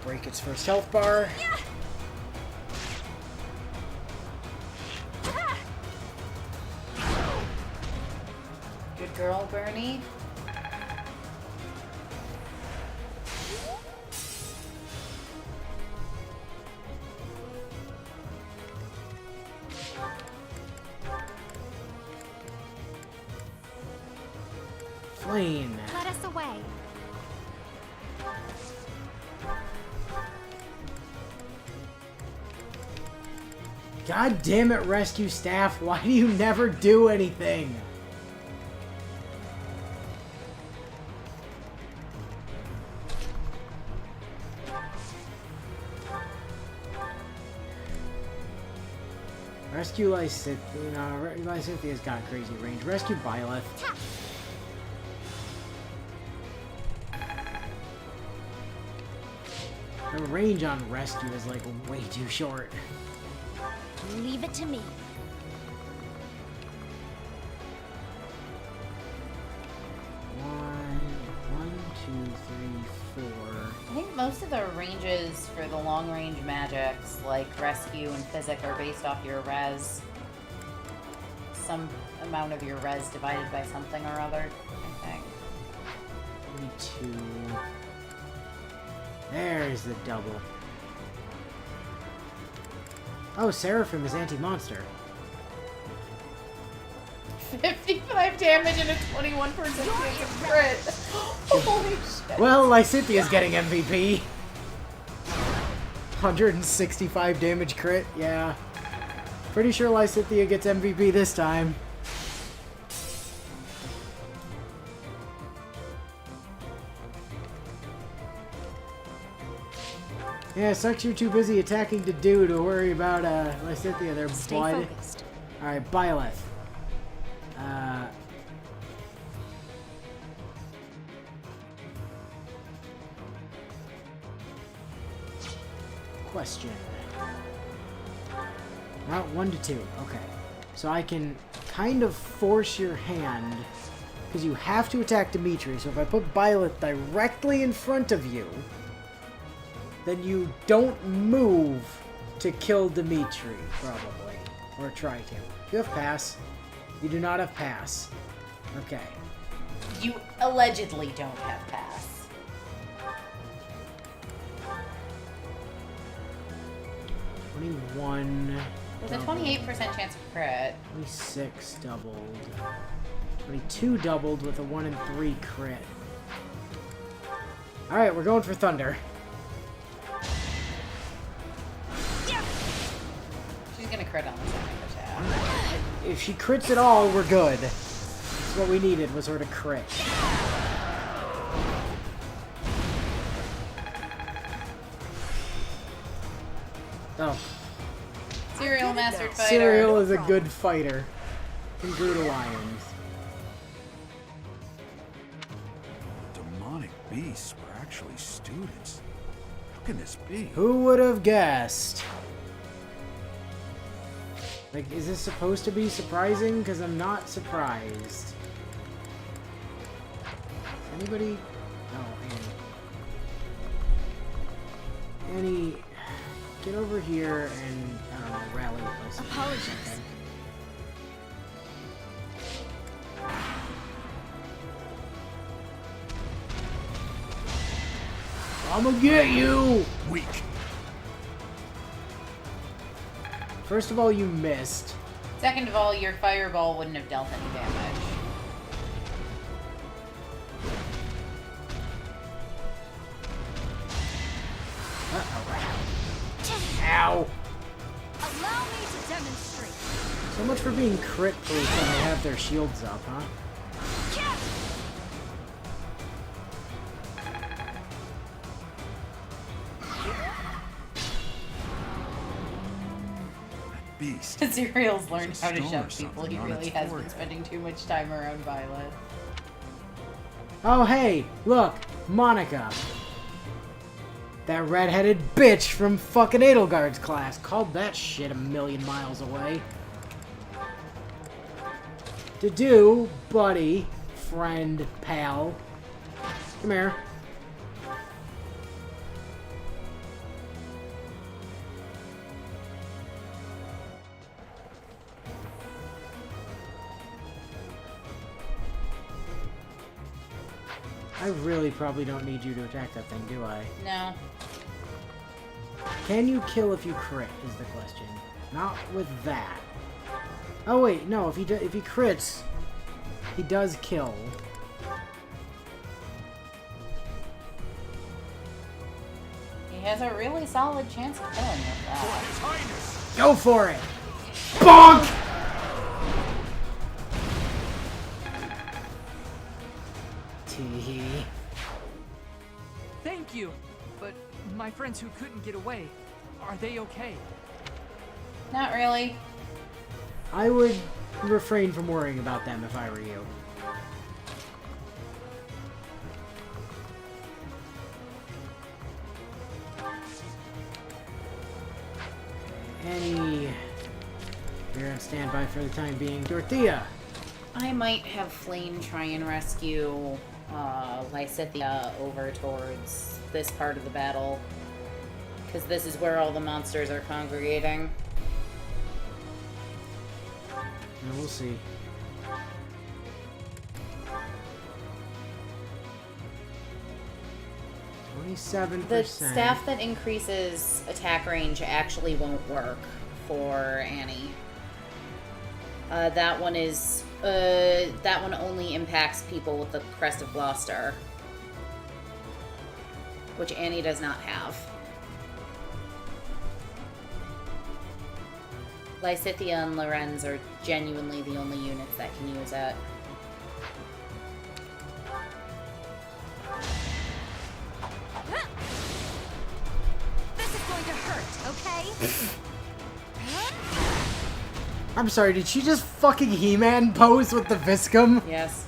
Break its first health bar. Good girl, Bernie. Flame. Let us away. God damn it, rescue staff. Why do you never do anything? Rescue Lysith. No, Lysithea's got crazy range. Rescue Byleth. The range on rescue is like way too short. Leave it to me. One, two, three, four. I think most of the ranges for the long range magics, like rescue and physic, are based off your res. Some amount of your res divided by something or other, I think. 22. There's the double. Oh, Seraphim is anti-monster. 55 damage and a 21% chance of crit. Holy shit. Well, Lysithea's getting MVP. 165 damage crit, yeah. Pretty sure Lysithea gets MVP this time. Yeah, sucks you're too busy attacking to worry about Lysithea there, Stay bud. focused. Alright, Byleth. Question. Not 1 to 2. Okay. So I can kind of force your hand, because you have to attack Dimitri. So if I put Byleth directly in front of you, then you don't move to kill Dimitri, probably. Or try to. You have pass. You do not have pass. Okay. You allegedly don't have pass. With a 28% chance of crit. 26 doubled. 22 doubled with a 1 in 3 crit. Alright, we're going for Thunder. She's gonna crit on the second attack. If she crits at all, we're good. That's what we needed, was her to crit. Oh. Serial mastered fighter. Serial is a good fighter. Can grew to lions. Demonic beasts were actually students. How can this be? Who would have guessed? Like, is this supposed to be surprising? Because I'm not surprised. Anybody? Oh, Annie. Annie, get over here and, I don't know, rally Apologies. I'm gonna get you! Weak. First of all, you missed. Second of all, your fireball wouldn't have dealt any damage. Ow! Allow me to demonstrate. So much for being crit proof when they have their shields up, huh? Beast. Cereal's learned It's a how to stone or shove people. He something on really its has been forehead. spending too much time around Violet. Oh, hey, look, Monica. That red-headed bitch from fucking Edelgard's class. Called that shit a million miles away. To do, buddy, friend, pal. Come here. I really probably don't need you to attack that thing, do I? No. Can you kill if you crit, is the question. Not with that. Oh wait, no, if he crits, he does kill. He has a really solid chance of killing with that. Go for it! Bonk! Tee. Thank you. But my friends who couldn't get away, are they okay? Not really. I would refrain from worrying about them if I were you. Annie, you're on standby for the time being. Dorothea! I might have Flame try and rescue Lysithea over towards this part of the battle. Because this is where all the monsters are congregating. Yeah, we'll see. The staff that increases attack range actually won't work for Annie. That one only impacts people with the Crest of Gloucester, which Annie does not have. Lysithea and Lorenz are genuinely the only units that can use it. This is going to hurt, okay? I'm sorry, did she just fucking He-Man pose with the Viscum? Yes.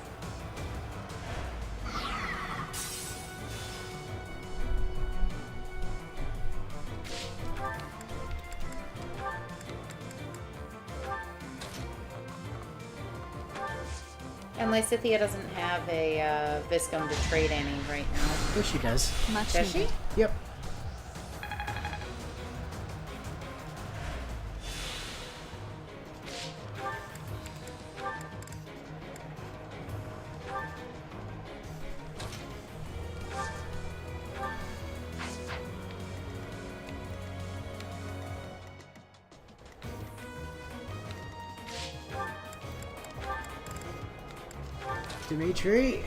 And Lysithea doesn't have a Viscum to trade Annie right now. Yes, she does. Much Does she? Yep. Dimitri.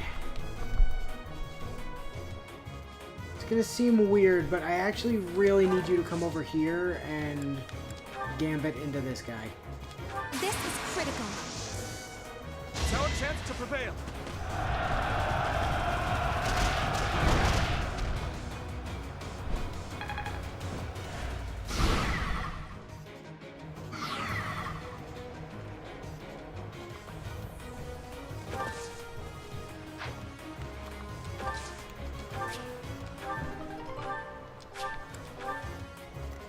It's gonna seem weird, but I actually really need you to come over here and gambit into this guy. This is critical. It's our chance to prevail.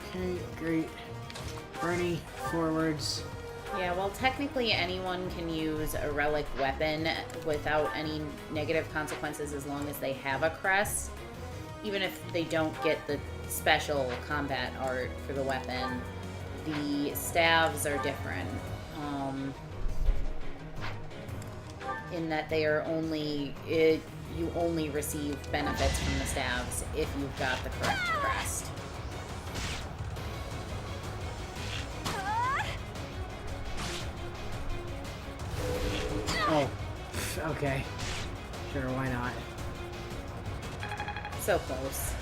Okay, great. Bernie, forwards. Yeah, well, technically anyone can use a relic weapon without any negative consequences as long as they have a crest. Even if they don't get the special combat art for the weapon, the staves are different. In that they are you only receive benefits from the staves if you've got the correct crest. Oh, okay. Sure, why not? So close.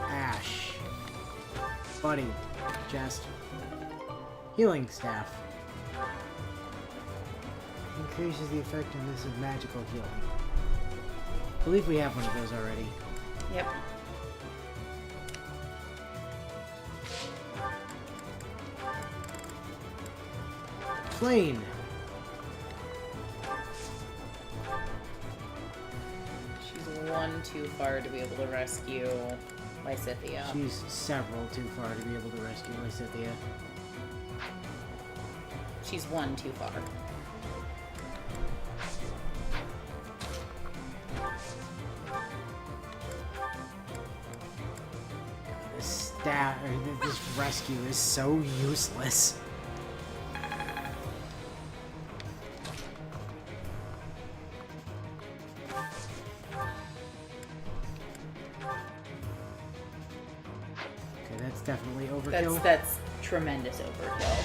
Ash. Buddy. Chest. Healing staff. Increases the effectiveness of magical healing. I believe we have one of those already. Yep. Plane. She's one too far to be able to rescue Lysithea. She's several too far to be able to rescue Lysithea. She's one too far. This rescue is so useless. Okay, that's definitely overkill. That's tremendous overkill.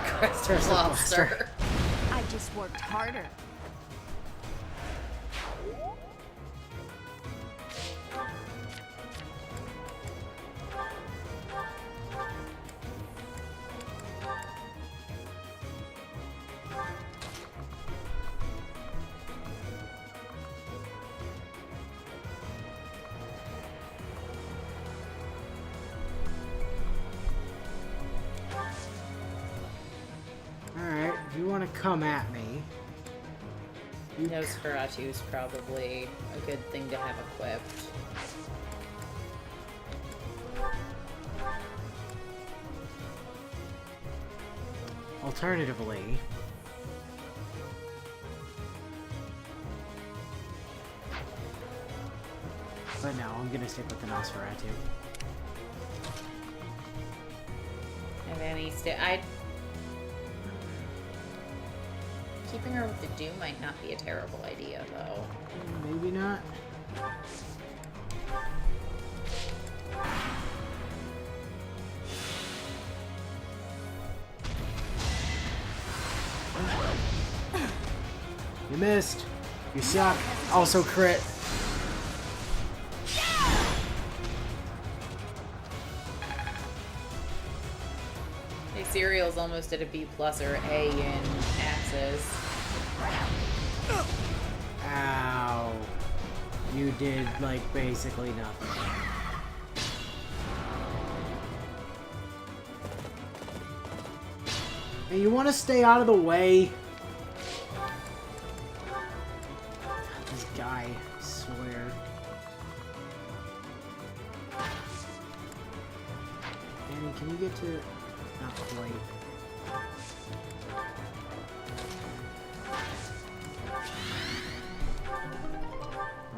Crystal lobster. I just worked harder. Alright, if you want to come at me... Nosferatu's probably a good thing to have equipped. Alternatively... But no, I'm gonna stick with the Nosferatu. And any keeping her with the Dew might not be a terrible idea, though. Maybe not. You missed. You suck. Also crit. Hey, Cereal's almost at a B+ or A in axes. Ow. You did, like, basically nothing. Hey, you want to stay out of the way? This guy, I swear. Annie, can you get to... Not quite.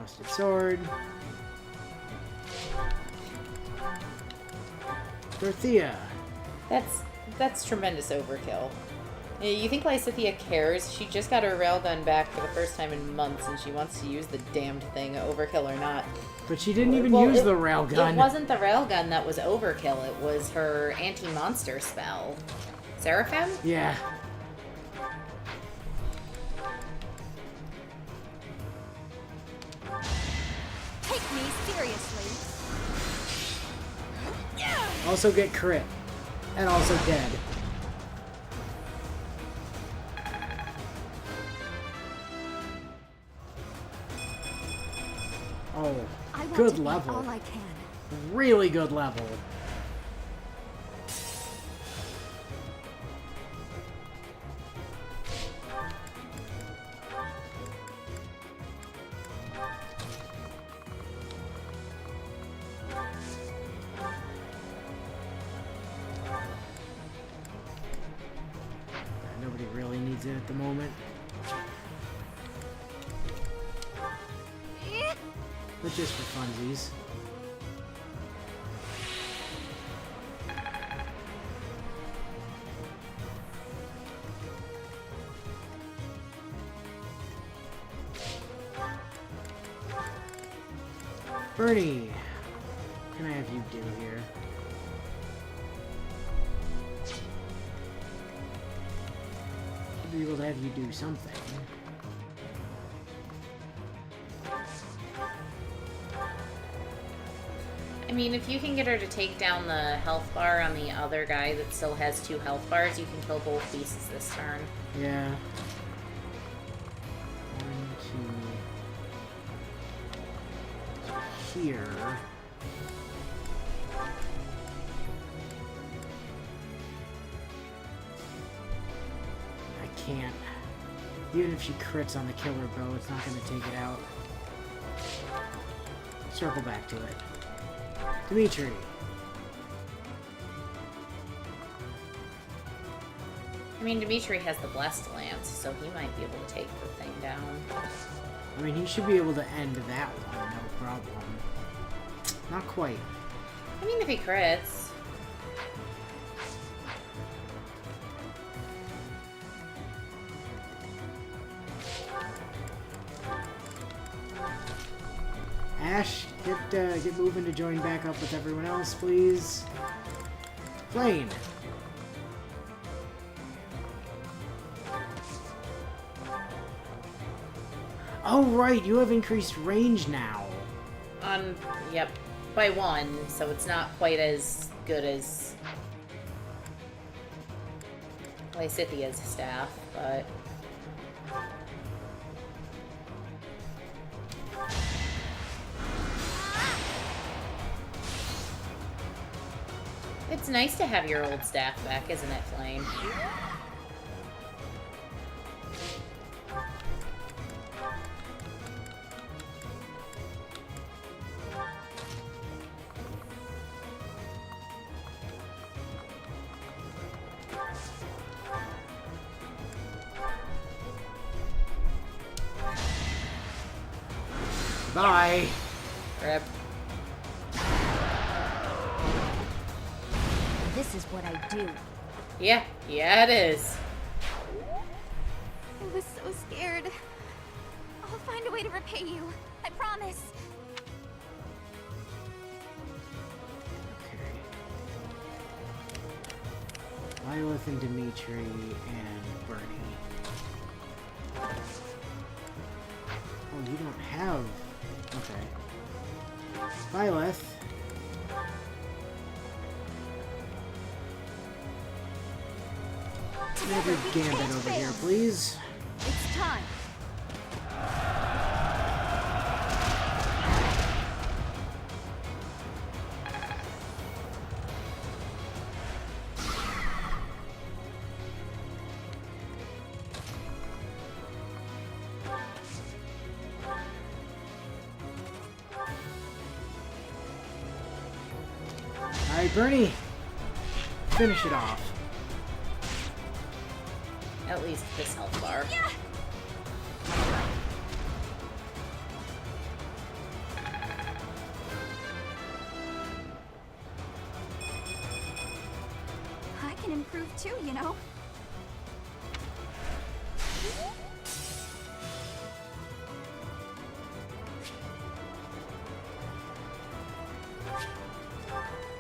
Rusted sword. Dorothea. That's tremendous overkill. You think Lysithea cares? She just got her railgun back for the first time in months, and she wants to use the damned thing, overkill or not. But she didn't even use the railgun. It wasn't the railgun that was overkill. It was her anti-monster spell. Seraphim? Yeah. Take me seriously. Also get crit. And also dead. Oh, good level. All I can. Really good level. Nobody really needs it at the moment. but just for funsies. Bernie, what can I have you do here? Should be able to have you do something. I mean, if you can get her to take down the health bar on the other guy that still has 2 health bars, you can kill both beasts this turn. Yeah. 1, 2. Here. I can't. Even if she crits on the killer bow, it's not going to take it out. Circle back to it. Dimitri. I mean, Dimitri has the Blessed Lance, so he might be able to take the thing down. I mean, he should be able to end that one, no problem. Not quite. I mean, if he crits. Ash, get moving to join back up with everyone else, please. Plane. Oh, right, you have increased range now. Yep, by 1, so it's not quite as good as Lysithia's staff, but... It's nice to have your old staff back, isn't it, Flame? Bye. Rip. This is what I do. Yeah, it is. I was so scared. I'll find a way to repay you. I promise. Okay. Lilith and Dimitri and Bernie. Oh, you don't have... Okay. Lilith. Another Gambit over here, please. It's time. Alright, Bernie. Finish it off. At least this health bar. Yeah. I can improve too, you know.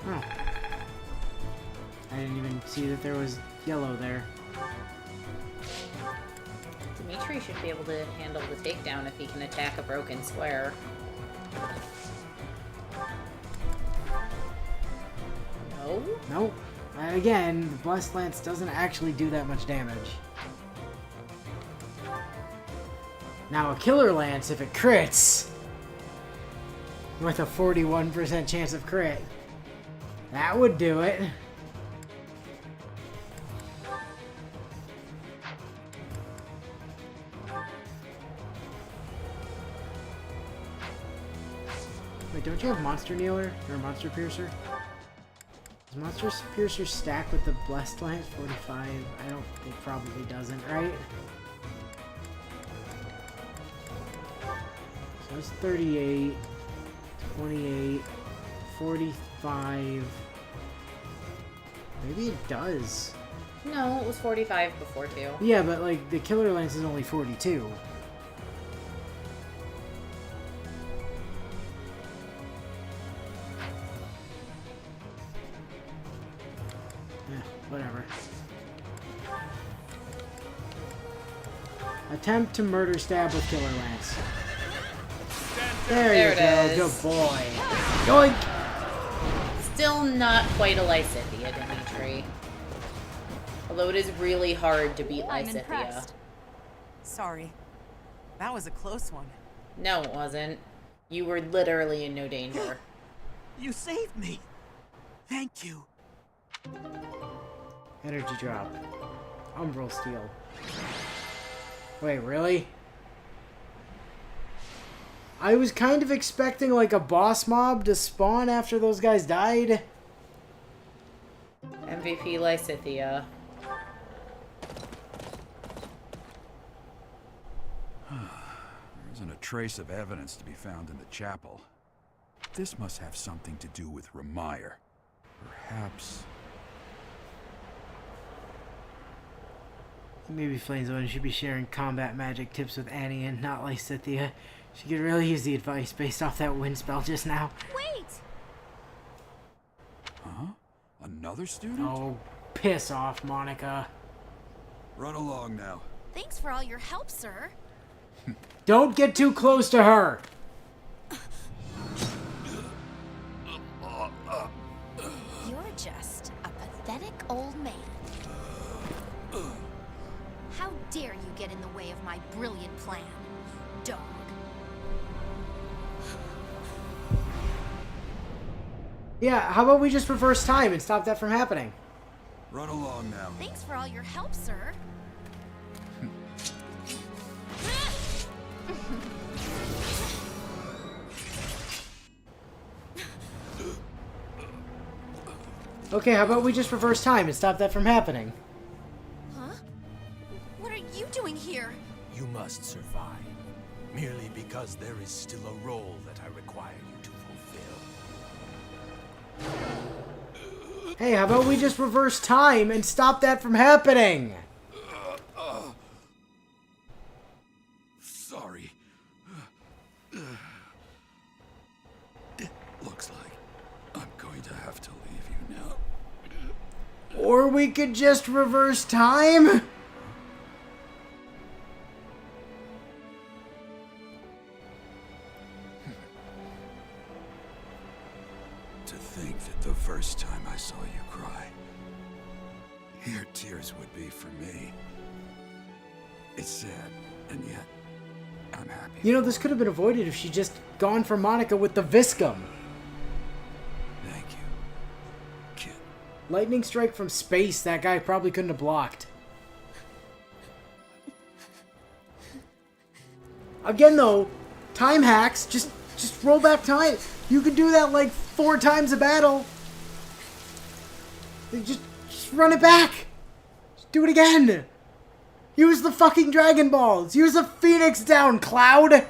Oh. I didn't even see that there was yellow there. Dimitri should be able to handle the takedown if he can attack a broken square. No? Nope. And again, the Blessed Lance doesn't actually do that much damage. Now a Killer Lance, if it crits, with a 41% chance of crit, that would do it. Wait, don't you have Monster Kneeler? Or Monster Piercer? Does Monster Piercer stack with the Blessed Lance 45? I don't, it probably doesn't, right? So that's 38. 28, 45. Maybe it does. No, it was 45 before too. Yeah, but like the killer lance is only 42. Whatever. Attempt to murder stab with killer lance. There you go. Good boy. Yoink! Still not quite a Lysithea, Dimitri. Although it is really hard to beat I'm Lysithea. impressed. Sorry. That was a close one. No, it wasn't. You were literally in no danger. You saved me. Thank you. Energy drop. Umbral steel. Wait, really? I was kind of expecting like a boss mob to spawn after those guys died. MVP Lysithea. There isn't a trace of evidence to be found in the chapel. This must have something to do with Ramire. Perhaps... Maybe Flamezone should be sharing combat magic tips with Annie and not Lysithea. She could really use the advice based off that wind spell just now. Wait! Huh? Another student? Oh, piss off, Monica. Run along now. Thanks for all your help, sir. Don't get too close to her! You're just a pathetic old man. How dare you get in the way of my brilliant plan, dog. Yeah, how about we just reverse time and stop that from happening? Run along now. Thanks for all your help, sir. Okay, how about we just reverse time and stop that from happening? Huh? What are you doing here? You must survive, merely because there is still a role that I require you to fulfill. Hey, how about we just reverse time and stop that from happening? Sorry. It looks like I'm going to have to leave you now. Or we could just reverse time? To think that the first time I saw you cry, your tears would be for me. It's sad, and yet, I'm happy. You know, this could have been avoided if she'd just gone for Monica with the Viscum. Thank you, kid. Lightning strike from space, that guy probably couldn't have blocked. Again, though, time hacks, just roll back time. You could do that like 4 times a battle. Just run it back. Just do it again. Use the fucking Dragon Balls. Use a Phoenix down, Cloud.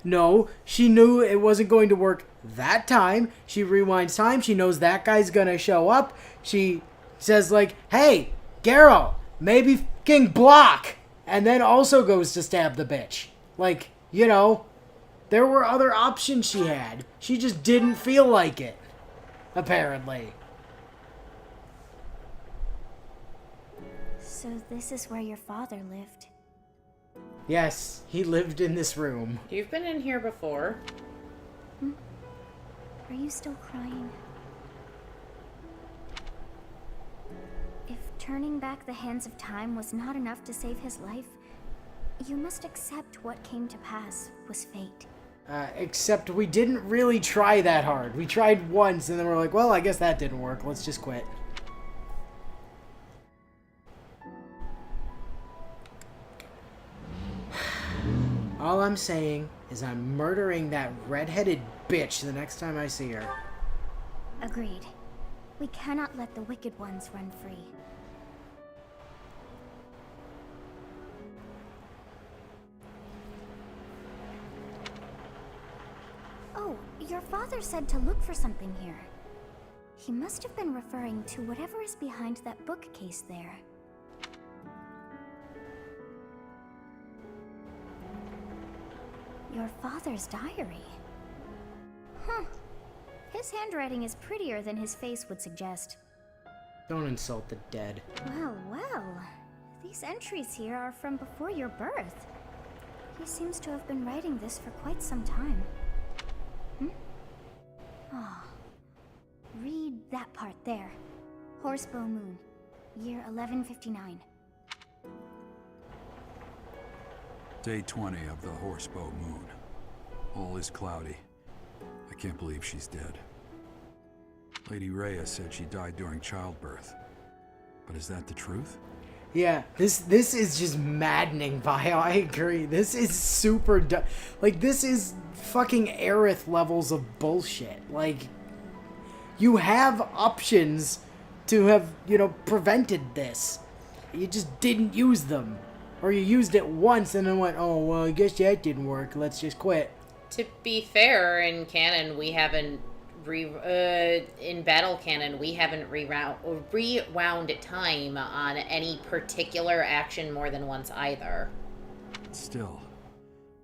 No, she knew it wasn't going to work that time. She rewinds time. She knows that guy's gonna show up. She says like, hey, Garrow, maybe fucking block. And then also goes to stab the bitch. Like, you know, there were other options she had. She just didn't feel like it. Apparently. So this is where your father lived. Yes, he lived in this room. You've been in here before. Are you still crying? If turning back the hands of time was not enough to save his life, you must accept what came to pass was fate. Except we didn't really try that hard. We tried once and then we're like, well, I guess that didn't work. Let's just quit. All I'm saying is I'm murdering that red-headed bitch the next time I see her. Agreed. We cannot let the wicked ones run free. father said to look for something here. He must have been referring to whatever is behind that bookcase there. Your father's diary. Huh. His handwriting is prettier than his face would suggest. Don't insult the dead. Well, well. These entries here are from before your birth. He seems to have been writing this for quite some time. Oh. Read that part there. Horsebow Moon, year 1159. Day 20 of the Horsebow Moon. All is cloudy. I can't believe she's dead. Lady Rhea said she died during childbirth. But is that the truth? Yeah, this is just maddening, Bio. I agree. This is super like, this is fucking Aerith levels of bullshit. Like, you have options to have, you know, prevented this. You just didn't use them. Or you used it once and then went, oh, well, I guess that didn't work. Let's just quit. To be fair, in canon, we haven't in battle canon, we haven't rewound time on any particular action more than once either. Still,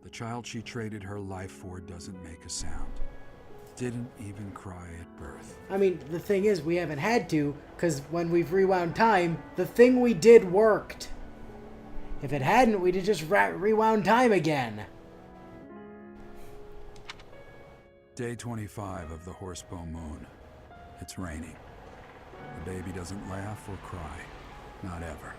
the child she traded her life for doesn't make a sound. Didn't even cry at birth. I mean, the thing is, we haven't had to, because when we've rewound time, the thing we did worked. If it hadn't, we'd have just rewound time again. Day 25 of the Horsebow Moon. It's raining. The baby doesn't laugh or cry. Not ever.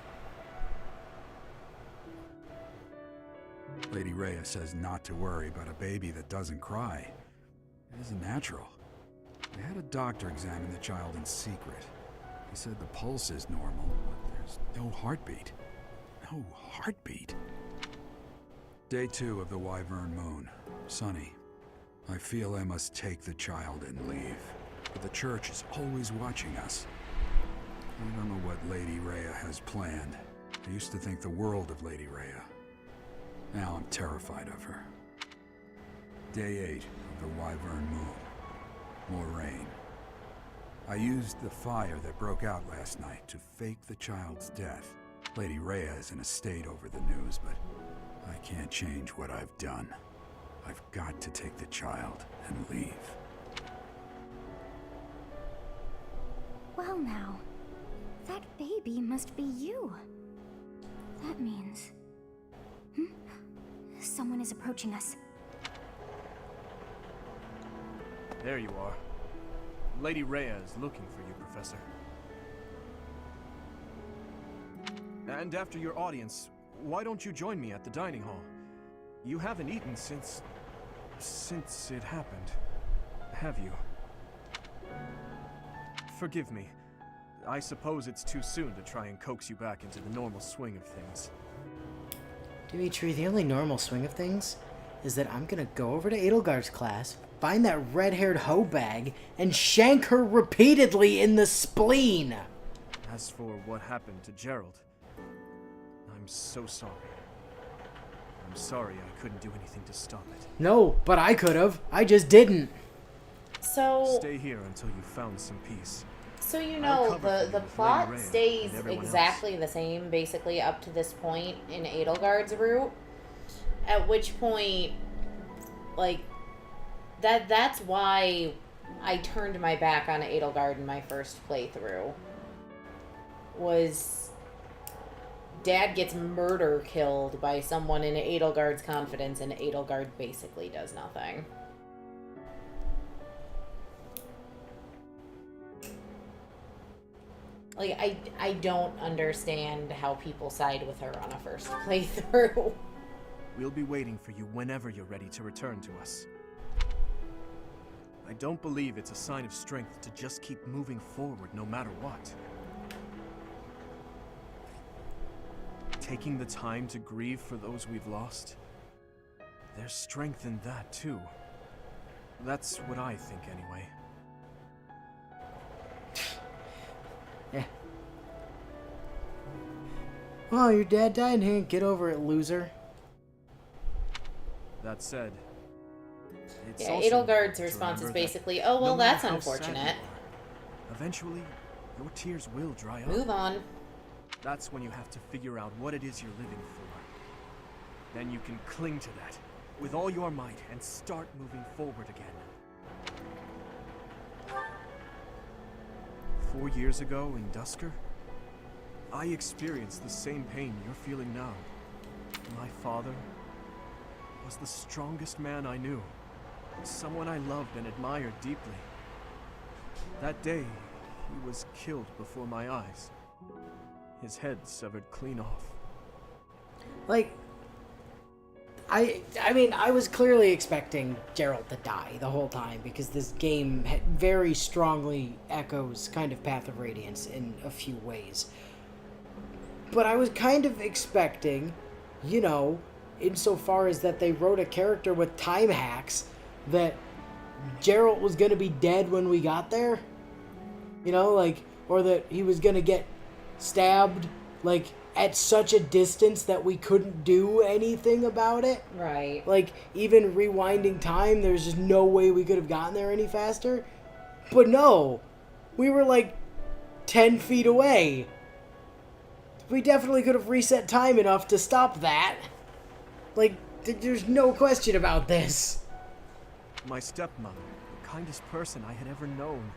Lady Rhea says not to worry about a baby that doesn't cry. It isn't natural. I had a doctor examine the child in secret. He said the pulse is normal, but there's no heartbeat. No heartbeat. Day 2 of the Wyvern Moon. Sunny. I feel I must take the child and leave. But the church is always watching us. I don't know what Lady Rhea has planned. I used to think the world of Lady Rhea. Now I'm terrified of her. Day 8 of the Wyvern Moon. More rain. I used the fire that broke out last night to fake the child's death. Lady Rhea is in a state over the news, but I can't change what I've done. I've got to take the child and leave. Well now, that baby must be you. That means... Someone is approaching us. There you are. Lady Rhea is looking for you, Professor. And after your audience, why don't you join me at the dining hall? You haven't eaten since it happened, have you? Forgive me. I suppose it's too soon to try and coax you back into the normal swing of things. Dimitri, the only normal swing of things is that I'm gonna go over to Edelgard's class, find that red-haired hoe bag, and shank her repeatedly in the spleen! As for what happened to Gerald, I'm so sorry. I'm sorry I couldn't do anything to stop it. No, but I could've. I just didn't. So... Stay here until you found some peace. So you know, the plot stays exactly the same, basically, up to this point in Edelgard's route. At which point, like, that's why I turned my back on Edelgard in my first playthrough. Was... Dad gets murder killed by someone in Edelgard's confidence, and Edelgard basically does nothing. Like, I don't understand how people side with her on a first playthrough. We'll be waiting for you whenever you're ready to return to us. I don't believe it's a sign of strength to just keep moving forward no matter what. Taking the time to grieve for those we've lost, there's strength in that too. That's what I think anyway. Yeah. Well, your dad died, Hank. Get over it, loser. That said, It's Yeah, also Edelgard's to response is remember that basically, oh, well, no matter that's how sad unfortunate. you are, eventually, your tears will dry up. Move on. That's when you have to figure out what it is you're living for. Then you can cling to that with all your might and start moving forward again. 4 years ago in Dusker, I experienced the same pain you're feeling now. My father was the strongest man I knew, someone I loved and admired deeply. That day, he was killed before my eyes. His head severed clean off. Like, I mean, I was clearly expecting Geralt to die the whole time because this game very strongly echoes kind of Path of Radiance in a few ways. But I was kind of expecting, you know, insofar as that they wrote a character with time hacks, that Geralt was going to be dead when we got there. You know, like, or that he was going to get stabbed, like, at such a distance that we couldn't do anything about it. Right. Like, even rewinding time, there's just no way we could have gotten there any faster. But no, we were like 10 feet away. We definitely could have reset time enough to stop that. Like, there's no question about this. My stepmother, the kindest person I had ever known,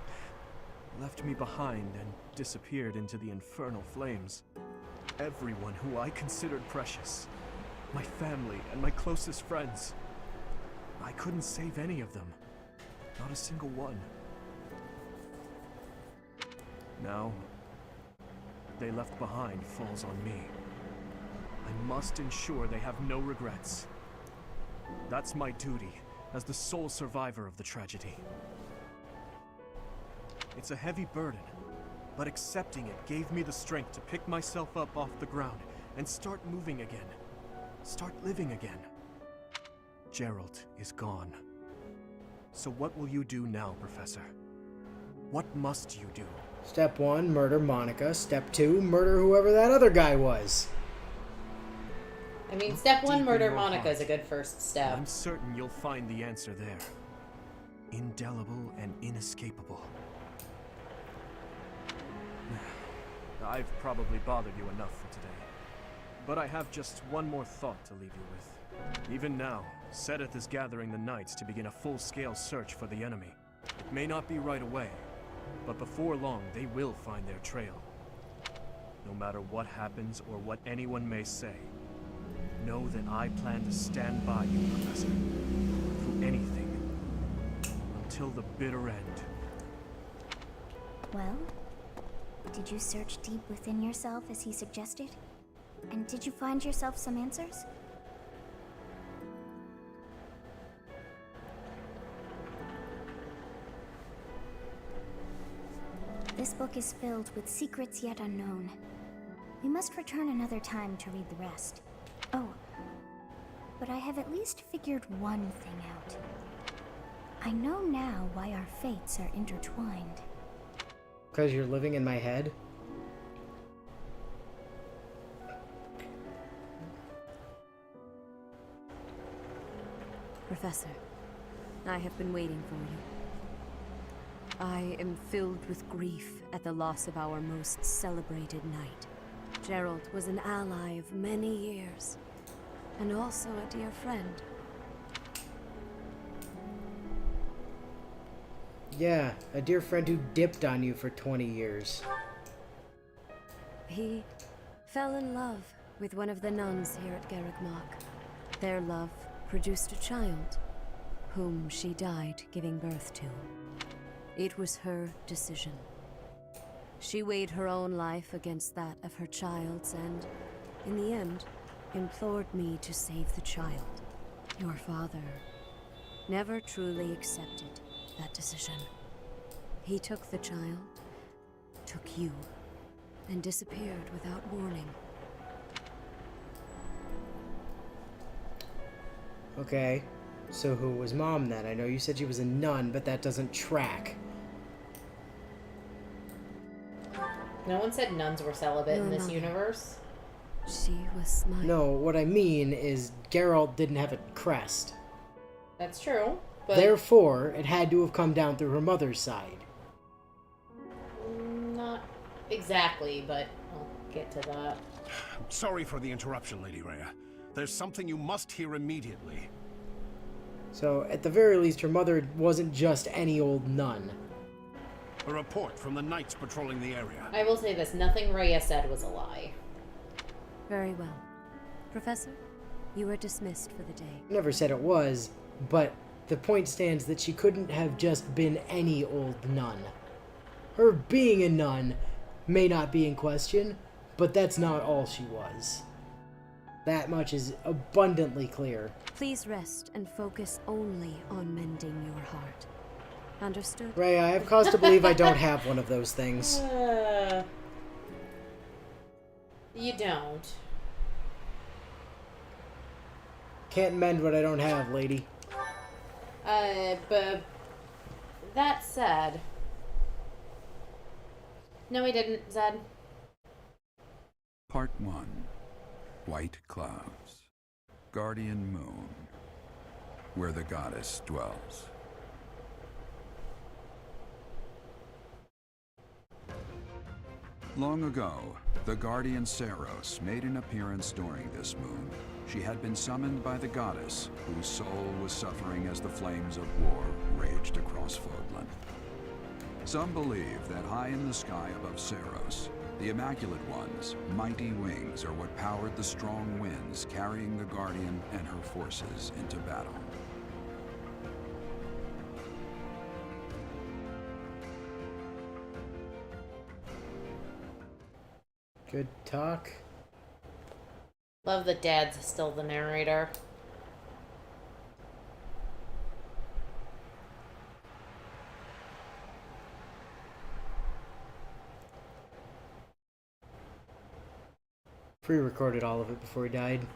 left me behind and disappeared into the infernal flames. Everyone who I considered precious, my family and my closest friends, I couldn't save any of them. Not a single one. Now, what they left behind falls on me. I must ensure they have no regrets. That's my duty as the sole survivor of the tragedy. It's a heavy burden, but accepting it gave me the strength to pick myself up off the ground and start moving again. Start living again. Geralt is gone. So what will you do now, Professor? What must you do? Step 1, murder Monica. Step 2, murder whoever that other guy was. I mean, step 1, Deep murder in your Monica heart, is a good first step. I'm certain you'll find the answer there. Indelible and inescapable. I've probably bothered you enough for today. But I have just one more thought to leave you with. Even now, Sedith is gathering the knights to begin a full-scale search for the enemy. It may not be right away, but before long they will find their trail. No matter what happens or what anyone may say, know that I plan to stand by you, Professor. Through anything. Until the bitter end. Well, did you search deep within yourself as he suggested? And did you find yourself some answers? This book is filled with secrets yet unknown. We must return another time to read the rest. Oh, but I have at least figured one thing out. I know now why our fates are intertwined. Because you're living in my head? Professor, I have been waiting for you. I am filled with grief at the loss of our most celebrated knight. Geralt was an ally of many years, and also a dear friend. Yeah, a dear friend who dipped on you for 20 years. He fell in love with one of the nuns here at Garreg Mach. Their love produced a child, whom she died giving birth to. It was her decision. She weighed her own life against that of her child's and, in the end, implored me to save the child. Your father never truly accepted that decision. He took the child, took you, and disappeared without warning. Okay, so who was Mom then? I know you said she was a nun, but that doesn't track. No one said nuns were celibate in this universe. She was my... No, what I mean is Geralt didn't have a crest. That's true. But Therefore, it had to have come down through her mother's side. not exactly, but I'll get to that. Sorry for the interruption, Lady Rhea. There's something you must hear immediately. So, at the very least, her mother wasn't just any old nun. A report from the knights patrolling the area. I will say this, nothing Rhea said was a lie. Very well. Professor, you are dismissed for the day. Never said it was, but the point stands that she couldn't have just been any old nun. Her being a nun may not be in question, but that's not all she was. That much is abundantly clear. Please rest and focus only on mending your heart. Understood? Ray, I have cause to believe I don't have one of those things. You don't. Can't mend what I don't have, lady. But that said... No, he didn't, Zed. Part 1. White Clouds. Guardian Moon. Where the goddess dwells. Long ago, the guardian Saros made an appearance during this moon. She had been summoned by the goddess, whose soul was suffering as the flames of war raged across Fodlan. Some believe that high in the sky above Saros, the Immaculate One's mighty wings are what powered the strong winds carrying the Guardian and her forces into battle. Good talk. Love that Dad's still the narrator. Pre-recorded all of it before he died.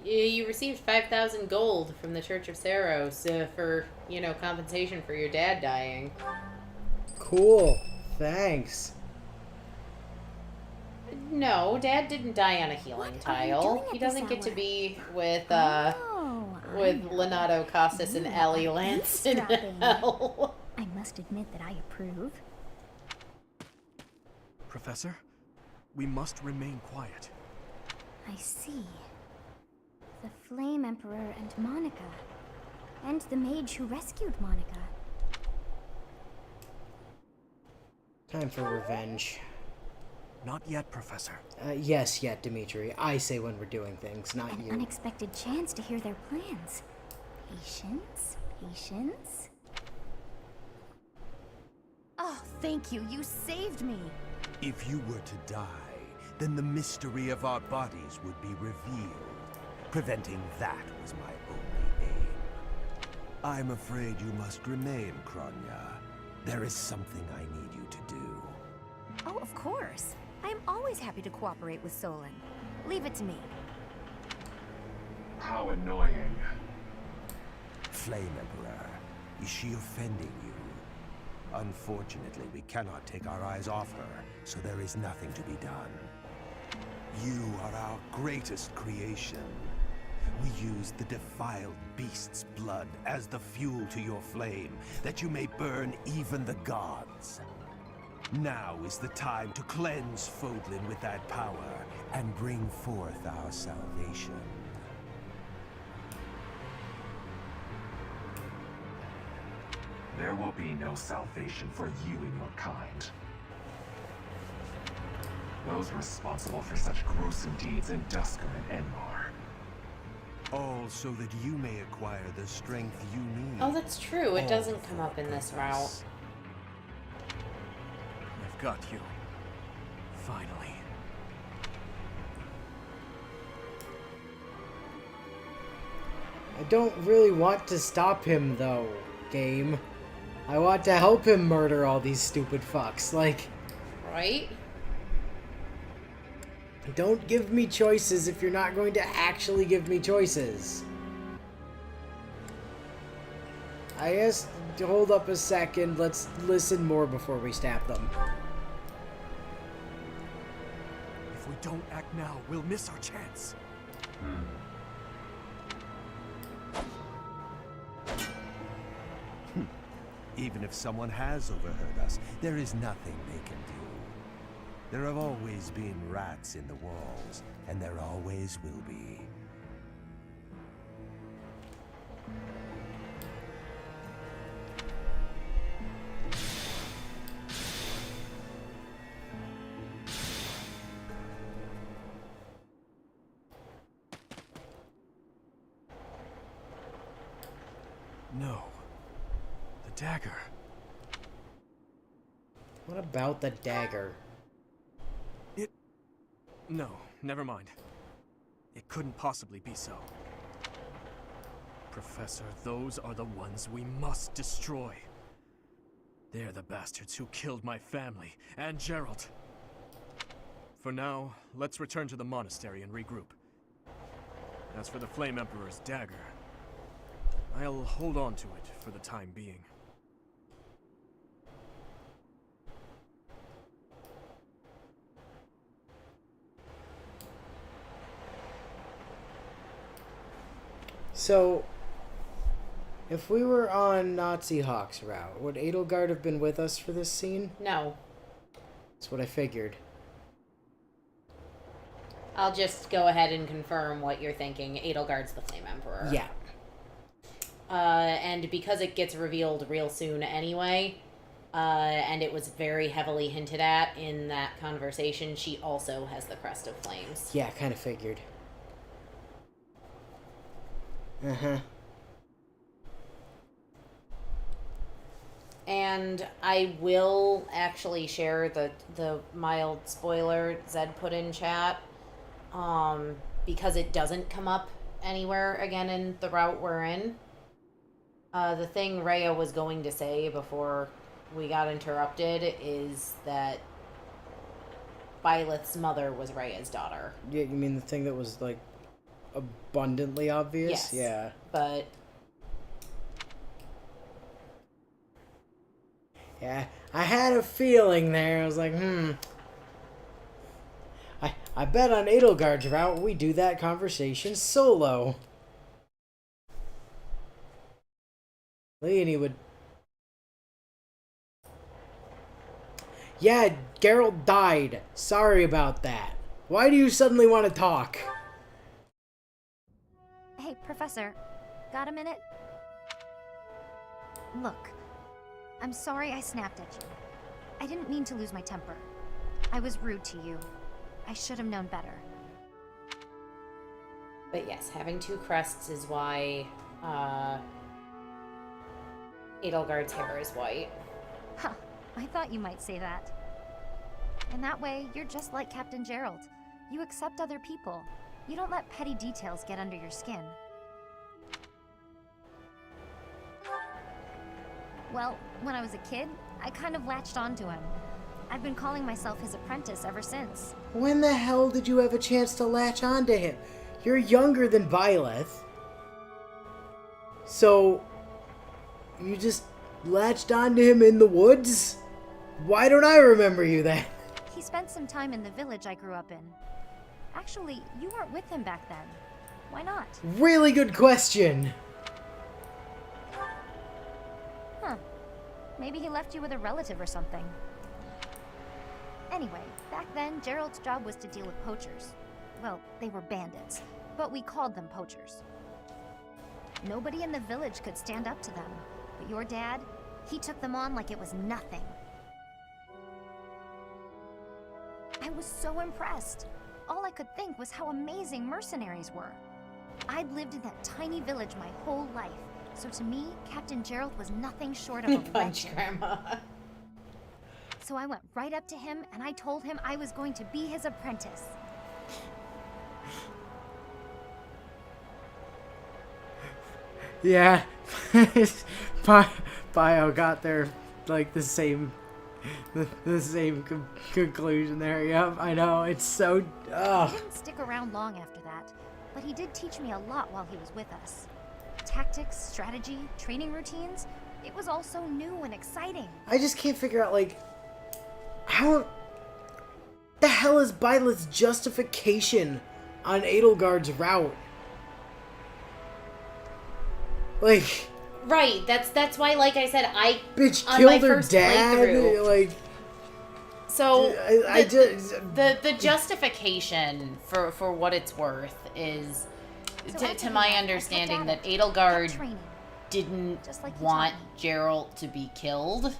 You received 5,000 gold from the Church of Saros for, compensation for your dad dying. Cool. Thanks. No, Dad didn't die on a healing tile. He doesn't get to be with Leonardo Costas and Ellie Lance in hell. I must admit that I approve. Professor, we must remain quiet. I see. The Flame Emperor and Monica. And the mage who rescued Monica. Time for revenge. Not yet, Professor. Yes, yet, Dimitri. I say when we're doing things, not An you. unexpected chance to hear their plans. Patience, patience. Oh, thank you. You saved me. If you were to die, then the mystery of our bodies would be revealed. Preventing that was my only aim. I'm afraid you must remain, Kronya. There is something I need you to do. Oh, of course. I'm always happy to cooperate with Solon. Leave it to me. How annoying. Flame Emperor, is she offending you? Unfortunately, we cannot take our eyes off her, so there is nothing to be done. You are our greatest creation. We use the defiled beast's blood as the fuel to your flame, that you may burn even the gods. Now is the time to cleanse Fodlan with that power and bring forth our salvation. There will be no salvation for you and your kind. Those responsible for such gruesome deeds in Dusker and Enmar. All so that you may acquire the strength you need. Oh, that's true. It doesn't come up in this route. I've got you. Finally. I don't really want to stop him, though, game. I want to help him murder all these stupid fucks, like... Right? Don't give me choices if you're not going to actually give me choices. I guess, hold up a second, let's listen more before we stab them. don't act now, we'll miss our chance. Even if someone has overheard us, there is nothing they can do. There have always been rats in the walls, and there always will be. No. The dagger. What about the dagger? No, never mind. It couldn't possibly be so. Professor, those are the ones we must destroy. They're the bastards who killed my family and Gerald. For now, let's return to the monastery and regroup. As for the Flame Emperor's dagger, I'll hold on to it for the time being. So, if we were on Nazi Hawk's route, would Edelgard have been with us for this scene? No. That's what I figured. I'll just go ahead and confirm what you're thinking. Edelgard's the Flame Emperor. Yeah. And because it gets revealed real soon anyway, and it was very heavily hinted at in that conversation, she also has the Crest of Flames. Yeah, kind of figured. Uh-huh. And I will actually share the mild spoiler Zed put in chat, because it doesn't come up anywhere again in the route we're in. The thing Rhea was going to say before we got interrupted is that Byleth's mother was Rhea's daughter. Yeah, you mean the thing that was, like, abundantly obvious? Yes. Yeah. But... yeah, I had a feeling there. I was like, I bet on Edelgard's route we do that conversation solo. Leonie would... yeah, Geralt died. Sorry about that. Why do you suddenly want to talk? Hey, Professor. Got a minute? Look, I'm sorry I snapped at you. I didn't mean to lose my temper. I was rude to you. I should have known better. But yes, having two crests is why Edelgard's hair is white. Huh, I thought you might say that. And that way, you're just like Captain Gerald. You accept other people. You don't let petty details get under your skin. Well, when I was a kid, I kind of latched onto him. I've been calling myself his apprentice ever since. When the hell did you have a chance to latch onto him? You're younger than Byleth. So, you just latched onto him in the woods? Why don't I remember you then? He spent some time in the village I grew up in. Actually, you weren't with him back then. Why not? Really good question. Huh. Maybe he left you with a relative or something. Anyway, back then, Gerald's job was to deal with poachers. Well, they were bandits, but we called them poachers. Nobody in the village could stand up to them, but your dad, he took them on like it was nothing. I was so impressed. All I could think was how amazing mercenaries were. I'd lived in that tiny village my whole life, so to me, Captain Gerald was nothing short of a Punch legend. Grandma. So I went right up to him and I told him I was going to be his apprentice. Yeah. Bio got there like the same conclusion there. Yep, I know. It's so... He didn't stick around long after that, but he did teach me a lot while he was with us. Tactics, strategy, training routines, it was all so new and exciting. I just can't figure out, like, how the hell is Byleth's justification on Edelgard's route? Like... Right, that's why, like I said, Bitch on killed my her first dad, playthrough, like... So, I just... the justification, for what it's worth, is, to my understanding, that Edelgard didn't want Geralt to be killed,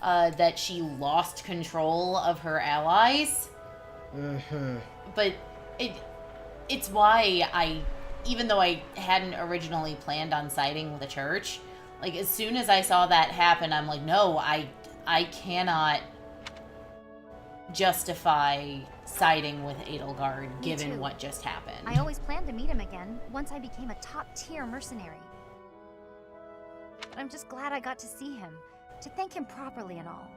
that she lost control of her allies. Mm-hmm. But it's why even though I hadn't originally planned on siding with the church, like, as soon as I saw that happen, I'm like, no, I cannot justify siding with Edelgard given what just happened. I always planned to meet him again once I became a top-tier mercenary. But I'm just glad I got to see him, to thank him properly and all.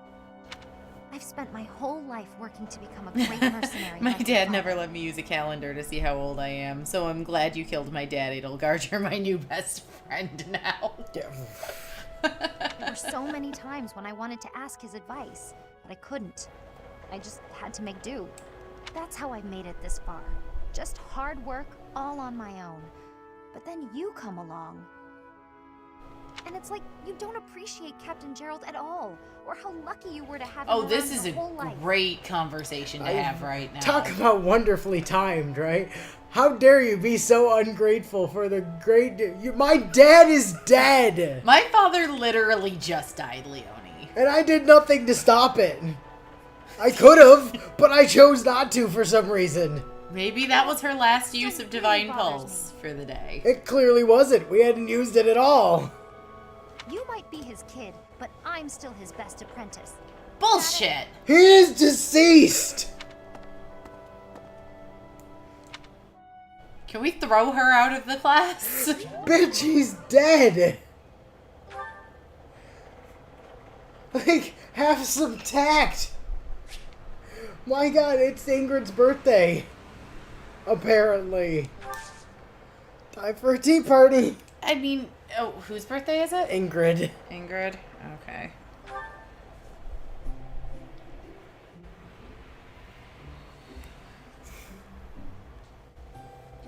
I've spent my whole life working to become a great mercenary. My dad never let me use a calendar to see how old I am, so I'm glad you killed my dad, Edelgard. You're my new best friend now. There were so many times when I wanted to ask his advice, but I couldn't. I just had to make do. That's how I've made it this far. Just hard work, all on my own. But then you come along. And it's like you don't appreciate Captain Gerald at all, or how lucky you were to have him Oh, around this is your a whole life. great conversation to have right now. Talk about wonderfully timed, right? How dare you be so ungrateful for the great... my dad is dead! My father literally just died, Leonie. And I did nothing to stop it. I could have, but I chose not to for some reason. Maybe that was her last use of Divine Pulse for the day. It clearly wasn't. We hadn't used it at all. You might be his kid, but I'm still his best apprentice. Bullshit! He is deceased! Can we throw her out of the class? Bitch, he's dead! Like, have some tact! My god, it's Ingrid's birthday. Apparently. Time for a tea party. I mean, oh, whose birthday is it? Ingrid. Ingrid? Okay.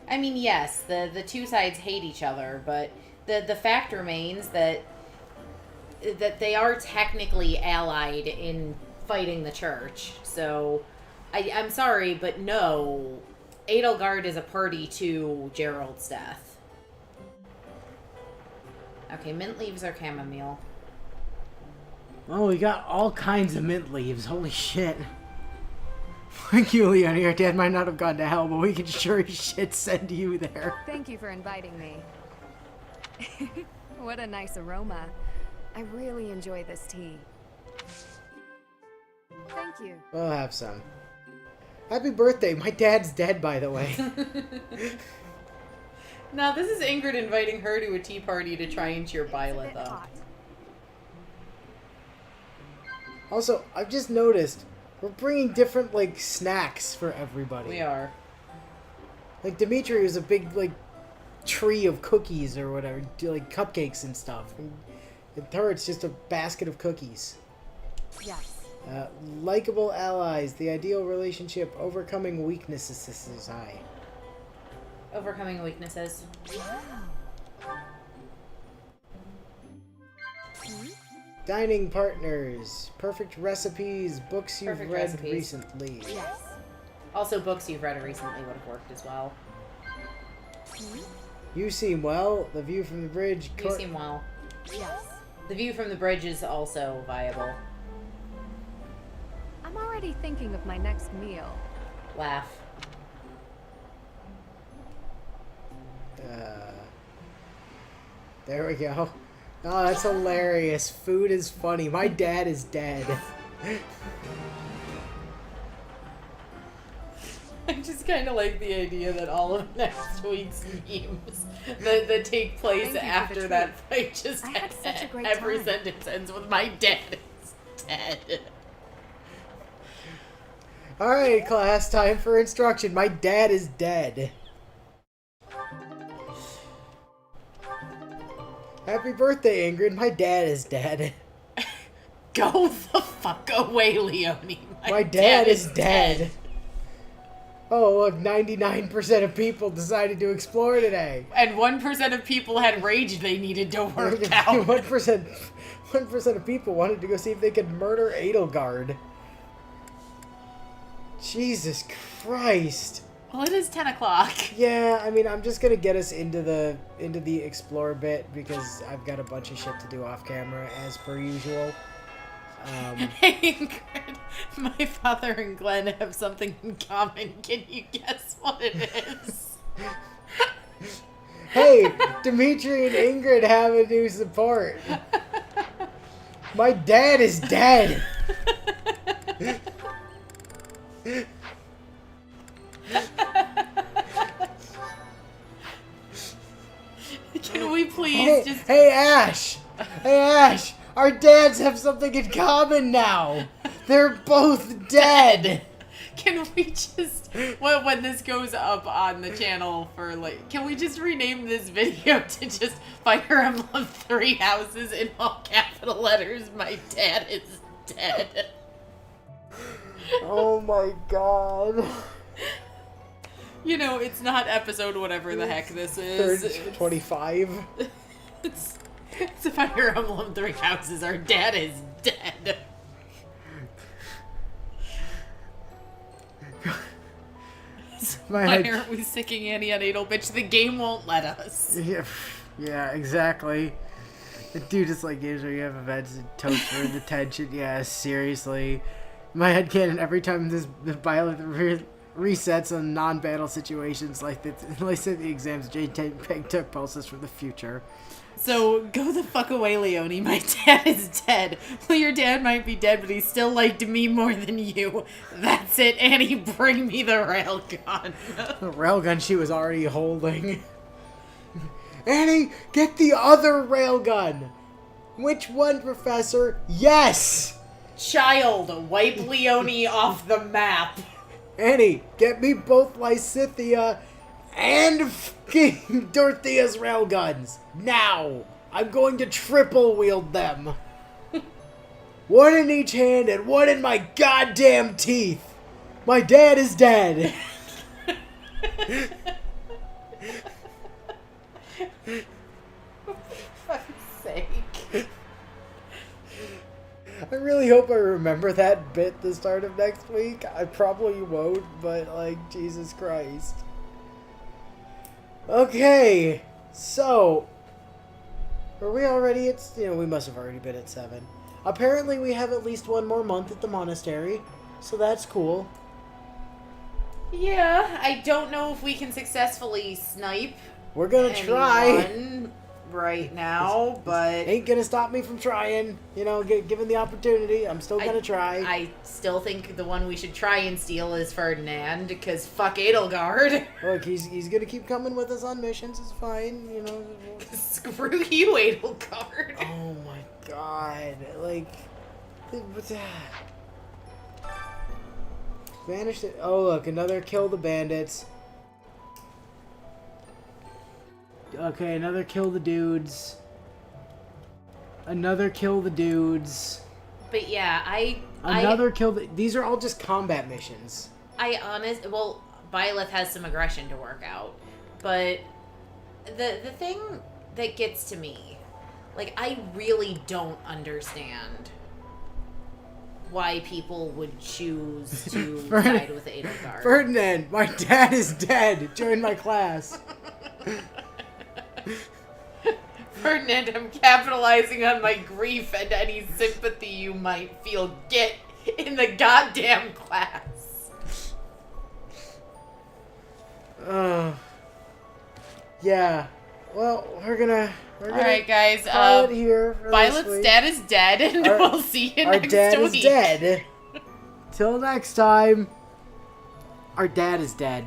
I mean, yes, the two sides hate each other, but the fact remains that they are technically allied in fighting the church. So, I'm sorry, but no, Edelgard is a party to Gerald's death. Okay, mint leaves are chamomile. Oh, we got all kinds of mint leaves. Holy shit. Thank you, Leonie. Your dad might not have gone to hell, but we can sure as shit send you there. Thank you for inviting me. What a nice aroma. I really enjoy this tea. Thank you. We'll have some. Happy birthday. My dad's dead, by the way. Now, this is Ingrid inviting her to a tea party to try and cheer Byleth up. Also, I've just noticed we're bringing different, like, snacks for everybody. We are. Like, Dimitri was a big, like, tree of cookies or whatever, like cupcakes and stuff. And her, it's just a basket of cookies. Yes. Likeable allies, the ideal relationship, overcoming weaknesses. This is high. Overcoming weaknesses. Dining partners, perfect recipes, books you've Perfect read recipes. recently. Yes. Also, books you've read recently would have worked as well. You seem well. The view from the bridge. You seem well. Yes. The view from the bridge is also viable. I'm already thinking of my next meal. Laugh. There we go. Oh, that's hilarious. Food is funny. My dad is dead. I just kind of like the idea that all of next week's memes that take place after that fight just every sentence ends with "my dad is dead." Alright, class, time for instruction. My dad is dead. Happy birthday, Ingrid. My dad is dead. Go the fuck away, Leonie. My dad is dead. Oh, look, 99% of people decided to explore today. And 1% of people had rage they needed to work out. 1% of people wanted to go see if they could murder Edelgard. Jesus Christ. Well, it is 10 o'clock. Yeah, I mean, I'm just gonna get us into the explore bit because I've got a bunch of shit to do off camera as per usual. Hey, Ingrid, my father and Glenn have something in common. Can you guess what it is? Hey, Dimitri and Ingrid have a new support. My dad is dead. Can we please just... Hey, Ash! Hey, Ash! Our dads have something in common now! They're both dead! Can we just... Well, when this goes up on the channel for, like... Can we just rename this video to just Fire Emblem 3 Houses in all capital letters? My dad is dead. Oh my god. You know, it's not episode whatever the heck this is. 25. It's a Fire Emblem 3 Houses. Our dad is dead. Why aren't we sicking Annie on Adel, bitch? The game won't let us. Yeah, exactly. The dude is like games where you have events and totes for the tension. Yeah, seriously. My headcanon, every time this Byleth resets on non-battle situations like the exams, JPEG took pulses from the future. So, go the fuck away, Leonie. My dad is dead. Well, your dad might be dead, but he still liked me more than you. That's it, Annie. Bring me the railgun. The railgun she was already holding. Annie, get the other railgun. Which one, Professor? Yes! Child, wipe Leonie off the map. Annie, get me both Lysithea and fucking Dorothea's railguns. Now! I'm going to triple wield them. One in each hand and one in my goddamn teeth. My dad is dead. For fuck's sake. I really hope I remember that bit the start of next week. I probably won't, but like, Jesus Christ. Okay, so are we already at, we must have already been at 7. Apparently we have at least one more month at the monastery, so that's cool. Yeah, I don't know if we can successfully snipe. We're gonna try right now, but ain't gonna stop me from trying. Given the opportunity, I'm still gonna try. I still think the one we should try and steal is Ferdinand, because fuck Edelgard. Look, he's gonna keep coming with us on missions. It's fine, Screw you, Edelgard. Oh my god, vanished it. Oh look, another kill the bandits. Okay, another kill the dudes. Another kill the dudes. But yeah, Another kill the... These are all just combat missions. Well, Byleth has some aggression to work out. But the thing that gets to me, I really don't understand why people would choose to side with Edelgard. Ferdinand, my dad is dead. Join my class. Ferdinand, I'm capitalizing on my grief and any sympathy you might feel. Get in the goddamn class. Yeah. Well, we're gonna Alright, guys. call it here. Violet's dad is dead, and we'll see you next week. Our dad is dead. Till next time. Our dad is dead.